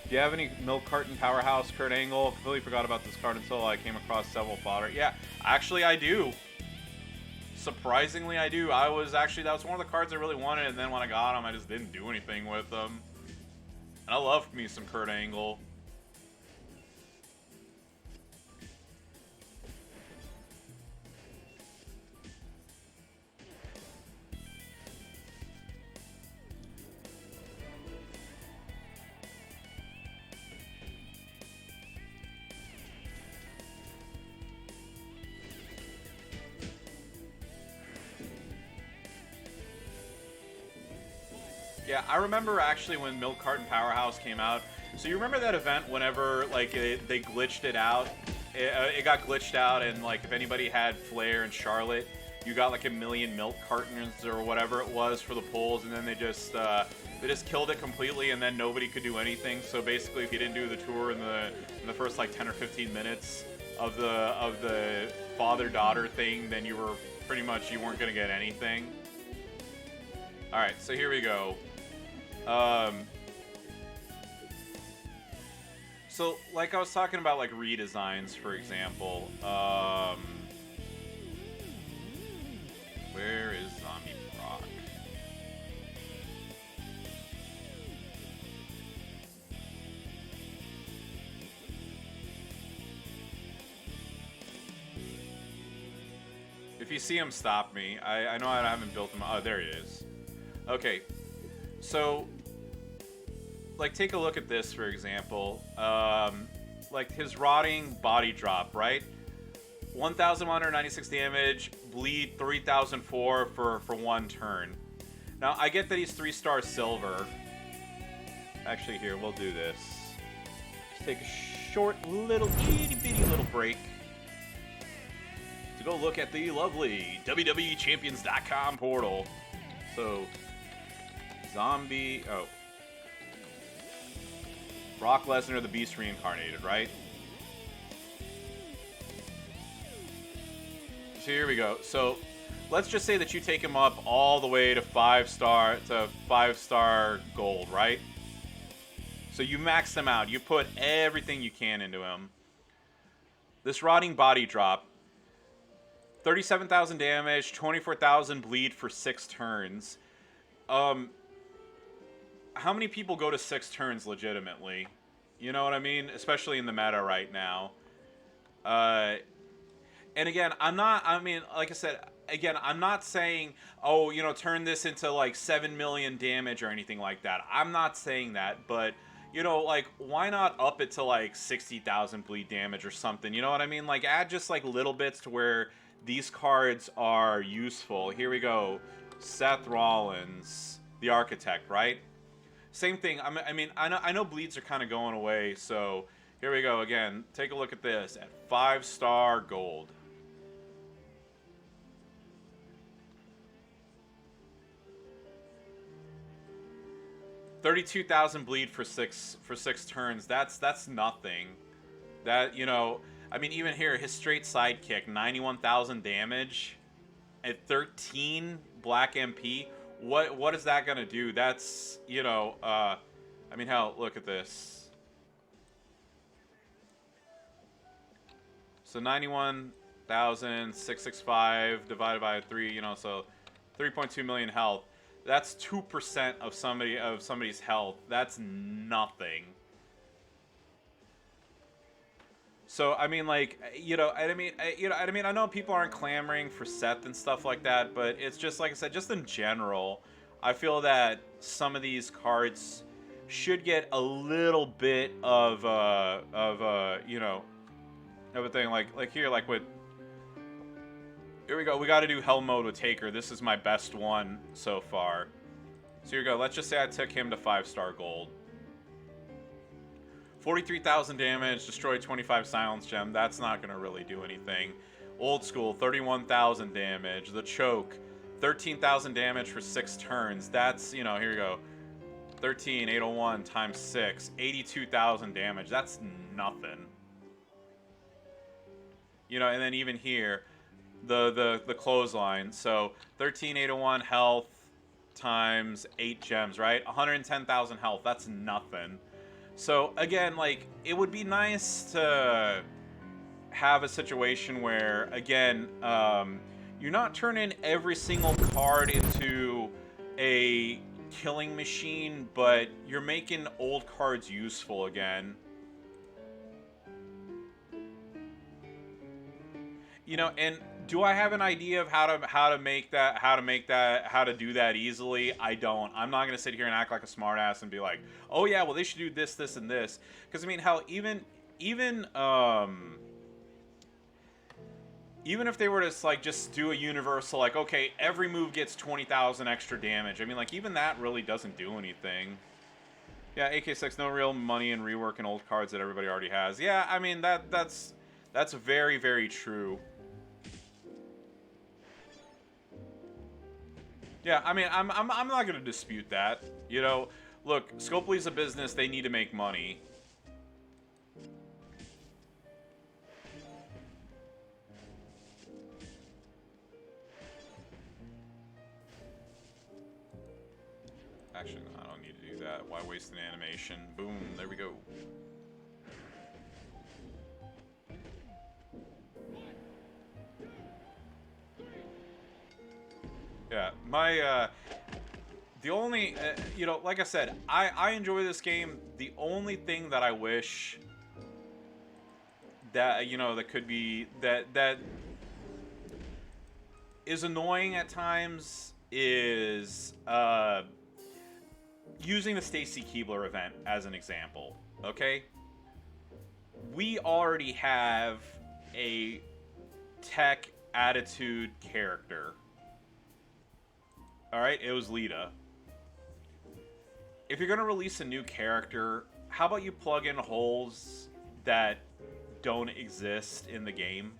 [SPEAKER 1] do you have any milk carton powerhouse Kurt Angle? Completely forgot about this card until I came across several fodder. Yeah, actually I do. Surprisingly, I do. That was one of the cards I really wanted, and then when I got them, I just didn't do anything with them. And I love me some Kurt Angle. Yeah, I remember actually when Milk Carton Powerhouse came out. So you remember that event whenever like they glitched it out? It got glitched out, and like if anybody had Flair and Charlotte, you got like 1 million milk cartons or whatever it was for the pulls, and then they just killed it completely, and then nobody could do anything. So basically, if you didn't do the tour in the first like 10 or 15 minutes of the father-daughter thing, then you weren't gonna get anything. All right, so here we go. So, like I was talking about, like, redesigns, for example. Where is Zombie Brock? If you see him, stop me. I know I haven't built him. Oh, there he is. Okay. So, like, take a look at this, for example. Like, his Rotting Body Drop, right? 1,196 damage, bleed 3,004 for 1 turn. Now, I get that he's 3-star silver. Actually, here, we'll do this. Just take a short, little, itty-bitty little break to go look at the lovely WWEChampions.com portal. So, Brock Lesnar, the Beast Reincarnated, right? So here we go. So let's just say that you take him up all the way to 5-star gold, right? So you max him out. You put everything you can into him. This Rotting Body Drop, 37,000 damage, 24,000 bleed for 6 turns. How many people go to 6 turns legitimately? You know what I mean? Especially in the meta right now. And again, like I said, again, I'm not saying, oh, you know, turn this into like 7 million damage or anything like that. I'm not saying that, but, you know, like, why not up it to like 60,000 bleed damage or something? You know what I mean? Like, add just like little bits to where these cards are useful. Here we go. Seth Rollins, the Architect, right? Same thing. I know bleeds are kind of going away, so here we go again. Take a look at this at 5-star gold. $32,000 bleed for six turns. That's nothing. That, you know, I mean, even here, his straight sidekick, 91,000 damage at 13 black MP. What is that gonna do? That's, you know, I mean, hell, look at this. So 91,665 divided by 3, you know, so 3.2 million health. That's 2% of somebody's health. That's nothing. So I mean, like, you know, I know people aren't clamoring for Seth and stuff like that, but it's just like I said, just in general, I feel that some of these cards should get a little bit of you know, of a thing. Like here, like with... Here we go. We got to do hell mode with Taker. This is my best one so far. So here we go. Let's just say I took him to 5-star gold. 43,000 damage, destroy 25 silence gem. That's not going to really do anything. Old school, 31,000 damage. The choke, 13,000 damage for 6 turns. That's, you know, here you go. 13,801 times 6, 82,000 damage. That's nothing. You know, and then even here, the clothesline. So 13,801 health times 8 gems, right? 110,000 health. That's nothing. So again, like, it would be nice to have a situation where, again, you're not turning every single card into a killing machine, but you're making old cards useful again. You know, and do I have an idea of how to do that easily? I don't. I'm not gonna sit here and act like a smartass and be like, oh yeah, well they should do this, this, and this. Because I mean, hell, even if they were to like just do a universal, like, okay, every move gets 20,000 extra damage. I mean, like, even that really doesn't do anything. Yeah, AK6, no real money in reworking old cards that everybody already has. Yeah, I mean that's very, very true. Yeah, I mean, I'm not going to dispute that. You know, look, Scopely's a business. They need to make money. Actually, no, I don't need to do that. Why waste an animation? Boom, there we go. Yeah, my, the only, you know, like I said, I enjoy this game. The only thing that I wish that, you know, that could be, that is annoying at times is, using the Stacy Keibler event as an example, okay? We already have a tech attitude character. Alright, it was Lita. If you're going to release a new character, how about you plug in holes that don't exist in the game?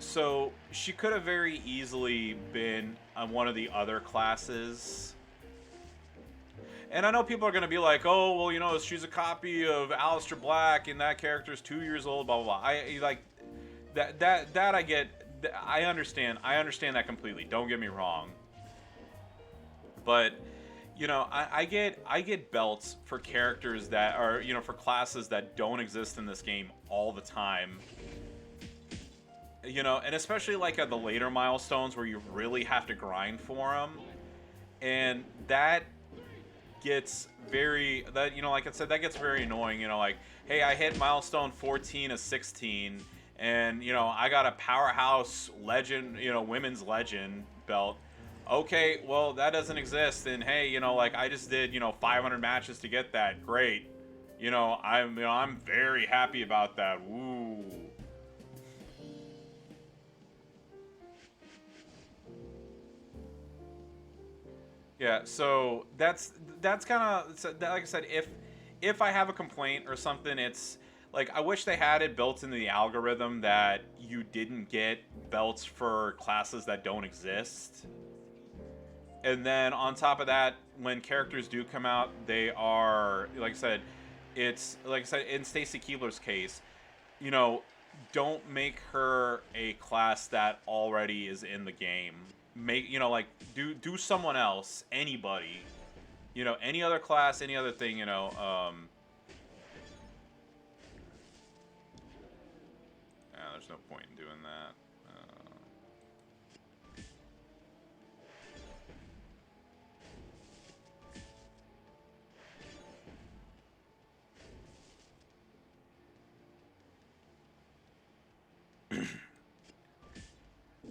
[SPEAKER 1] So, she could have very easily been on one of the other classes. And I know people are going to be like, oh, well, you know, she's a copy of Aleister Black and that character's 2 years old, blah, blah, blah. I, like, that I get... I understand that completely. Don't get me wrong. But, you know, I get belts for characters that are, you know, for classes that don't exist in this game all the time. You know, and especially like at the later milestones where you really have to grind for them. And that gets very, you know, like I said, that gets very annoying. You know, like, hey, I hit milestone 14 of 16. And, you know, I got a powerhouse legend, you know, women's legend belt. Okay, well, that doesn't exist. And, hey, you know, like, I just did, you know, 500 matches to get that. Great. You know, I'm very happy about that. Woo. Yeah, so that's kind of, like I said, if I have a complaint or something, it's... Like, I wish they had it built into the algorithm that you didn't get belts for classes that don't exist. And then on top of that, when characters do come out, they are, like I said, it's, like I said, in Stacy Keibler's case, you know, don't make her a class that already is in the game. Make, you know, like, do someone else, anybody, you know, any other class, any other thing, you know, there's no point in doing that.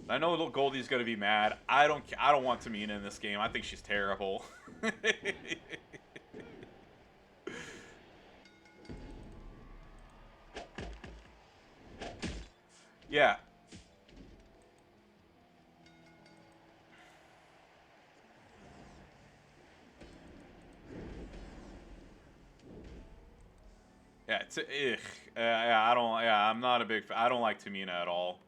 [SPEAKER 1] I know little Goldie's gonna be mad. I don't want Tamina in this game. I think she's terrible. Yeah, yeah, I don't. Yeah, I'm not a big. I don't like Tamina at all.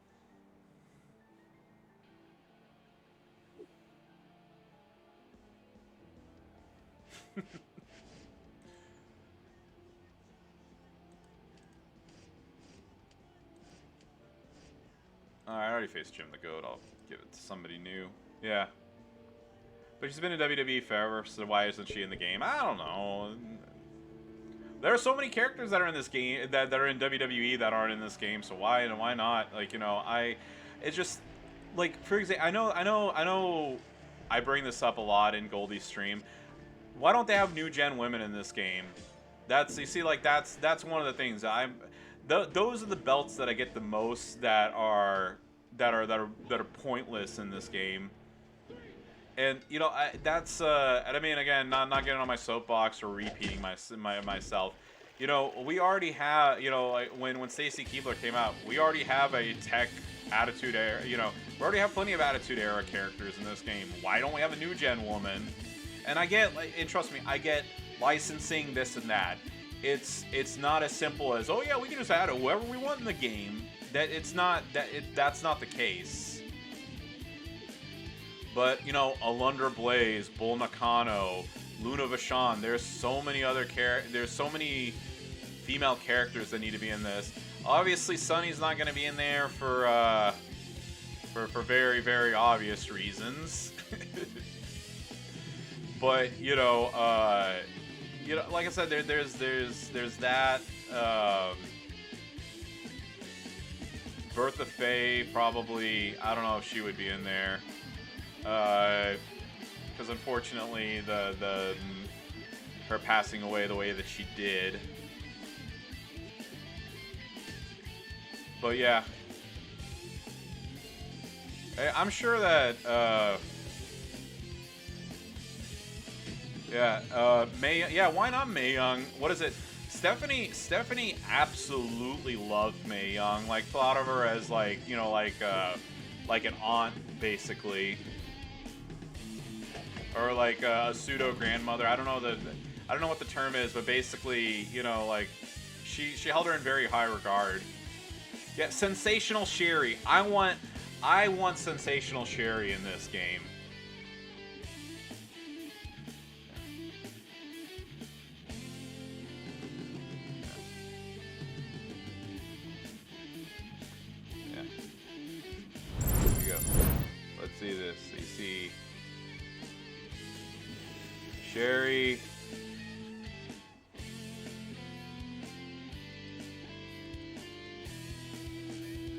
[SPEAKER 1] I already faced Jim the Goat. I'll give it to somebody new. Yeah. But she's been in WWE forever, so why isn't she in the game? I don't know. There are so many characters that are in this game that are in WWE that aren't in this game, so why not? Like, you know, it's just like, for example, I know I bring this up a lot in Goldie's stream. Why don't they have new gen women in this game? That's, you see, like, that's one of the things. Those are the belts that I get the most that are pointless in this game. And you know, that's and I mean, again, not getting on my soapbox or repeating myself. You know, we already have, you know, like when Stacy Keibler came out, we already have a tech attitude era. You know, we already have plenty of attitude era characters in this game. Why don't we have a new gen woman? And I get, like, and trust me, I get licensing this and that. It's not as simple as, oh yeah, we can just add whoever we want in the game. That's not the case. But, you know, Alundra Blaze, Bull Nakano, Luna Vachon, there's so many female characters that need to be in this. Obviously, Sunny's not going to be in there for very, very obvious reasons. But, you know, like I said, there's that. Bertha Faye, probably, I don't know if she would be in there. Because unfortunately, her passing away the way that she did. But yeah, I'm sure that May. Yeah, why not Mae Young? What is it? Stephanie absolutely loved Mae Young. Like, thought of her as, like, you know, like an aunt, basically. Or like a pseudo grandmother. I don't know what the term is, but basically, you know, like she held her in very high regard. Yeah, Sensational Sherry. I want Sensational Sherry in this game. Yeah. Here we go. Let's see this. You see Sherry.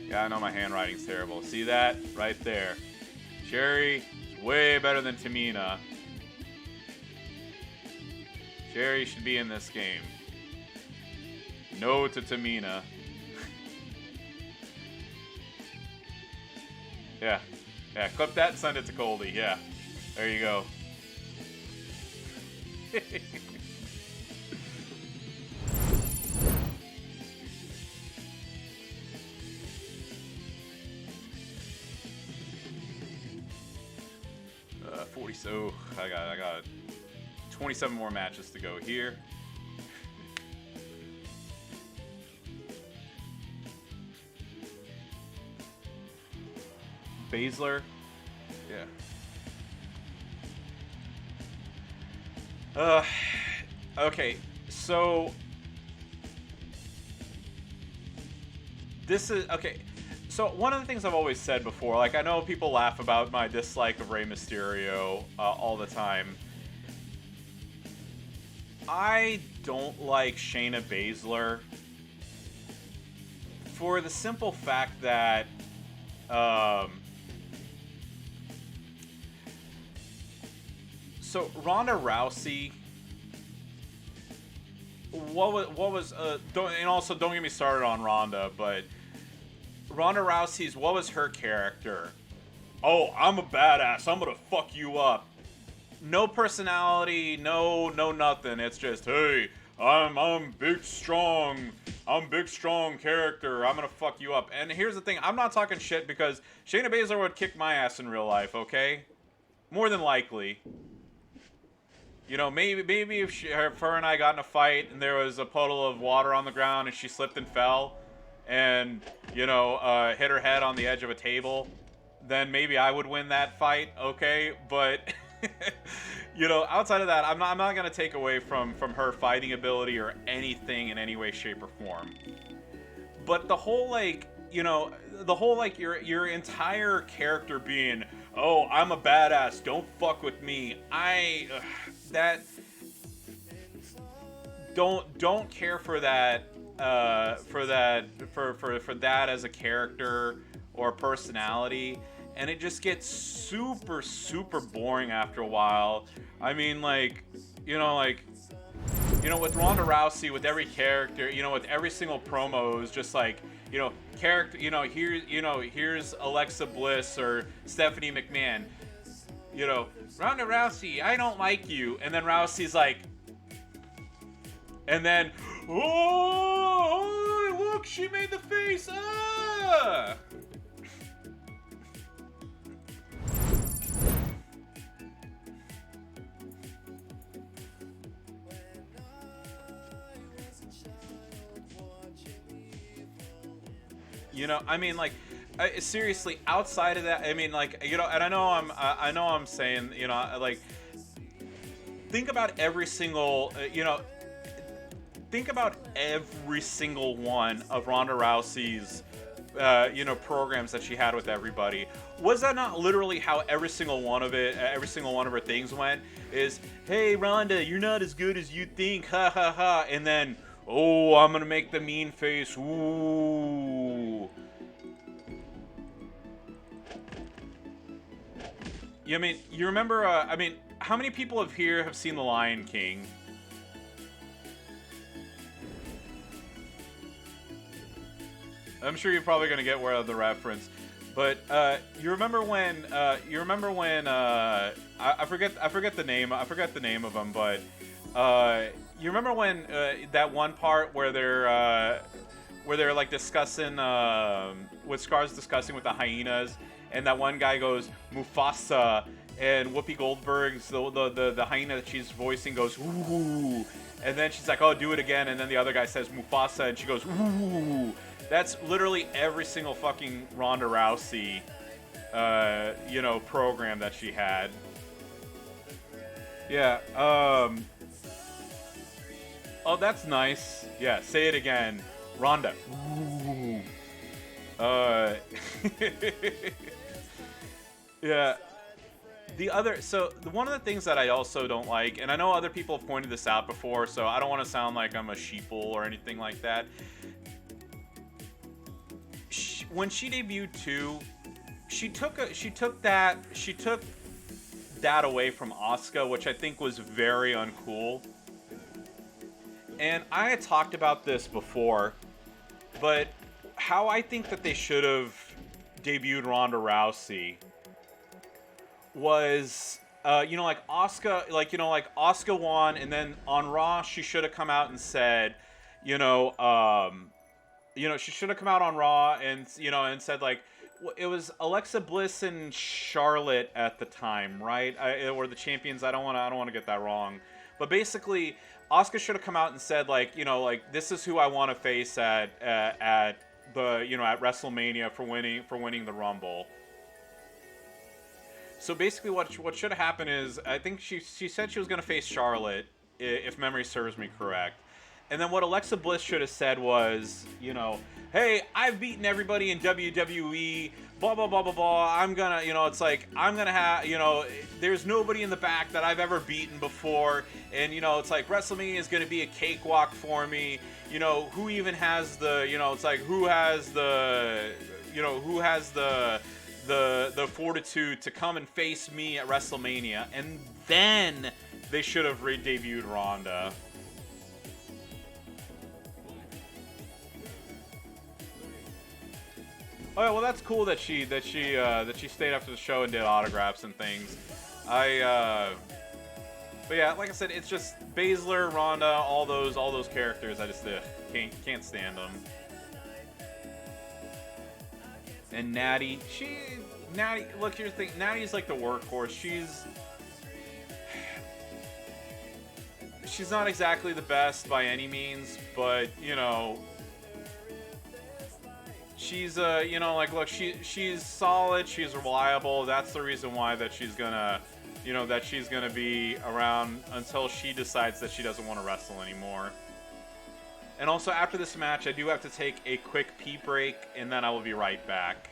[SPEAKER 1] Yeah, I know my handwriting's terrible. See that? Right there. Sherry is way better than Tamina. Sherry should be in this game. No to Tamina. Yeah. Yeah, clip that and send it to Goldie. Yeah. There you go. 40. So I got 27 more matches to go here. Baszler. Yeah. Okay, so this is okay. So one of the things I've always said before, like, I know people laugh about my dislike of Rey Mysterio all the time. I don't like Shayna Baszler for the simple fact that so Ronda Rousey, what was and also don't get me started on Ronda, but Ronda Rousey's, what was her character? Oh, I'm a badass. I'm gonna fuck you up. No personality, no nothing. It's just, hey, I'm big strong. I'm big strong character. I'm gonna fuck you up. And here's the thing, I'm not talking shit because Shayna Baszler would kick my ass in real life, okay? More than likely. You know, maybe if her and I got in a fight and there was a puddle of water on the ground and she slipped and fell, and you know, hit her head on the edge of a table, then maybe I would win that fight. Okay, but you know, outside of that, I'm not gonna take away from her fighting ability or anything in any way, shape, or form. But the whole like, you know, the whole like your entire character being, oh, I'm a badass, don't fuck with me. That don't care for that for that as a character or personality, and it just gets super boring after a while. I mean, like, you know, with Ronda Rousey, with every character, you know, with every single promo, it was just like, you know, character, here's Alexa Bliss or Stephanie McMahon, you know, Ronda Rousey, I don't like you, and then Rousey's like, and then, oh, look, she made the face, ah! You know, I mean, like, seriously, outside of that, I mean, like, you know, and I know I'm saying, you know, like, think about every single, think about every single one of Ronda Rousey's, programs that she had with everybody. Was that not literally how every single one of her things went? Is, hey, Ronda, you're not as good as you think, ha ha ha, and then, oh, I'm gonna make the mean face, ooh. I mean, you remember, how many people here have seen The Lion King? I'm sure you're probably gonna get where the reference, but you remember when I forget the name of them, but you remember when that one part where they're like discussing with Scar's discussing with the hyenas, and that one guy goes Mufasa, and Whoopi Goldberg's the hyena that she's voicing goes ooh, and then she's like, oh, do it again, and then the other guy says Mufasa, and she goes ooh. That's literally every single fucking Ronda Rousey, program that she had. Yeah. Oh, that's nice. Yeah. Say it again, Ronda. Ooh. Yeah. One of the things that I also don't like, and I know other people have pointed this out before, so I don't want to sound like I'm a sheeple or anything like that. When she debuted too, she took that away from Asuka, which I think was very uncool. And I had talked about this before, but how I think that they should have debuted Ronda Rousey was, like Asuka, Asuka won, and then on Raw she should have come out and said, she should have come out on Raw and said, like, it was Alexa Bliss and Charlotte at the time, right? Or the champions. I don't want to get that wrong, but basically, Asuka should have come out and said, like, this is who I want to face at WrestleMania for winning the Rumble. So basically, what should have happened is, I think she said she was going to face Charlotte, if memory serves me correct. And then what Alexa Bliss should have said was, hey, I've beaten everybody in WWE, blah, blah, blah, blah, blah. I'm gonna, I'm gonna have, there's nobody in the back that I've ever beaten before. And, it's like WrestleMania is gonna be a cakewalk for me. Who even has the, who has the fortitude to come and face me at WrestleMania. And then they should have re-debuted Ronda. Oh yeah, well that's cool that she stayed after the show and did autographs and things. But yeah, like I said, it's just Baszler, Ronda, all those characters. I just can't stand them. And Natty, look, here's the thing. Natty's like the workhorse. she's not exactly the best by any means, but you know, she's you know, like, look, she's solid, she's reliable. That's the reason why that she's gonna, you know, that she's gonna be around until she decides that she doesn't want to wrestle anymore. And also, after this match, I do have to take a quick pee break, and then I will be right back.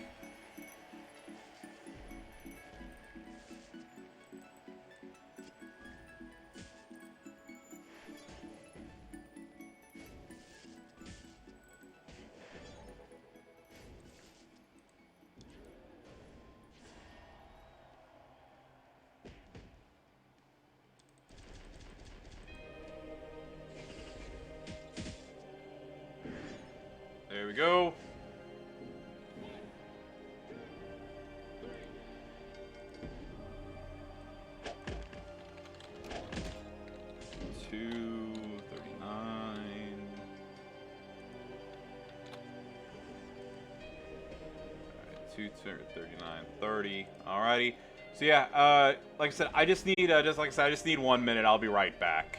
[SPEAKER 1] There we go. $239.30. Alrighty. So yeah, like I said, I just need I just need 1 minute. I'll be right back.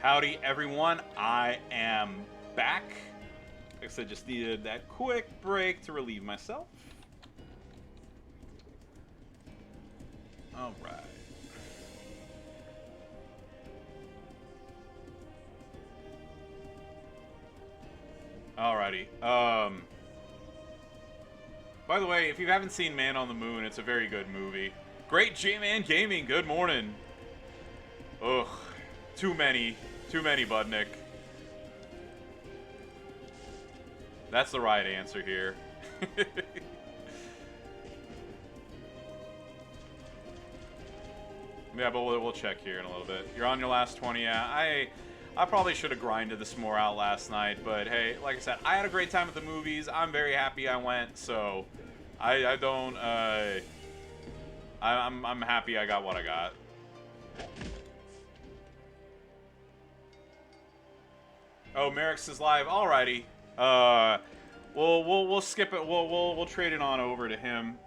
[SPEAKER 1] Howdy, everyone. I am back. Like I said, just needed that quick break to relieve myself. All right. Alrighty. By the way, if you haven't seen Man on the Moon, it's a very good movie. GreatJman Gaming, good morning. Ugh. Too many, Budnick. That's the right answer here. Yeah, but we'll check here in a little bit. You're on your last 20. Yeah, I probably should have grinded this more out last night, but hey, like I said, I had a great time at the movies. I'm very happy I went, so I'm happy I got what I got. Oh, Merrick's is live. Alrighty. We'll skip it. We'll trade it on over to him.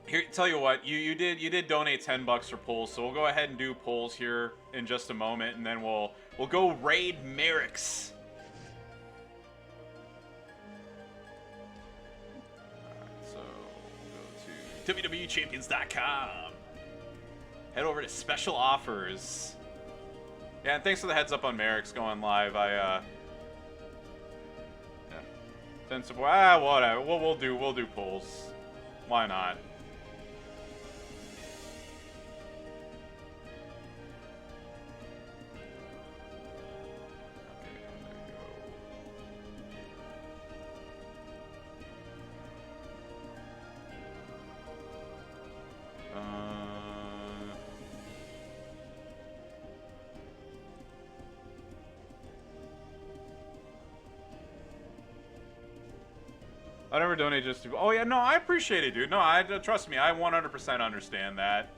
[SPEAKER 1] Here, tell you what, you did donate $10 for polls, so we'll go ahead and do polls here in just a moment, and then we'll go raid Merrick's. Alright, so we'll go to WWEChampions.com. Head over to special offers. Yeah, and thanks for the heads up on Merrick's going live. Yeah. Send support. Whatever. We'll do polls. Why not? I never donate just to... Oh, yeah, no, I appreciate it, dude. No, trust me, I 100% understand that.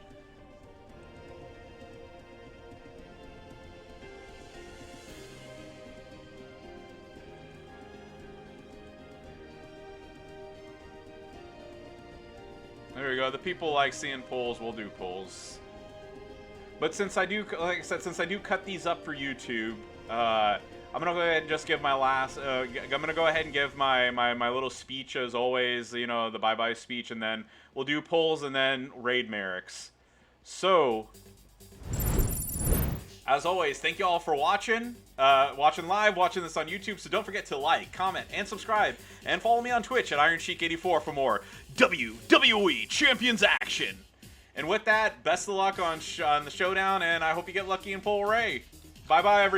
[SPEAKER 1] There we go. The people like seeing polls, we'll do polls. But since I do, like I said, since I do cut these up for YouTube, I'm gonna go ahead and just give my last. I'm gonna go ahead and give my little speech as always. You know, the bye-bye speech, and then we'll do polls and then raid Merrick's. So, as always, thank you all for watching, watching live, watching this on YouTube. So don't forget to like, comment, and subscribe, and follow me on Twitch at IronSheik84 for more WWE Champions action. And with that, best of luck on the Showdown, and I hope you get lucky and pull Rey. Bye-bye, everyone.